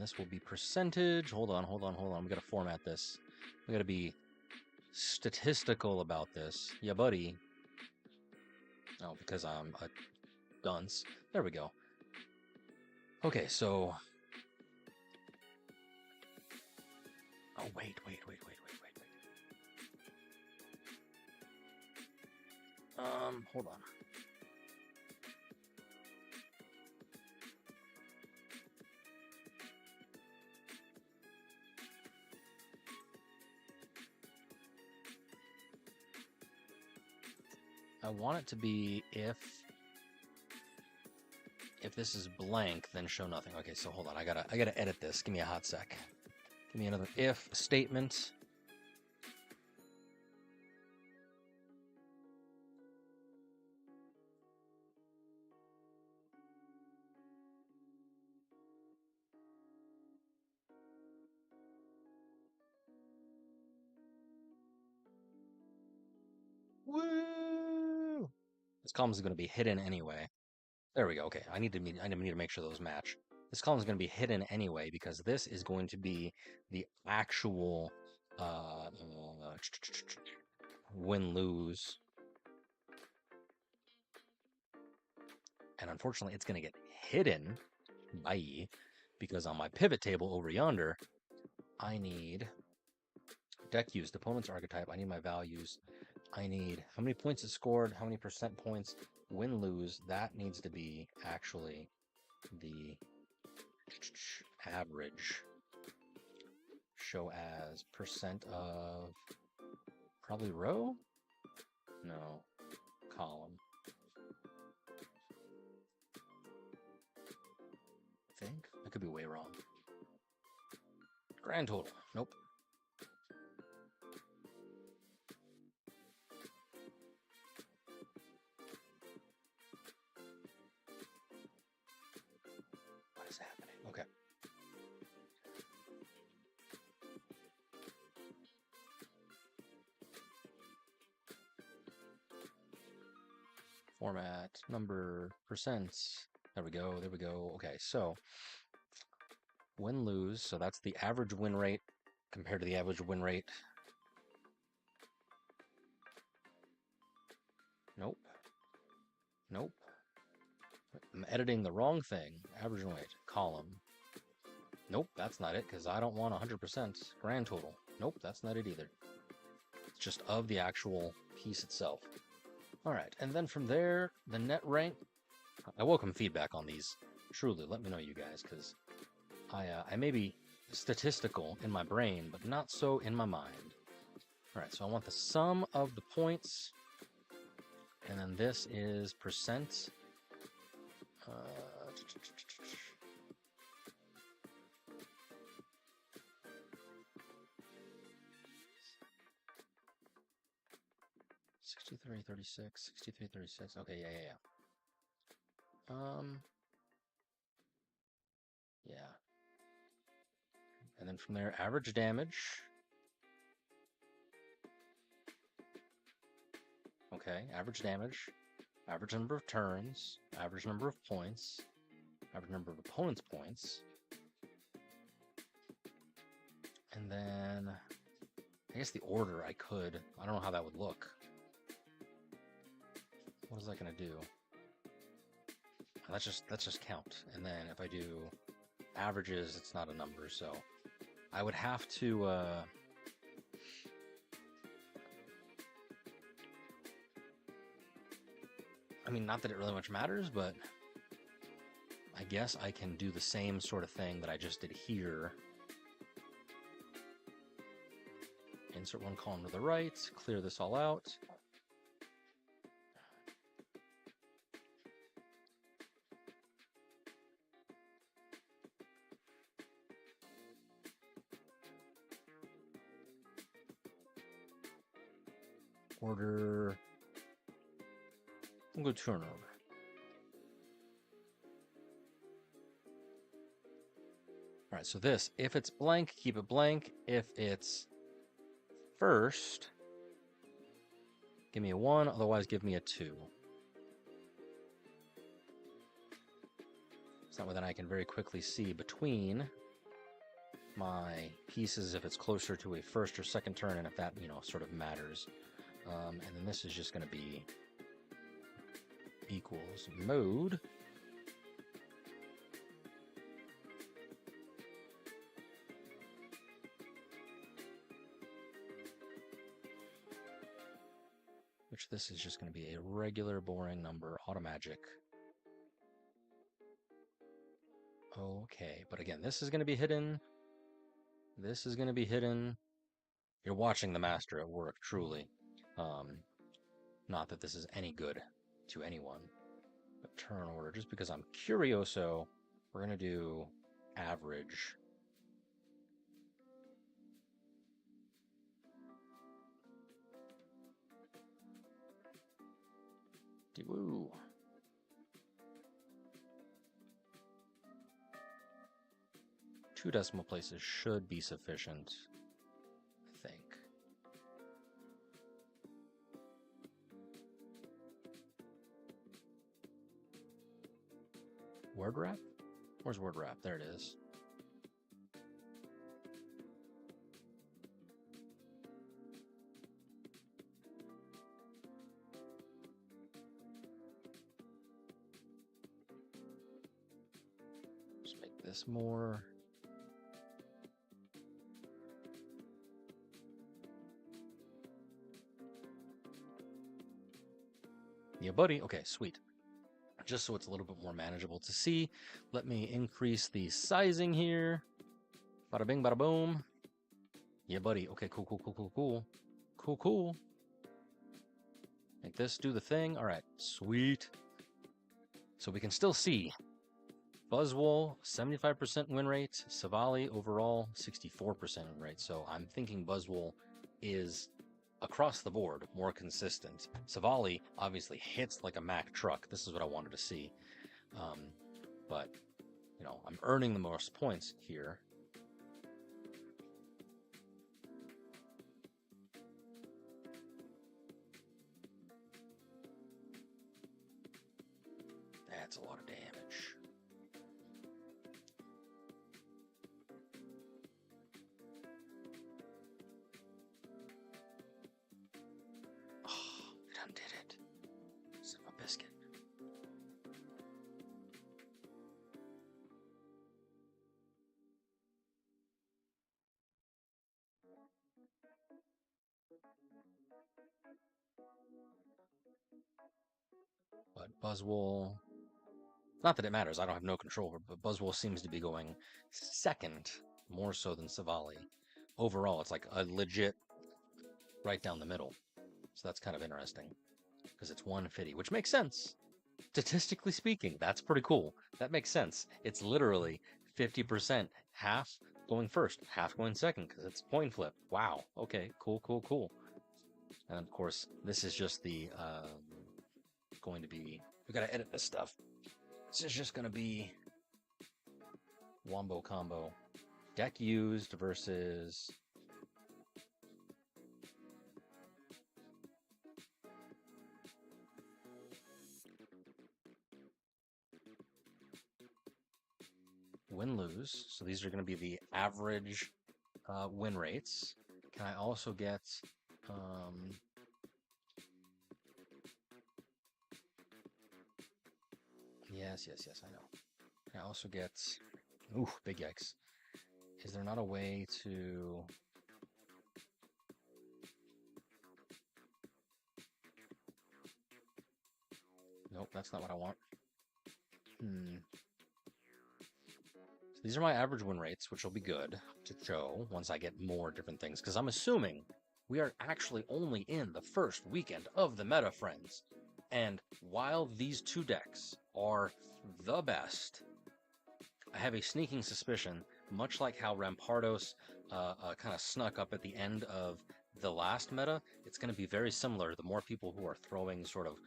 And this will be percentage. Hold on. We gotta format this. We gotta be statistical about this. Yeah, buddy. Oh, because I'm a dunce. There we go. Okay, so... Oh, wait. Hold on. I want it to be if this is blank, then show nothing. Okay, so hold on. I gotta edit this. Give me a hot sec. Give me another if statement. Woo! This column is going to be hidden anyway. There we go. Okay, I need to make sure those match. This column is going to be hidden anyway because this is going to be the actual win-lose. And unfortunately, it's going to get hidden by because on my pivot table over yonder, I need deck used, opponent's archetype. I need my values. I need how many points it scored, how many percent points, win-lose. That needs to be actually the average. Show as percent of probably row? No, column. I think. I could be way wrong. Grand total. Nope. What is happening? Okay. Format, number, percents. There we go. Okay, so win-lose. So that's the average win rate compared to the average win rate. Nope. I'm editing the wrong thing. Average win rate, column. Nope, that's not it because I don't want 100% grand total. Nope, that's not it either. It's just of the actual piece itself. All right, and then from there, the net rank. I welcome feedback on these. Truly, let me know, you guys, because I may be statistical in my brain, but not so in my mind. All right, so I want the sum of the points, and then this is percent. 6336, 6336. Okay, yeah. Yeah. And then from there, average damage. Okay, average damage, average number of turns, average number of points, average number of opponents' points. And then I guess the order I don't know how that would look. What is that going to do? Let's just count. And then if I do averages, it's not a number, so I would have to I mean, not that it really much matters, but I guess I can do the same sort of thing that I just did here. Insert one column to the right, clear this all out. Order. We'll go turnover. All right, so this, if it's blank, keep it blank. If it's first, give me a 1, otherwise give me a 2. So that way then I can very quickly see between my pieces if it's closer to a first or second turn, and if that, you know, sort of matters. And then this is just going to be equals mode. Which this is just going to be a regular boring number, automagic. Okay, but again, this is going to be hidden. This is going to be hidden. You're watching the master at work, truly. Not that this is any good to anyone. But turn order, just because I'm curioso, we're going to do average. Woo. Two decimal places should be sufficient, I think. Word wrap? Where's word wrap? There it is. Just make this more. Yeah, buddy. Okay, sweet. Just so it's a little bit more manageable to see, let me increase the sizing here. Bada bing, bada boom. Yeah, buddy. Okay, cool, cool, cool, cool, cool. Cool, cool. Make this do the thing. All right, sweet. So we can still see Buzzwole, 75% win rate. Silvally, overall, 64% win rate. So I'm thinking Buzzwole is, across the board, more consistent. Silvally obviously hits like a Mack truck. This is what I wanted to see. But, you know, I'm earning the most points here. That's a lot of damage. Oh, it undid it. Son of a biscuit. But Buzzwole, not that it matters, I don't have no control over it, but Buzzwole seems to be going second, more so than Silvally. Overall, it's like a legit right down the middle. So that's kind of interesting, because it's 150, which makes sense. Statistically speaking, that's pretty cool. That makes sense. It's literally 50%, half going first, half going second, because it's coin flip. Wow. Okay, cool, cool, cool. And of course, this is just the going to be, we got to edit this stuff. This is just going to be wombo combo. Deck used versus win-lose. So these are going to be the average win rates. Can I also get yes, I know. Can I also get, ooh, big yikes. Is there not a way to, nope, that's not what I want. So these are my average win rates, which will be good to show once I get more different things, because I'm assuming we are actually only in the first weekend of the meta, friends. And while these two decks are the best, I have a sneaking suspicion, much like how Rampardos kind of snuck up at the end of the last meta, it's going to be very similar. The more people who are throwing sort of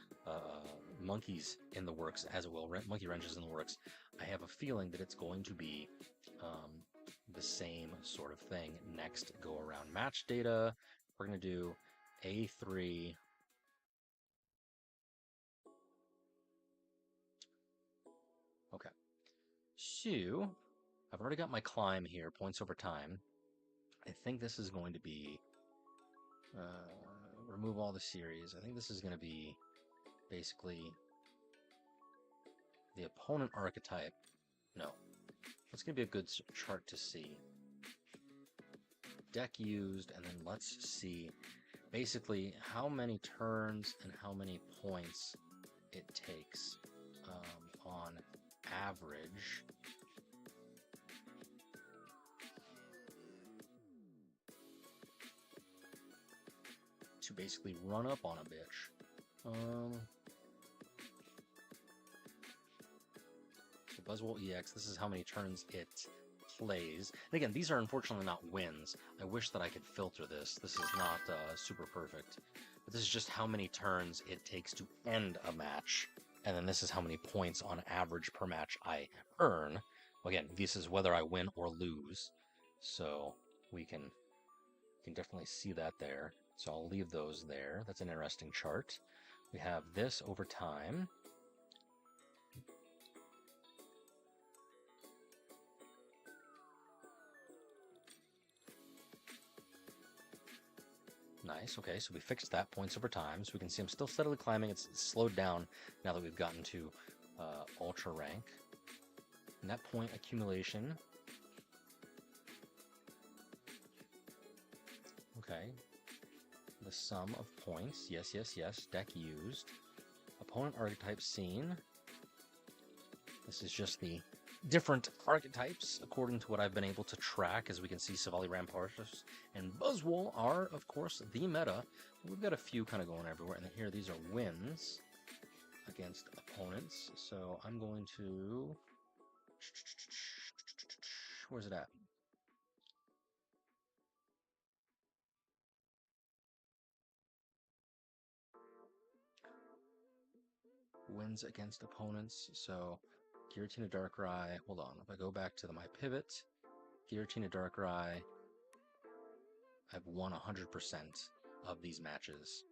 monkeys in the works, as it will, monkey wrenches in the works, I have a feeling that it's going to be the same sort of thing next go around. Match data, we're going to do A3. Okay. So, I've already got my climb here, points over time. I think this is going to be, remove all the series. I think this is going to be basically the opponent archetype. No, it's going to be a good chart to see. Deck used, and then let's see basically how many turns and how many points it takes on average. To basically run up on a bitch. So Buzzwole EX, this is how many turns it plays. And again, these are unfortunately not wins. I wish that I could filter this. This is not super perfect. But this is just how many turns it takes to end a match. And then this is how many points on average per match I earn. Again, this is whether I win or lose. So we can definitely see that there. So I'll leave those there. That's an interesting chart. We have this over time. Nice, okay, so we fixed that, points over time. So we can see I'm still steadily climbing. It's slowed down now that we've gotten to ultra rank. Net point accumulation. Okay. The sum of points. Yes, yes, yes. Deck used. Opponent archetype seen. This is just the different archetypes according to what I've been able to track. As we can see, Silvally Rampardos and Buzzwole are, of course, the meta. We've got a few kind of going everywhere. And here, these are wins against opponents. So I'm going to... Where's it at? Wins against opponents. So Giratina Darkrai. Hold on. If I go back to my pivot, Giratina Darkrai, I've won 100% of these matches.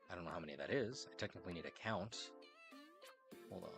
I don't know how many that is. I technically need a count. Hold on.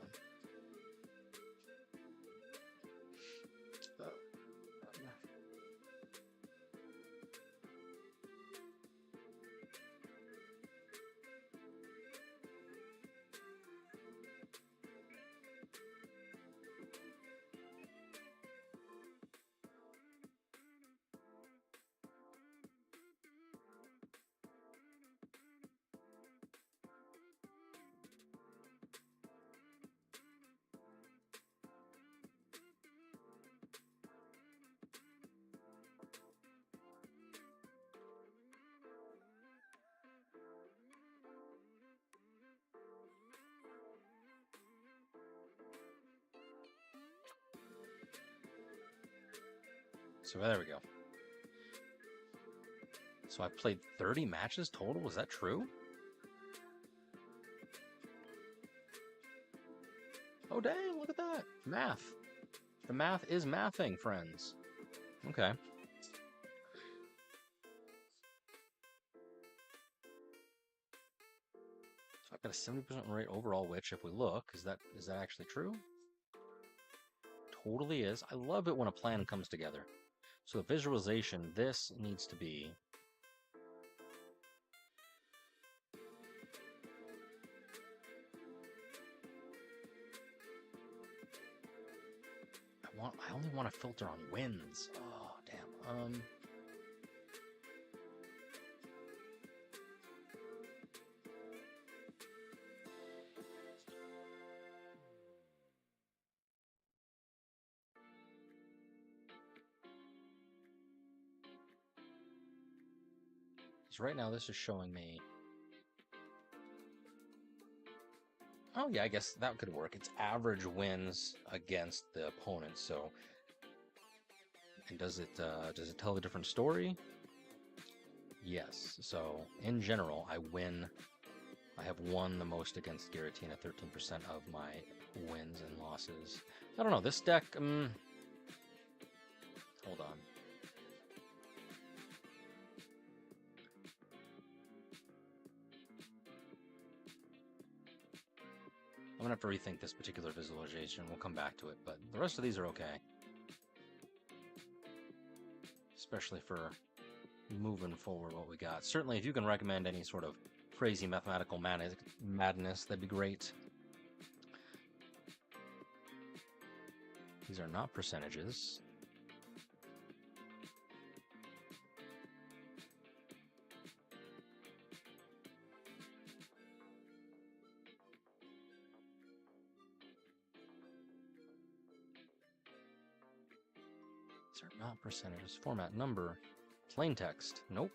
So there we go. So I played 30 matches total? Is that true? Oh dang, look at that. Math. The math is mathing, friends. Okay. So I've got a 70% rate overall, which if we look, is that actually true? Totally is. I love it when a plan comes together. So the visualization, this needs to be I only want to filter on wins. Oh, damn. So right now this is showing me... Oh yeah, I guess that could work. It's average wins against the opponent, so... And does it tell a different story? Yes. So, in general, I have won the most against Giratina, 13% of my wins and losses. I don't know, this deck, hold on. I'm gonna have to rethink this particular visualization. We'll come back to it, but the rest of these are okay. Especially for moving forward what we got. Certainly, if you can recommend any sort of crazy mathematical madness, that'd be great. These are not percentages. These are not percentages. Format, number, plain text. Nope.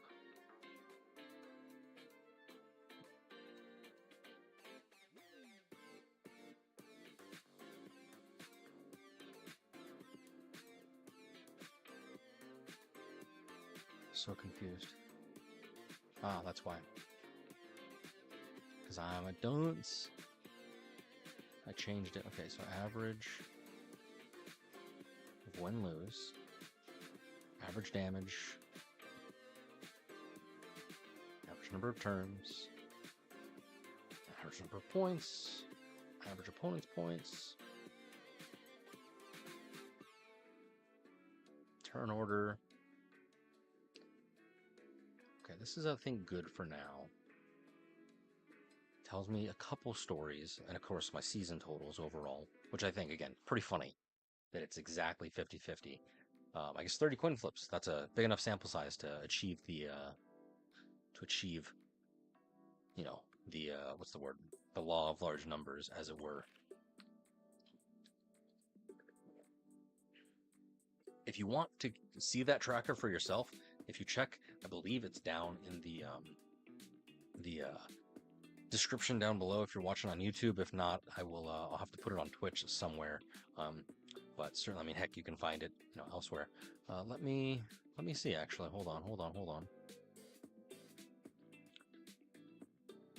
So confused. Ah, that's why. Because I'm a dunce. I changed it. Okay, so average of win lose. Average damage. Average number of turns. Average number of points. Average opponent's points. Turn order. Okay, this is, I think, good for now. Tells me a couple stories, and of course my season totals overall, which I think, again, pretty funny that it's exactly 50-50. I guess 30 coin flips. That's a big enough sample size to achieve the, you know, the, what's the word? The law of large numbers, as it were. If you want to see that tracker for yourself, if you check, I believe it's down in the description down below if you're watching on YouTube. If not, I'll have to put it on Twitch somewhere. But certainly, I mean, heck, you can find it, you know, elsewhere. Let me see. Actually, hold on.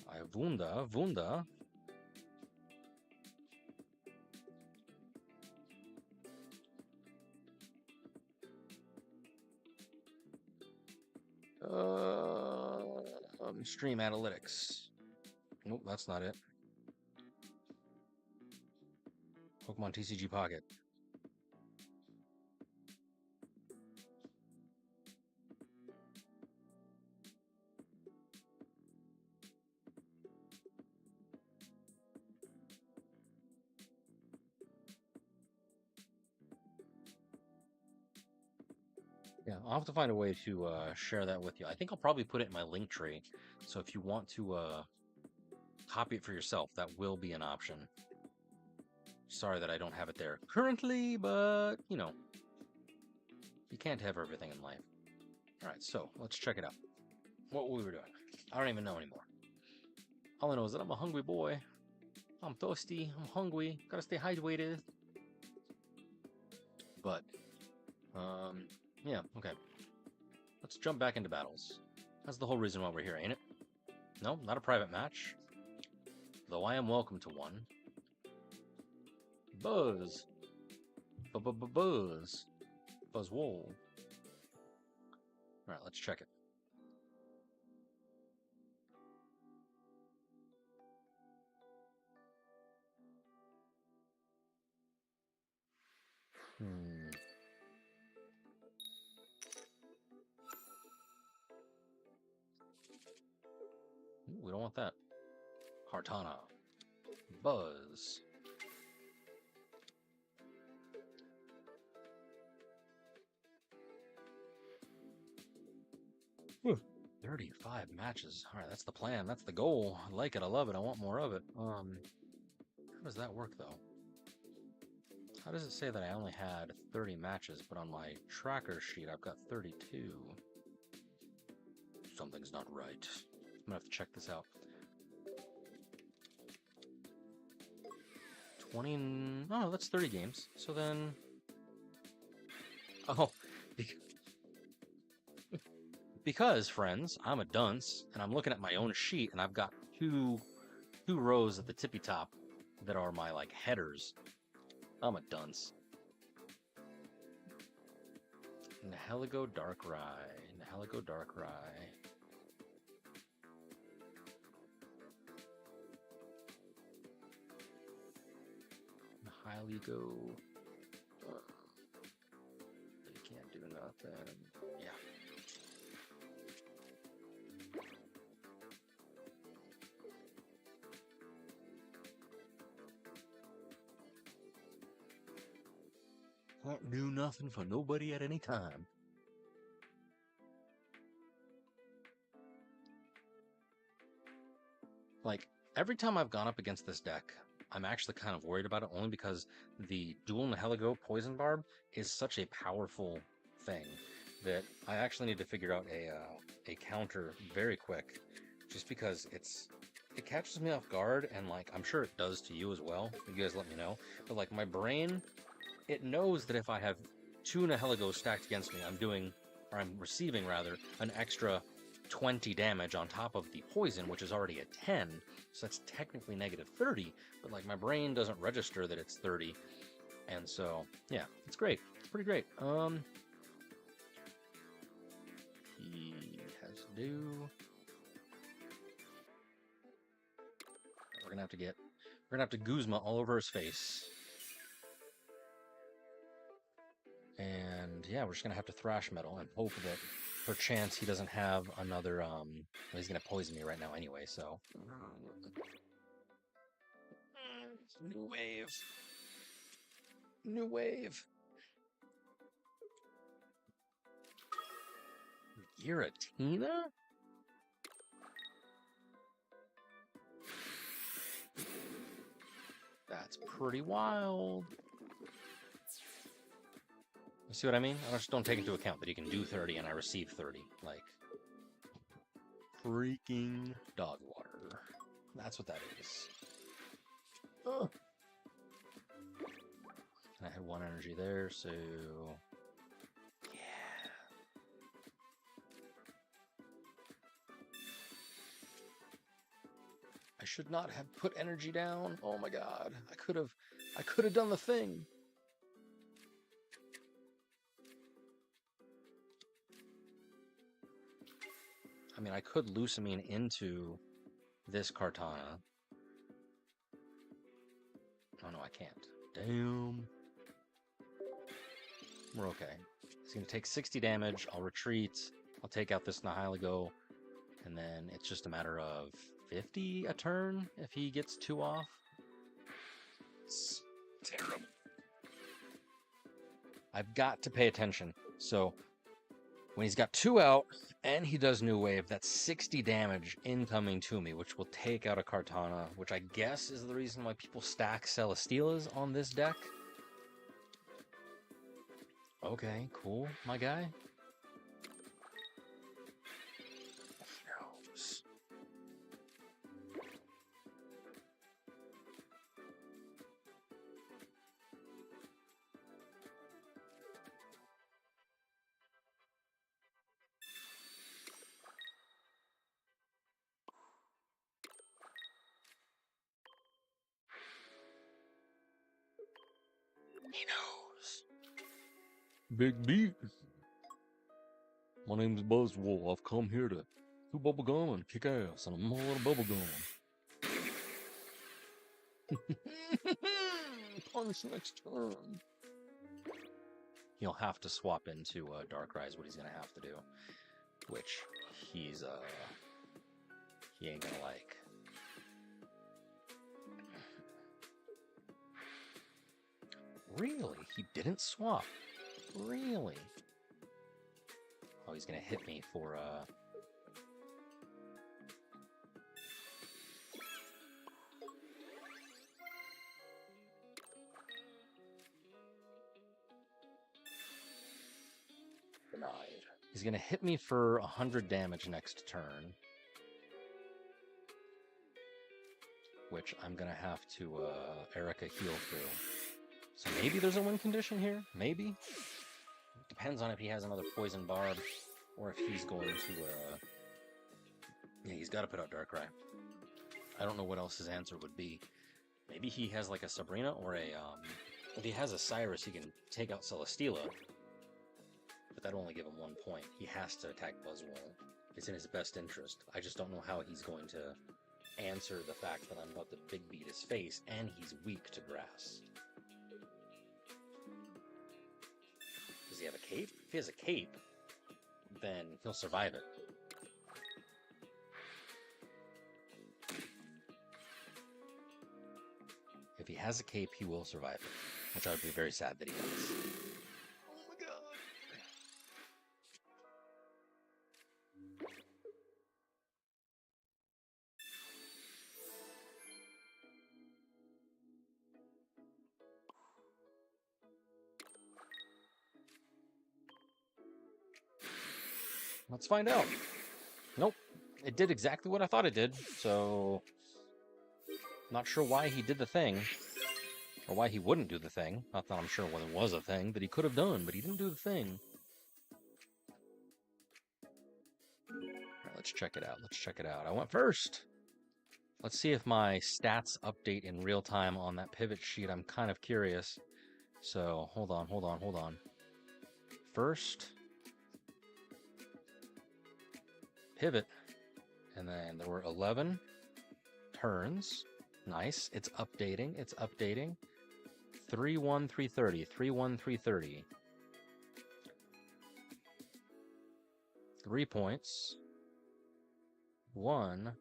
I Wunda. Stream analytics. Nope, that's not it. Pokemon TCG Pocket. Yeah, I'll have to find a way to share that with you. I think I'll probably put it in my link tree. So if you want to copy it for yourself, that will be an option. Sorry that I don't have it there currently, but, you know, you can't have everything in life. All right, so let's check it out. What we were doing. I don't even know anymore. All I know is that I'm a hungry boy. I'm thirsty. I'm hungry. Gotta stay hydrated. But, yeah, okay. Let's jump back into battles. That's the whole reason why we're here, ain't it? No, not a private match. Though I am welcome to one. Buzz. Buzz. Buzzwole. Alright, let's check it. We don't want that. Hartana. Buzz. Whew. 35 matches. All right, that's the plan. That's the goal. I like it. I love it. I want more of it. How does that work, though? How does it say that I only had 30 matches, but on my tracker sheet, I've got 32? Something's not right. I'm gonna have to check this out. 20... Oh, that's 30 games. So then... Oh, because, friends, I'm a dunce, and I'm looking at my own sheet, and I've got two rows at the tippy top that are my, like, headers. I'm a dunce. Nihiligo Darkrai. Nihiligo Darkrai. Haligo. You can't do nothing. Yeah. Can't do nothing for nobody at any time. Like, every time I've gone up against this deck, I'm actually kind of worried about it, only because the dual Nihilego Poison Barb is such a powerful thing that I actually need to figure out a counter very quick, just because it catches me off guard, and like I'm sure it does to you as well. You guys let me know. But like my brain, it knows that if I have two Nihilegos stacked against me, I'm receiving rather an extra 20 damage on top of the poison, which is already at 10, so that's technically negative 30, but like my brain doesn't register that it's 30, and so yeah, it's great. It's pretty great. He has to do. We're gonna have to Guzma all over his face. And yeah, we're just gonna have to Thrash Metal and hope that perchance he doesn't have another, well, he's gonna poison me right now anyway, so. New wave. New wave. Giratina? That's pretty wild. You see what I mean? I just don't take into account that he can do 30 and I receive 30. Like, freaking dog water. That's what that is. Ugh. And I had one energy there, so yeah. I should not have put energy down. Oh my god. I could have done the thing. I mean, I could Lucamine into this Kartana. Oh no, I can't. Damn. We're okay. He's going to take 60 damage. I'll retreat. I'll take out this Nihilego. And then it's just a matter of 50 a turn if he gets 2 off. It's terrible. I've got to pay attention. So when he's got 2 out and he does New Wave, that's 60 damage incoming to me, which will take out a Kartana, which I guess is the reason why people stack Celesteelas on this deck. Okay, cool, my guy. He knows. Big beat. My name's Buzzwole. I've come here to chew bubblegum and kick ass, and I'm all out of bubblegum. Punch next turn. He'll have to swap into Darkrai is what he's gonna have to do, which he ain't gonna like. Really? He didn't swap? Really? Oh, he's gonna hit me for denied. He's gonna hit me for 100 damage next turn, which I'm gonna have to Erica heal through. So maybe there's a win condition here. Maybe. Depends on if he has another Poison Barb or if he's going to yeah, he's got to put out Darkrai. I don't know what else his answer would be. Maybe he has like a Sabrina or a if he has a Cyrus, he can take out Celesteela, but that'll only give him 1 point. He has to attack Buzzwole. It's in his best interest. I just don't know how he's going to answer the fact that I'm about to big beat his face and he's weak to grass. Does he have a cape? If he has a cape, then he'll survive it. If he has a cape, he will survive it, which I would be very sad that he does. Oh my god! Let's find out. Nope. It did exactly what I thought it did, so... Not sure why he did the thing, or why he wouldn't do the thing. Not that I'm sure what it was a thing that he could have done, but he didn't do the thing. Alright, let's check it out. Let's check it out. I went first. Let's see if my stats update in real time on that pivot sheet. I'm kind of curious. So, hold on. First, pivot, and then there were 11 turns. Nice. It's updating. 3-1, 330. 3-1, 330. 3 points. 1,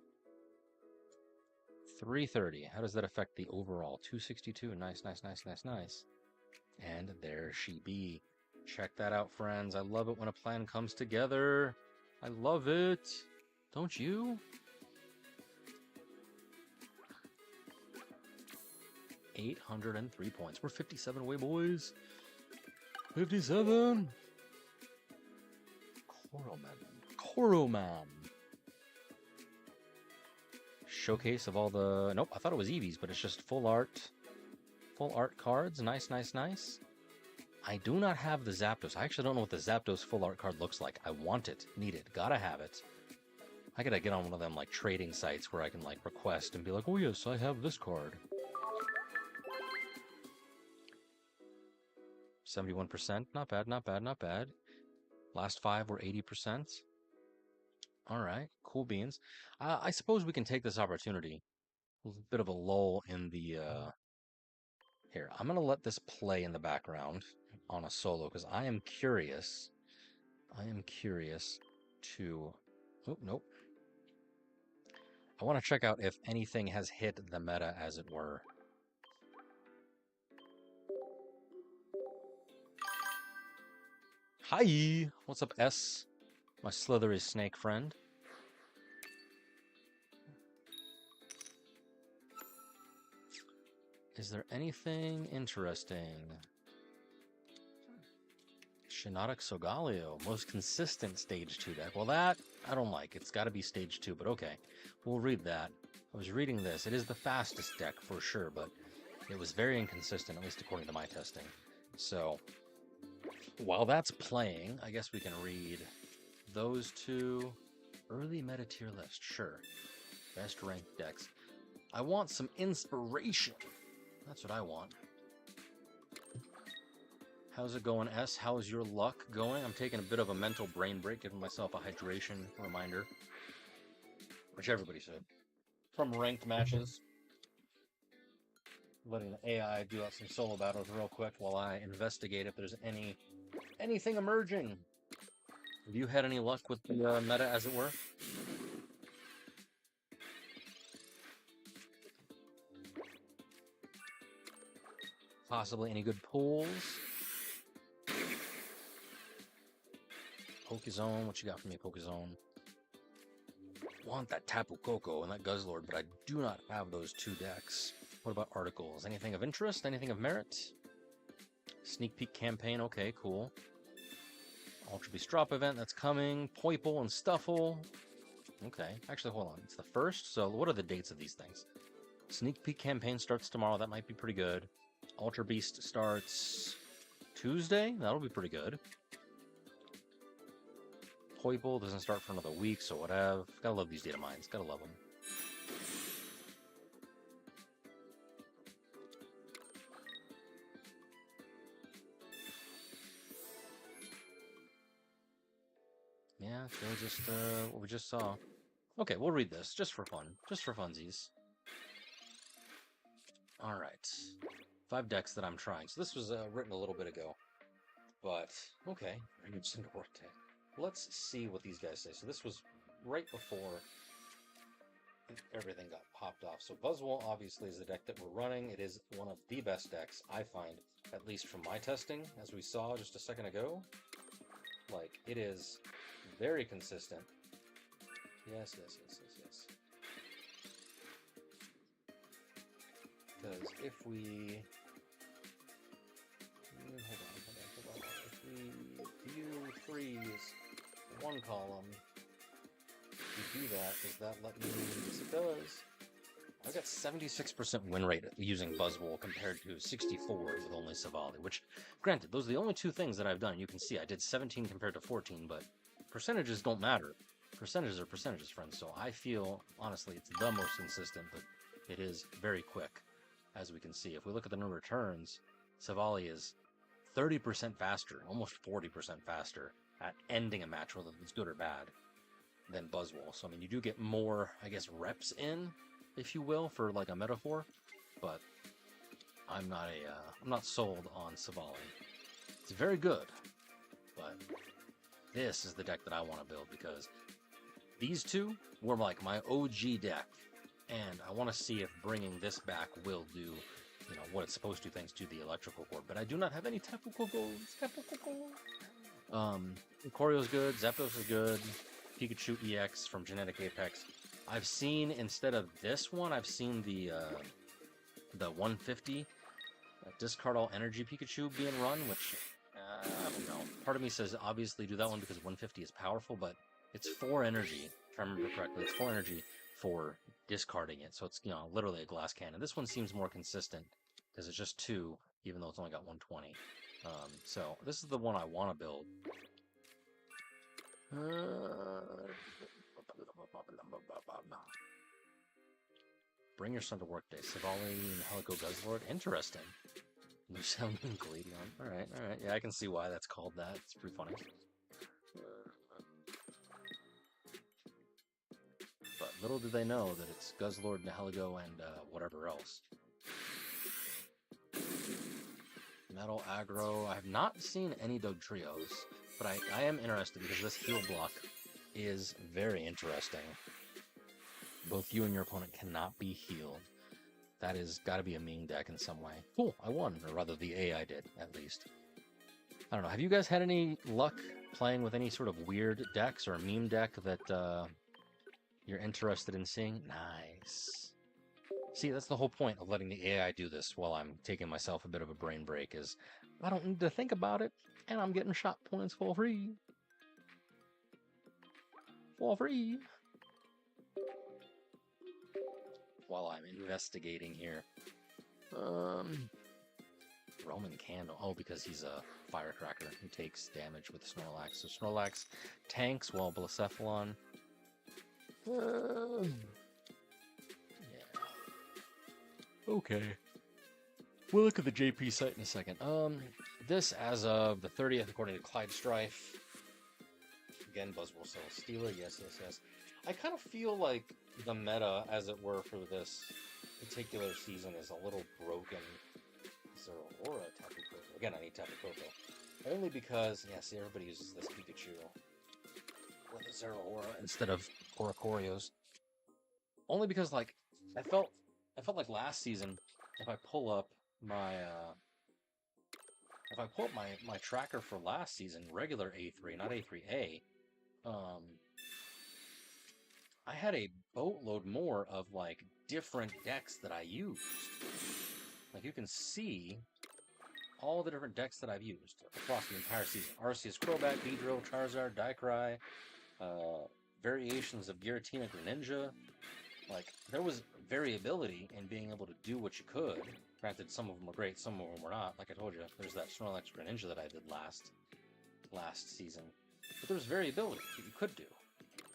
330. How does that affect the overall? 262. Nice. And there she be. Check that out, friends. I love it when a plan comes together. I love it. Don't you? 803 points. We're 57 away, boys. 57. Koroman. Showcase of all the... Nope, I thought it was Eevees, but it's just full art. Full art cards. Nice. I do not have the Zapdos. I actually don't know what the Zapdos full art card looks like. I want it. Need it. Gotta have it. I gotta get on one of them, like, trading sites where I can, like, request and be like, oh, yes, I have this card. 71%. Not bad. Last 5 were 80%. All right. Cool beans. I suppose we can take this opportunity. A bit of a lull in the... Here, I'm going to let this play in the background on a solo, because I am curious. To... Oh, nope. I want to check out if anything has hit the meta, as it were. Hi! What's up, S? My slithery snake friend. Is there anything interesting? Shinotic Sogaleo, most consistent stage 2 deck. Well, that I don't like. It's got to be stage 2, but okay. We'll read that. I was reading this. It is the fastest deck for sure, but it was very inconsistent, at least according to my testing. So, while that's playing, I guess we can read those two. Early meta tier list, sure. Best ranked decks. I want some inspiration. That's what I want. How's it going, S? How's your luck going? I'm taking a bit of a mental brain break, giving myself a hydration reminder. Which everybody should. From ranked matches. Letting the AI do out some solo battles real quick while I investigate if there's anything emerging. Have you had any luck with the meta, as it were? Possibly any good pulls? Pokezone, what you got for me, Pokezone? Want that Tapu Koko and that Guzzlord, but I do not have those two decks. What about articles? Anything of interest? Anything of merit? Sneak peek campaign, okay, cool. Ultra Beast drop event, that's coming. Poiple and Stuffle. Okay, actually, hold on. It's the 1st, so what are the dates of these things? Sneak peek campaign starts tomorrow, that might be pretty good. Ultra Beast starts Tuesday, that'll be pretty good. Poiple doesn't start for another week, so whatever. Gotta love these data mines, gotta love them. Yeah, so just what we just saw. Okay, we'll read this just for fun, just for funsies. All right, 5 decks that I'm trying. So this was written a little bit ago, But, okay, very interesting to work day. Let's see what these guys say. So this was right before everything got popped off. So Buzzwole obviously is the deck that we're running. It is one of the best decks, I find, at least from my testing, as we saw just a second ago. Like, it is very consistent. Yes. Because if we... Hold on. If we view freeze one column, we do that, does that let me... Yes, it does. I've got 76% win rate using Buzzwole compared to 64 with only Silvally, which, granted, those are the only two things that I've done. You can see I did 17 compared to 14, but percentages don't matter. Percentages are percentages, friends, so I feel, honestly, it's the most consistent, but it is very quick, as we can see. If we look at the number of turns, Silvally is 30% faster, almost 40% faster at ending a match, whether it's good or bad, than Buzzwole. So, I mean, you do get more, I guess, reps in, if you will, for like a metaphor, but I'm not sold on Silvally. It's very good, but this is the deck that I want to build because these two were like my OG deck, and I want to see if bringing this back will do, you know, what it's supposed to thanks to the electrical core. But I do not have any typical goals. Corio's good, Zapdos is good, Pikachu EX from Genetic Apex. I've seen, instead of this one, I've seen the 150 discard all energy Pikachu being run, which I don't know. Part of me says obviously do that one because 150 is powerful, but it's 4 energy, if I remember correctly. It's 4 energy for discarding it, so it's, you know, literally a glass cannon. This one seems more consistent because it's just 2, even though it's only got 120. So this is the one I want to build. Bring your son to work day. Silvally and Helico Guzzlord. Interesting. New sound and Gladeon. Alright. Yeah, I can see why that's called that. It's pretty funny. But little do they know that it's Guzzlord, Nihilego, and whatever else. Metal Aggro. I have not seen any Dugtrios, but I am interested because this heal block is very interesting. Both you and your opponent cannot be healed. That is got to be a mean deck in some way. Cool, I won, or rather the AI did, at least. I don't know, have you guys had any luck playing with any sort of weird decks or a meme deck that you're interested in seeing? Nice. See, that's the whole point of letting the AI do this while I'm taking myself a bit of a brain break, is I don't need to think about it, and I'm getting shot points for free. For free. While I'm investigating here. Roman Candle. Oh, because he's a firecracker who takes damage with Snorlax. So Snorlax tanks while Blacephalon. Yeah. Okay. We'll look at the JP site in a second. This as of the 30th, according to Clyde Strife. Again, Buzzwole sells Stealer. Yes. I kind of feel like the meta, as it were, for this particular season is a little broken. Zeraora Tapu Koko. Again, I need Tapu Koko. Only because, yeah, see, everybody uses this Pikachu with a Zeraora instead of Oricorios. Only because, like, I felt like last season, if I pull up my tracker for last season, regular A3, not A3a, I had a boatload more of, like, different decks that I used. Like, you can see all the different decks that I've used across the entire season. Arceus, Crobat, Beedrill, Charizard, Darkrai, variations of Giratina, Greninja. Like, there was variability in being able to do what you could. Granted, some of them were great, some of them were not. Like I told you, there's that Snorlax Greninja that I did last season. But there's variability that you could do.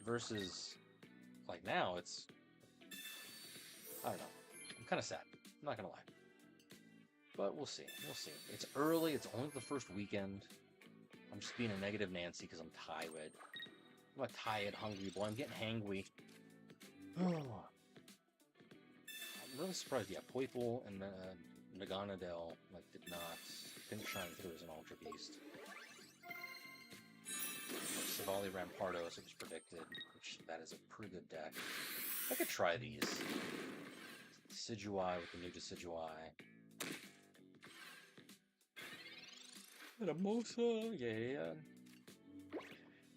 Versus, like, now, it's... I don't know. I'm kind of sad. I'm not going to lie. But we'll see. We'll see. It's early. It's only the first weekend. I'm just being a negative Nancy because I'm tired. I'm a tired, hungry boy. I'm getting hangry. I'm really surprised. Yeah, Poipole and Naganadel, like, didn't shine through as an Ultra Beast. Silvally Rampardos, it was predicted, which that is a pretty good deck. I could try these. Decidueye with the new Decidueye. Mimosa, yeah.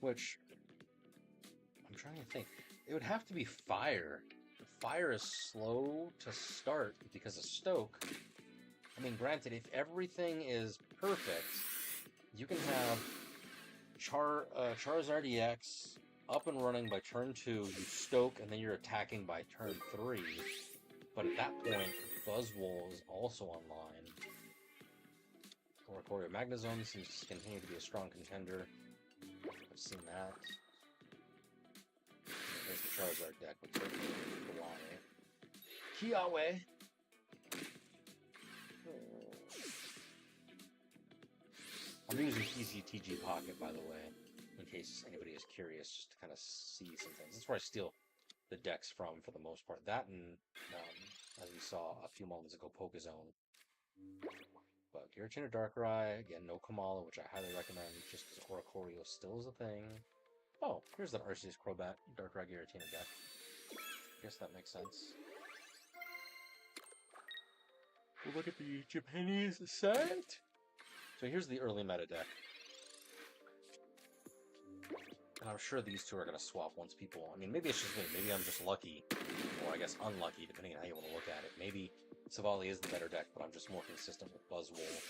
Which, I'm trying to think. It would have to be fire. Fire is slow to start because of Stoke. I mean, granted, if everything is perfect, you can have Charizard EX up and running by turn 2, you Stoke, and then you're attacking by turn 3. But at that point, Buzzwole is also online. Oricorio Magnezone seems to continue to be a strong contender. I've seen that. There's the Charizard deck with Kiawe. I'm using TCG Pocket, by the way, in case anybody is curious, just to kind of see some things. That's where I steal the decks from, for the most part. That and, as we saw a few moments ago, Pokezone. But Giratina Darkrai, again, no Kamala, which I highly recommend, just because Oricorio still is a thing. Oh, here's that Arceus Crobat Darkrai Giratina deck. I guess that makes sense. We'll look at the Japanese set. So here's the early meta deck. And I'm sure these two are going to swap once people... I mean, maybe it's just me. Maybe I'm just lucky, or I guess unlucky, depending on how you want to look at it. Maybe Silvally is the better deck, but I'm just more consistent with Buzzwole.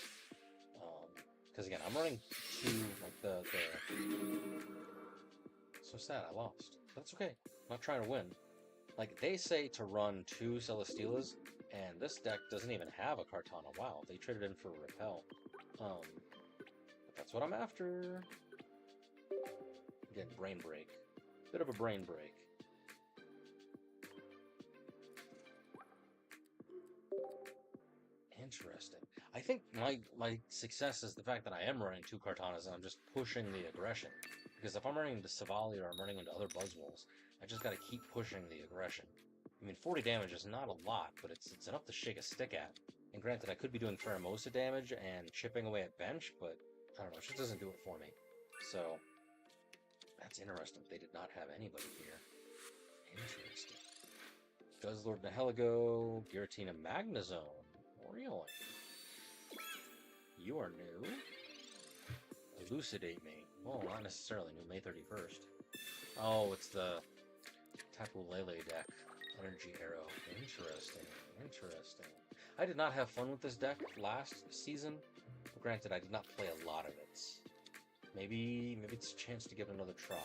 Because again, I'm running two, like the... So sad, I lost. That's okay. I'm not trying to win. Like, they say to run 2 Celesteelas, and this deck doesn't even have a Kartana. Wow, they traded in for Repel. But that's what I'm after. Again, brain break. Bit of a brain break. Interesting. I think my success is the fact that I am running 2 Kartanas and I'm just pushing the aggression. Because if I'm running into Silvally or I'm running into other Buzzwoles, I just gotta keep pushing the aggression. I mean, 40 damage is not a lot, but it's enough to shake a stick at. And granted, I could be doing Pheromosa damage and chipping away at bench, but I don't know, it just doesn't do it for me. So, that's interesting. They did not have anybody here. Interesting. Guzzlord Nihilego, Giratina Magnezone. Really? You are new? Elucidate me. Well, not necessarily new, May 31st. Oh, it's the Tapu Lele deck. Energy Arrow. Interesting. Interesting. I did not have fun with this deck last season. But granted, I did not play a lot of it. Maybe it's a chance to give it another try.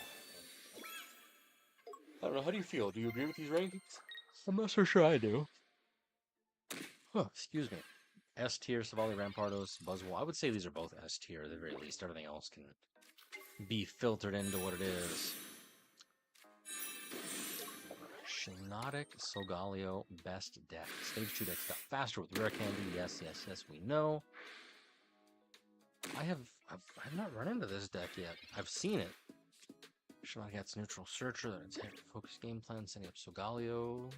I don't know, how do you feel? Do you agree with these rankings? I'm not so sure I do. Huh, excuse me. S tier, Silvally Rampardos, Buzzwole. I would say these are both S tier at the very least. Everything else can be filtered into what it is. Shinodic Solgaleo, best deck. Stage 2 decks got faster with Rare Candy. Yes, yes, yes, we know. I've not run into this deck yet. I've seen it. Shinodic gets neutral searcher, then it's focus game plan, setting up Solgaleo.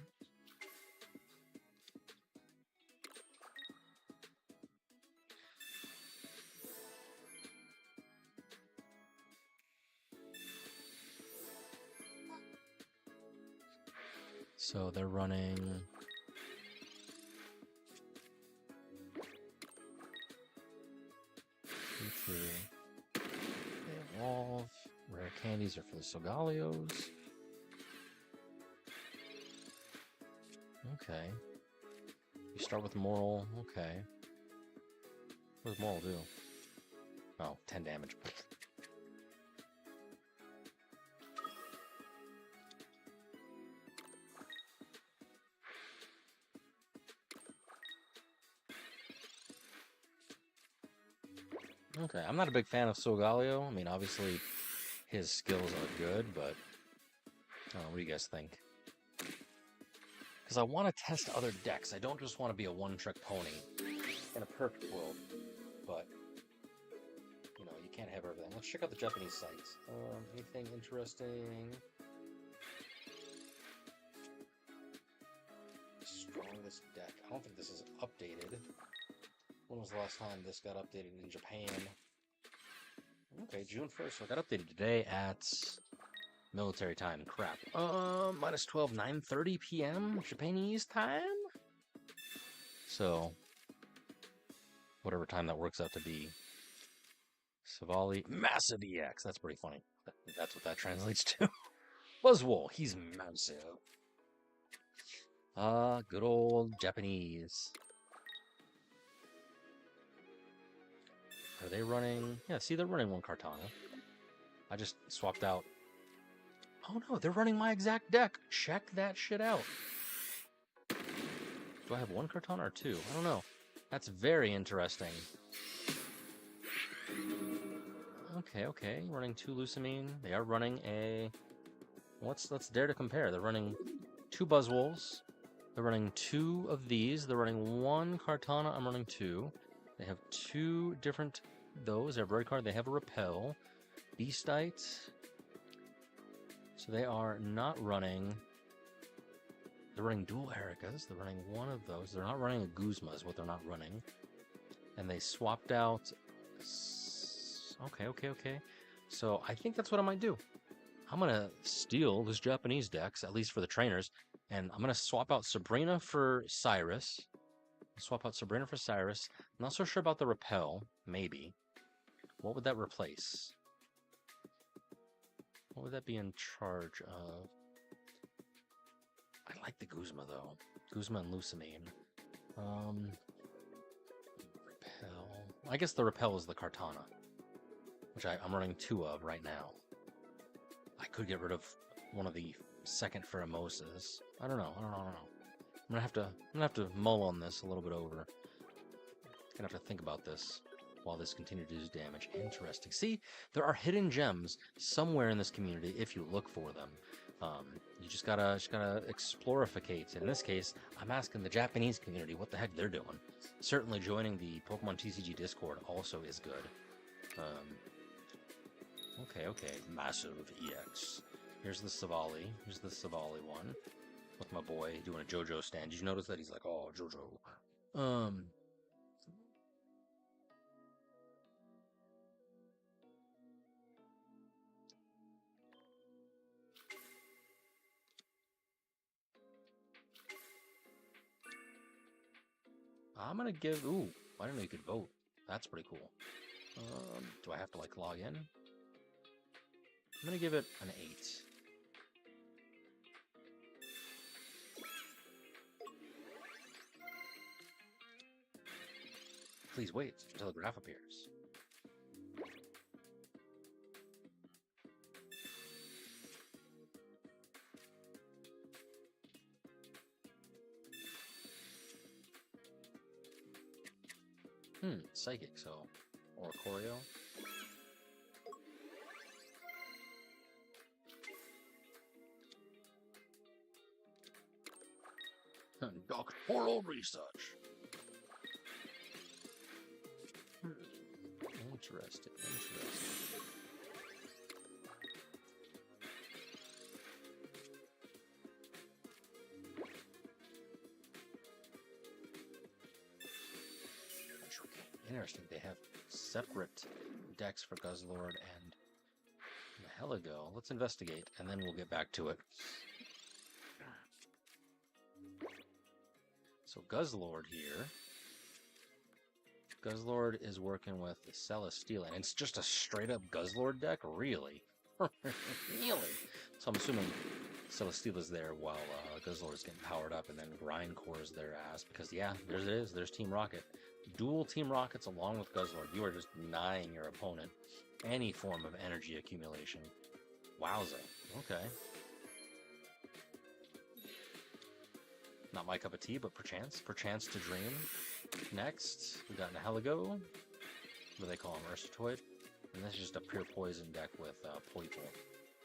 So they're running they evolve. Rare candies are for the Solgaleos. Okay. You start with Moral. Okay. What does Moral do? Oh, 10 damage. Okay, I'm not a big fan of Solgaleo. I mean, obviously, his skills are good, but what do you guys think? Because I want to test other decks. I don't just want to be a one-trick pony in a perfect world, but, you know, you can't have everything. Let's check out the Japanese sites. Anything interesting? Strongest deck. I don't think this is updated. When was the last time this got updated in Japan? Okay, June 1st. So I got updated today at military time. Crap. Minus 12, 9:30 p.m. Japanese time. So whatever time that works out to be. Silvally massive EX. That's pretty funny. That's what that translates to. Buzzwole. He's massive. Good old Japanese. Are they running? Yeah, see, they're running one Kartana. I just swapped out. Oh no, they're running my exact deck. Check that shit out. Do I have one Kartana or two? I don't know. That's very interesting. Okay. Running two Lucamine. They are running a... Let's dare to compare. They're running two Buzzwoles. They're running two of these. They're running one Kartana. I'm running two. They have two different those. They have a red card. They have a Repel. Beastite. So they are not running... They're running dual Ericas. They're running one of those. They're not running a Guzma is what they're not running. And they swapped out... Okay. So I think that's what I might do. I'm going to steal this Japanese decks, at least for the trainers, and I'm going to swap out Sabrina for Cyrus. I'm not so sure about the Repel. Maybe. What would that replace? What would that be in charge of? I like the Guzma, though. Guzma and Lucamine. Repel. I guess the Repel is the Kartana, which I'm running two of right now. I could get rid of one of the second Pheromoses. I don't know. I'm gonna have to mull on this a little bit over. Gonna have to think about this while this continues to do damage. Interesting. See, there are hidden gems somewhere in this community if you look for them. You just gotta explorificate. In this case, I'm asking the Japanese community what the heck they're doing. Certainly joining the Pokemon TCG Discord also is good. Okay. Massive EX. Here's the Silvally. Here's the Silvally one. With my boy doing a JoJo stand. Did you notice that? He's like, oh, JoJo. I'm gonna give... Ooh, I didn't know you could vote. That's pretty cool. Do I have to, like, log in? I'm gonna give it an 8. Please wait until the graph appears. Psychic, so... Or Choreo. Doctoral research. Interesting. Interesting. They have separate decks for Guzzlord and Heligo. Let's investigate, and then we'll get back to it. So Guzzlord here. Guzzlord is working with the Celesteela, and it's just a straight-up Guzzlord deck? Really? Really? So I'm assuming Celesteela's there while Guzzlord's getting powered up, and then Grindcore's their ass, because, yeah, there it is. There's Team Rocket. Dual Team Rockets along with Guzzlord. You are just denying your opponent any form of energy accumulation. Wowza. Okay. Not my cup of tea, but perchance to dream. Next, we got Nihilego. What do they call him? Ursitoid. And this is just a pure poison deck with Poipole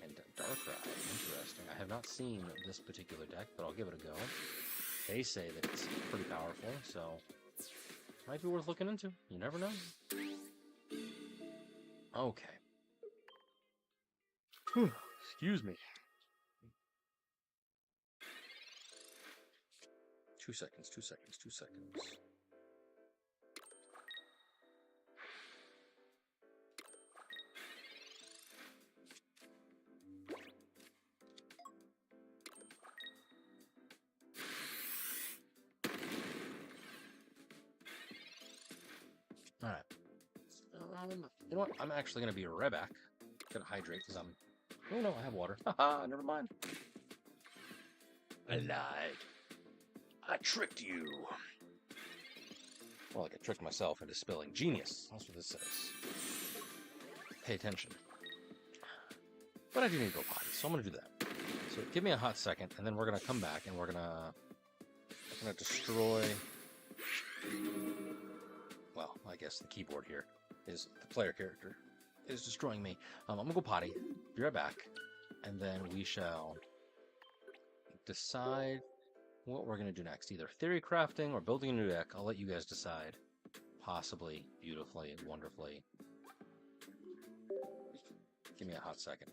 and Darkrai. Interesting. I have not seen this particular deck, but I'll give it a go. They say that it's pretty powerful, so might be worth looking into. You never know. Okay. Excuse me. 2 seconds. All right. You know what? I'm actually going to be right back. Gonna hydrate because I'm... Oh, no, I have water. Haha, never mind. I lied. I tricked you. Well, like I tricked myself into spilling. Genius. That's what this says. Pay attention. But I do need to go potty, so I'm going to do that. So give me a hot second, and then we're going to come back, and we're going to destroy... Well, I guess the keyboard here is the player character is destroying me. I'm going to go potty, be right back, and then we shall decide what we're going to do next. Either theory crafting or building a new deck. I'll let you guys decide. Possibly, beautifully, wonderfully. Give me a hot second.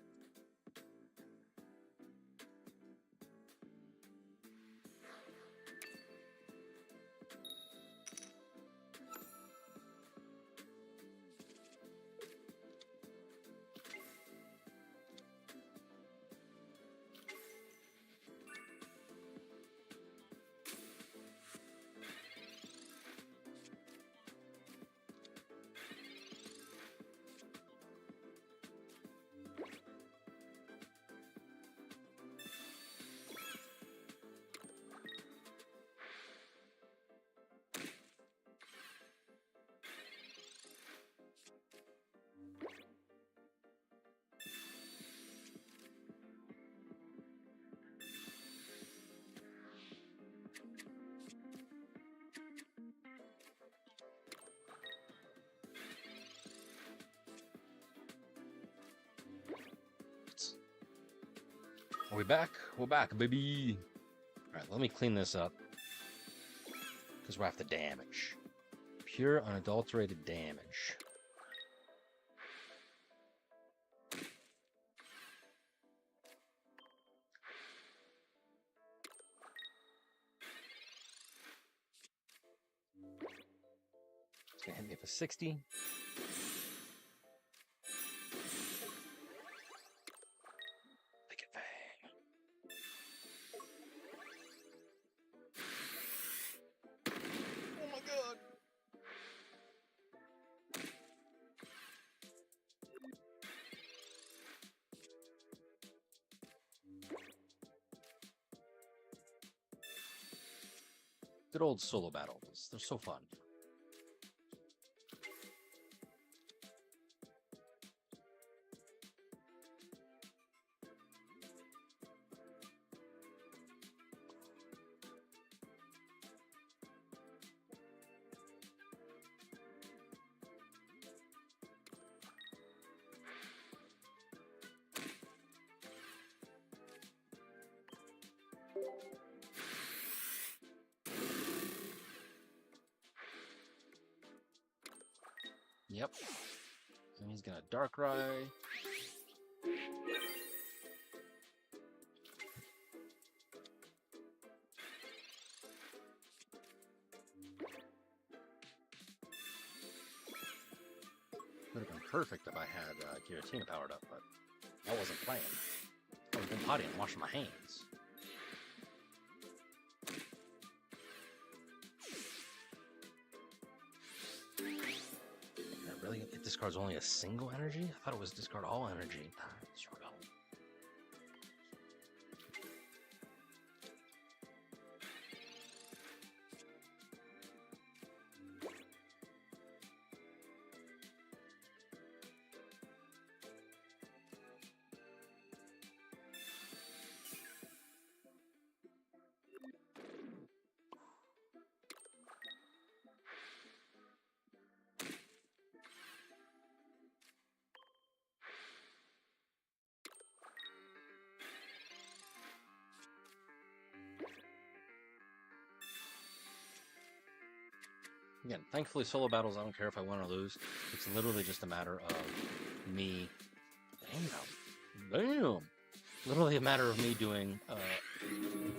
Are we back? We're back, baby. All right, let me clean this up because we're after damage. Pure, unadulterated damage. It's gonna hit me for 60. Good old solo battles. They're so fun. Yep. And he's gonna Darkrai. Would have been perfect if I had Giratina powered up, but I wasn't playing. I was going potty and washing my hands. Really? It discards only a single energy? I thought it was discard all energy. Sure. Again, thankfully, solo battles, I don't care if I win or lose. It's literally just a matter of me... Damn! Literally a matter of me doing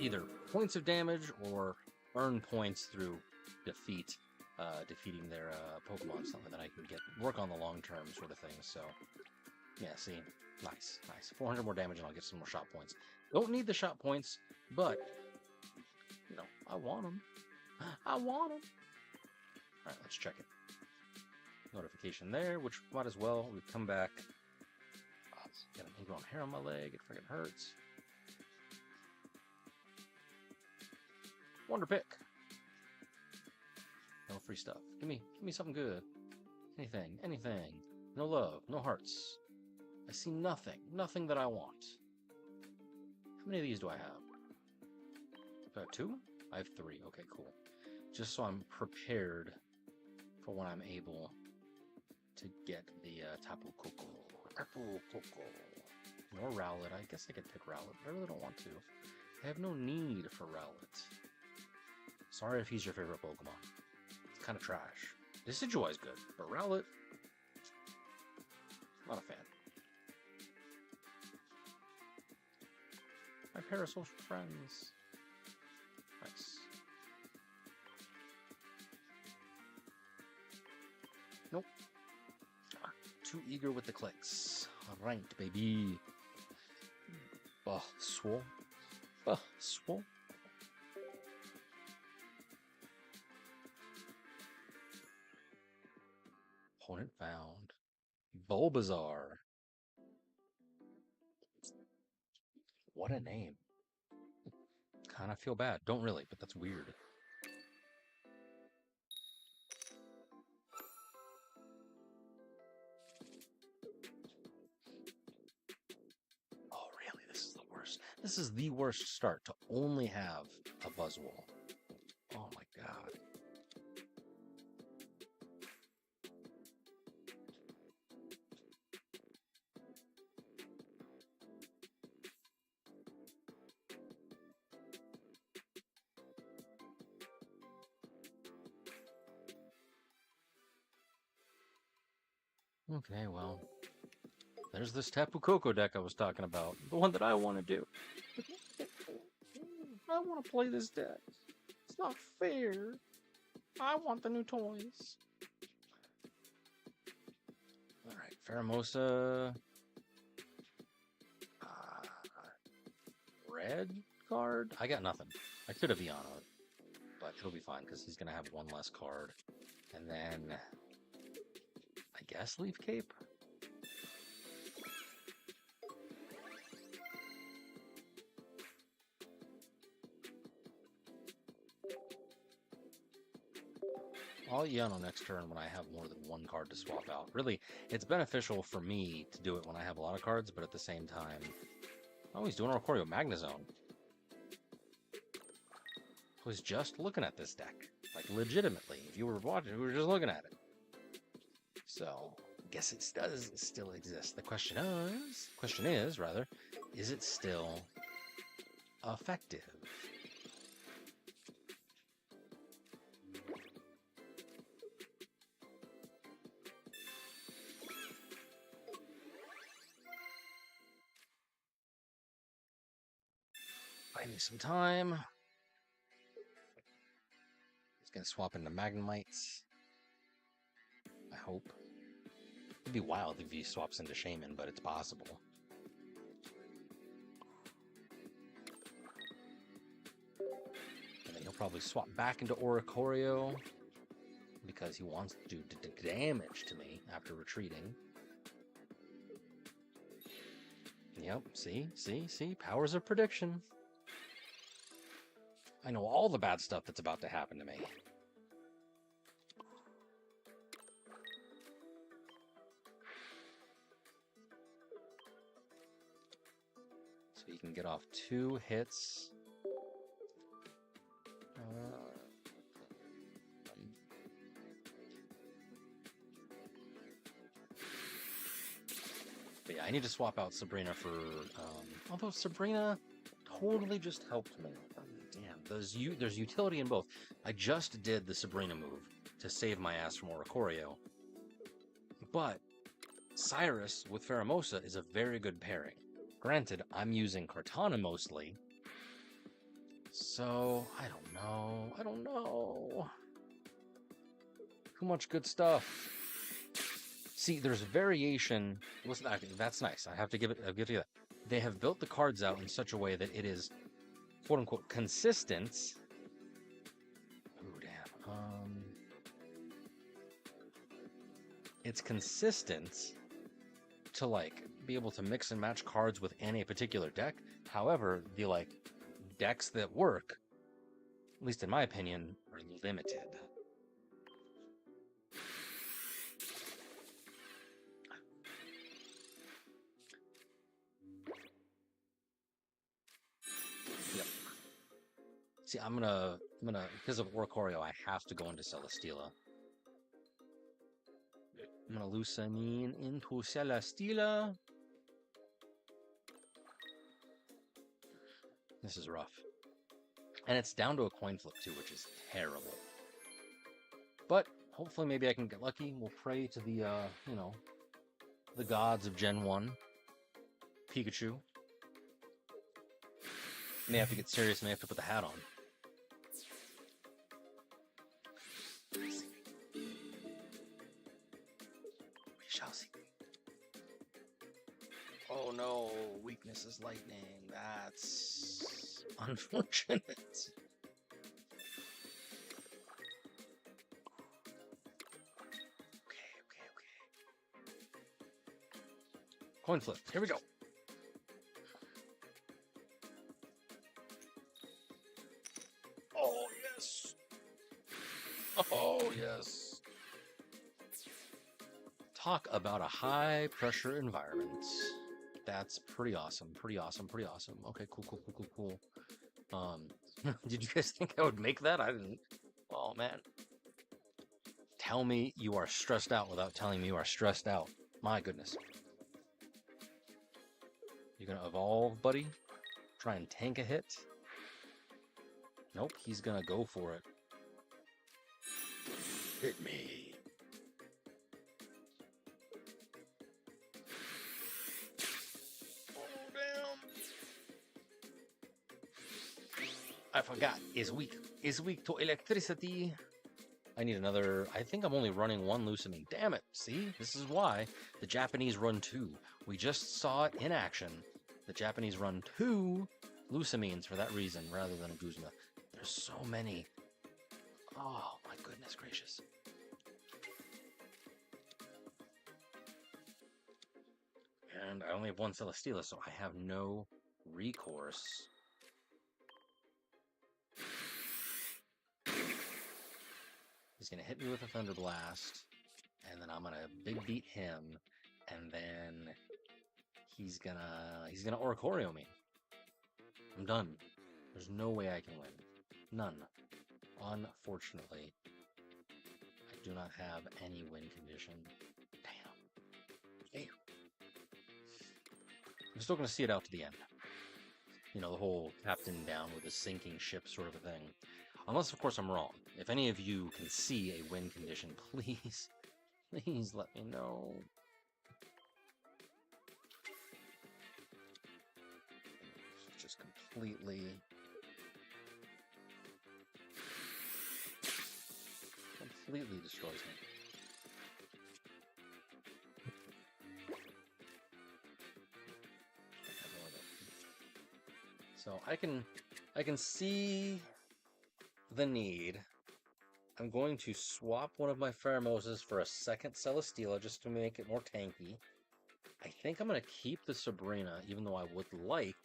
either points of damage or earn points through defeating their Pokemon, something that I can work on the long term sort of thing. So, yeah, see? Nice. 400 more damage and I'll get some more shot points. Don't need the shot points, but, I want them. Alright, let's check it. notification there, which might as well. We come back. Oh, got an ingrown hair on my leg. It freaking hurts. Wonder pick. No free stuff. Give me something good. Anything. No love, no hearts. I see nothing that I want. How many of these do I have? Do I have 2? I have 3. Okay, cool. Just so I'm prepared for when I'm able to get the Tapu Koko. Or Rowlet. I guess I could pick Rowlet, but I really don't want to. I have no need for Rowlet. Sorry if he's your favorite Pokemon. It's kind of trash. Decidueye is good, but Rowlet, not a fan. My parasocial friends. Nice. Nope. Too eager with the clicks. Alright, baby. Buzzwole. Buzzwole. Opponent found. Bulbasaur. What a name. Kind of feel bad. Don't really, but that's weird. Oh, really? This is the worst. This is the worst start to only have a Buzzwole. Oh my god. Okay, well, there's this Tapu Koko deck I was talking about. The one that I want to do. I want to play this deck. It's not fair. I want the new toys. Alright, Pheromosa. Red card? I got nothing. I could have Iano, but it'll be fine because he's going to have one less card. And then I guess Leaf Cape? I'll Iano next turn when I have more than one card to swap out. Really, it's beneficial for me to do it when I have a lot of cards, but at the same time... Oh, he's doing Oricorio Magnezone. I was just looking at this deck. Like, legitimately. If you were watching, we were just looking at it. So, I guess it does still exist. The question is, is it still effective? Buy me some time. He's gonna swap into Magnemites. I hope. It'd be wild if he swaps into Shaman, but it's possible. And then he'll probably swap back into Oricorio because he wants to do damage to me after retreating. Yep, see? Powers of prediction. I know all the bad stuff that's about to happen to me. So you can get off 2 hits. But yeah, I need to swap out Sabrina for... although Sabrina totally just helped me. Damn, there's utility in both. I just did the Sabrina move to save my ass from Oricorio. But Cyrus with Pheromosa is a very good pairing. Granted, I'm using Cortana mostly. So, I don't know. Too much good stuff. See, there's variation. Listen, that's nice. I'll give you that. They have built the cards out in such a way that it is, quote unquote, consistent. Ooh, damn. it's consistent to like be able to mix and match cards within a particular deck. However, the like decks that work, at least in my opinion, are limited. Yep. See, I'm gonna because of Oricorio, I have to go into Celesteela. I'm gonna Lucamine into Celesteela. This is rough. And it's down to a coin flip too, which is terrible. But hopefully maybe I can get lucky. We'll pray to the you know, the gods of Gen 1. Pikachu. May have to get serious, may have to put the hat on. We shall see. Oh no, weakness is lightning. That's unfortunate. Okay. Coin flip. Here we go. Oh, yes. Oh, yes. Talk about a high pressure environment. That's pretty awesome. Pretty awesome. Okay, cool. Did you guys think I would make that? I didn't. Oh, man. Tell me you are stressed out without telling me you are stressed out. My goodness. You're gonna evolve, buddy? Try and tank a hit? Nope, he's gonna go for it. Hit me. Oh, damn. I forgot. Is weak to electricity. I need another. I think I'm only running one Lucamine. Damn it. See? This is why the Japanese run 2. We just saw it in action. The Japanese run 2 Lucamines for that reason rather than a Guzma. There's so many. Oh, my goodness gracious. And I only have one Celesteela, so I have no recourse. He's going to hit me with a Thunder Blast, and then I'm going to big beat him, and then he's gonna Oricorio me. I'm done. There's no way I can win. None. Unfortunately, I do not have any win condition. Damn. I'm still going to see it out to the end. You know, the whole captain down with a sinking ship sort of a thing. Unless, of course, I'm wrong. If any of you can see a win condition, please let me know. Just completely destroys me. So I can see the need. I'm going to swap one of my Pheromoses for a second Celesteela just to make it more tanky. I think I'm going to keep the Sabrina, even though I would like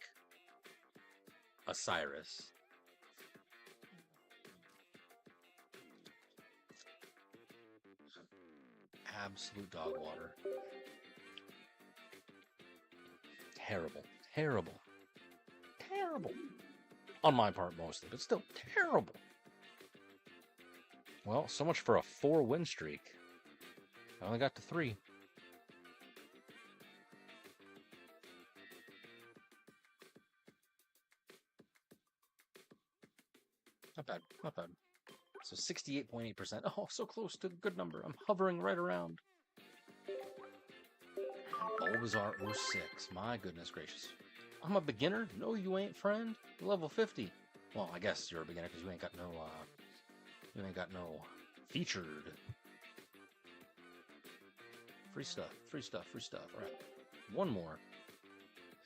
a Cyrus. Absolute dog water. Terrible. On my part mostly, but still terrible. Well, so much for a 4-win streak. I only got to 3. Not bad. So 68.8%. Oh, so close to a good number. I'm hovering right around. Bulbasaur 06. My goodness gracious. I'm a beginner? No, you ain't, friend. Level 50. Well, I guess you're a beginner because you ain't got no featured. Free stuff. All right. One more.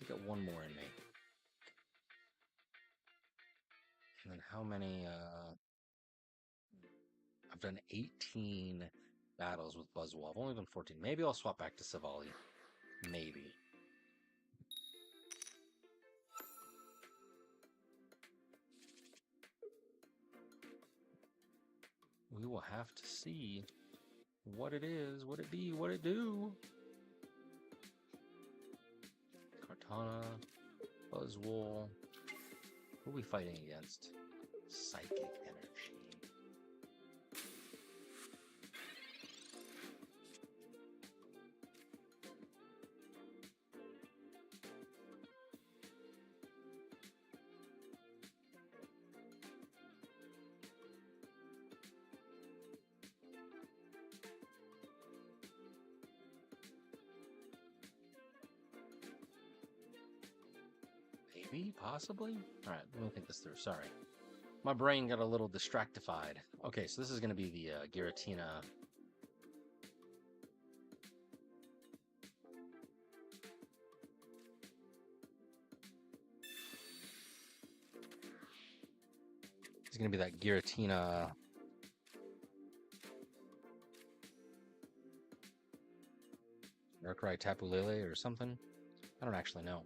I got one more in me. And then how many, I've done 18 battles with Buzzwole. I've only done 14. Maybe I'll swap back to Silvally. Maybe. We will have to see what it is, what it be, what it do. Kartana, Buzzwole. Who are we fighting against? Psychic Energy. Maybe, possibly? Alright, let me think this through. Sorry. My brain got a little distractified. Okay, so this is going to be the Giratina. It's going to be that Giratina. Murkrai Tapu Lele or something? I don't actually know.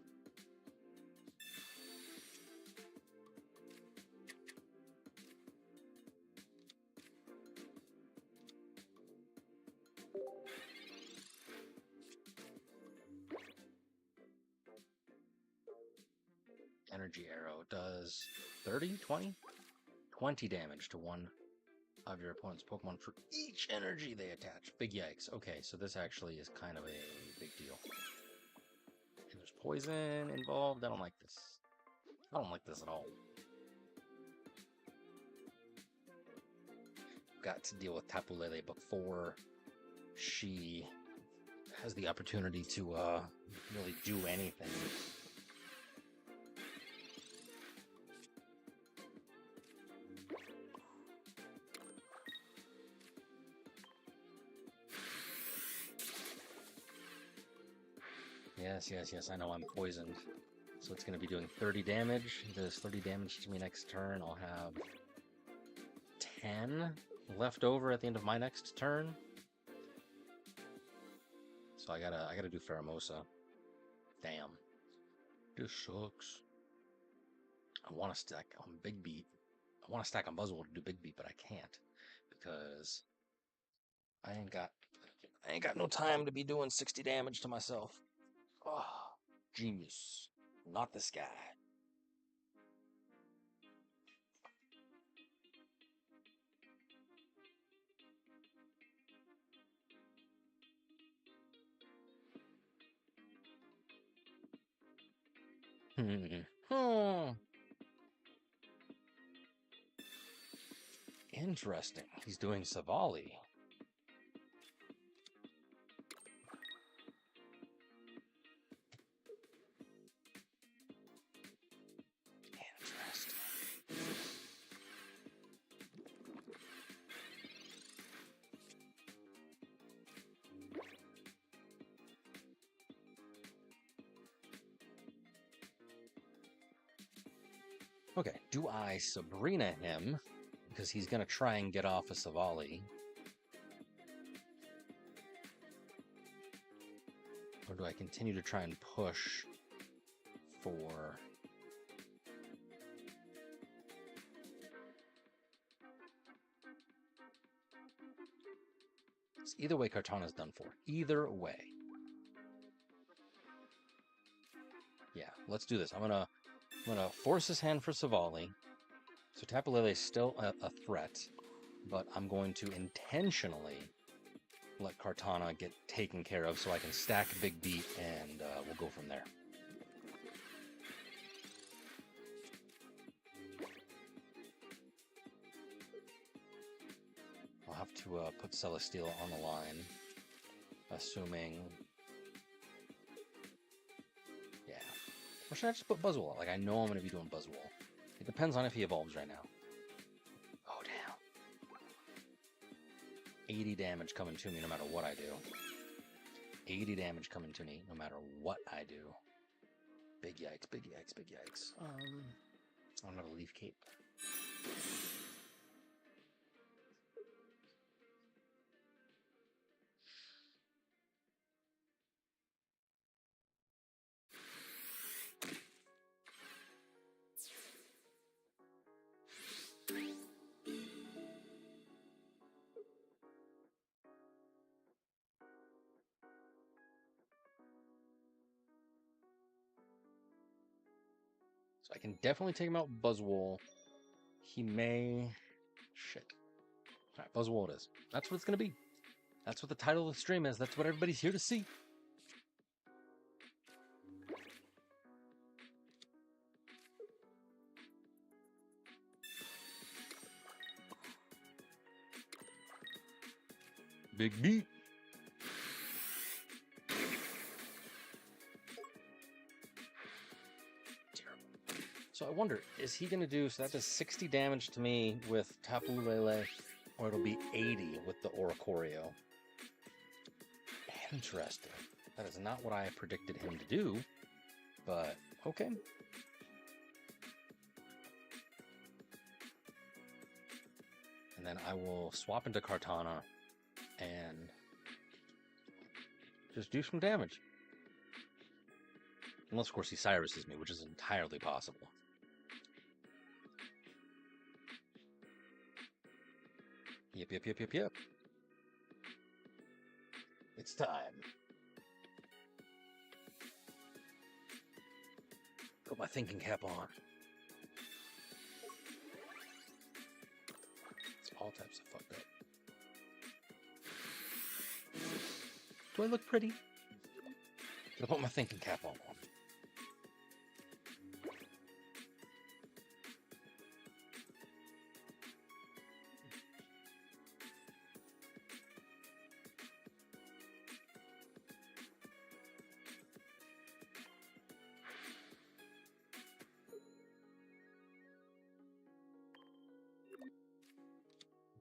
Energy Arrow does 30, 20? 20 damage to one of your opponent's Pokemon for each energy they attach. Big yikes. Okay, so this actually is kind of a big deal. And there's poison involved. I don't like this. I don't like this at all. Got to deal with Tapu Lele before she has the opportunity to really do anything. Yes, I know I'm poisoned. So it's going to be doing 30 damage. It does 30 damage to me next turn. I'll have 10 left over at the end of my next turn. So I gotta do Pheromosa. Damn. This sucks. I want to stack on Big Beat. I want to stack on Buzzwole to do Big Beat, but I can't. Because I ain't got no time to be doing 60 damage to myself. Oh, genius. Not this guy. Interesting. He's doing Silvally. Okay, do I Sabrina him? Because he's going to try and get off a Silvally. Or do I continue to try and push for... Either way, Kartana's done for. Either way. Yeah, let's do this. I'm gonna force his hand for Silvally. So Tapu Lele is still a threat, but I'm going to intentionally let Kartana get taken care of so I can stack Big Beat and we'll go from there. I'll have to put Celesteela on the line, assuming... Yeah. Or should I just put Buzzwole? Like, I know I'm going to be doing Buzzwole. It depends on if he evolves right now. Oh, damn. 80 damage coming to me no matter what I do. 80 damage coming to me no matter what I do. Big yikes, big yikes, big yikes. I don't have a leaf cape. can definitely take him out Buzzwole. He may... Shit. All right, Buzzwole it is. That's what it's going to be. That's what the title of the stream is. That's what everybody's here to see. Big beat. Terrible. So I wonder, is he going to do... So that does 60 damage to me with Tapu Lele, or it'll be 80 with the Oricorio. Interesting. That is not what I predicted him to do, but okay. And then I will swap into Kartana and just do some damage. Unless, of course, he Cyruses me, which is entirely possible. Yep. It's time. Put my thinking cap on. All types of fucked up. Do I look pretty? I'll put my thinking cap on.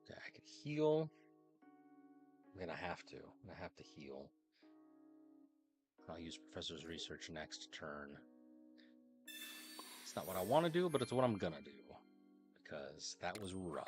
Okay, I can heal. I'm gonna have to. I'm gonna have to heal. I'll use Professor's Research next turn. It's not what I want to do, but it's what I'm gonna do. Because that was rough.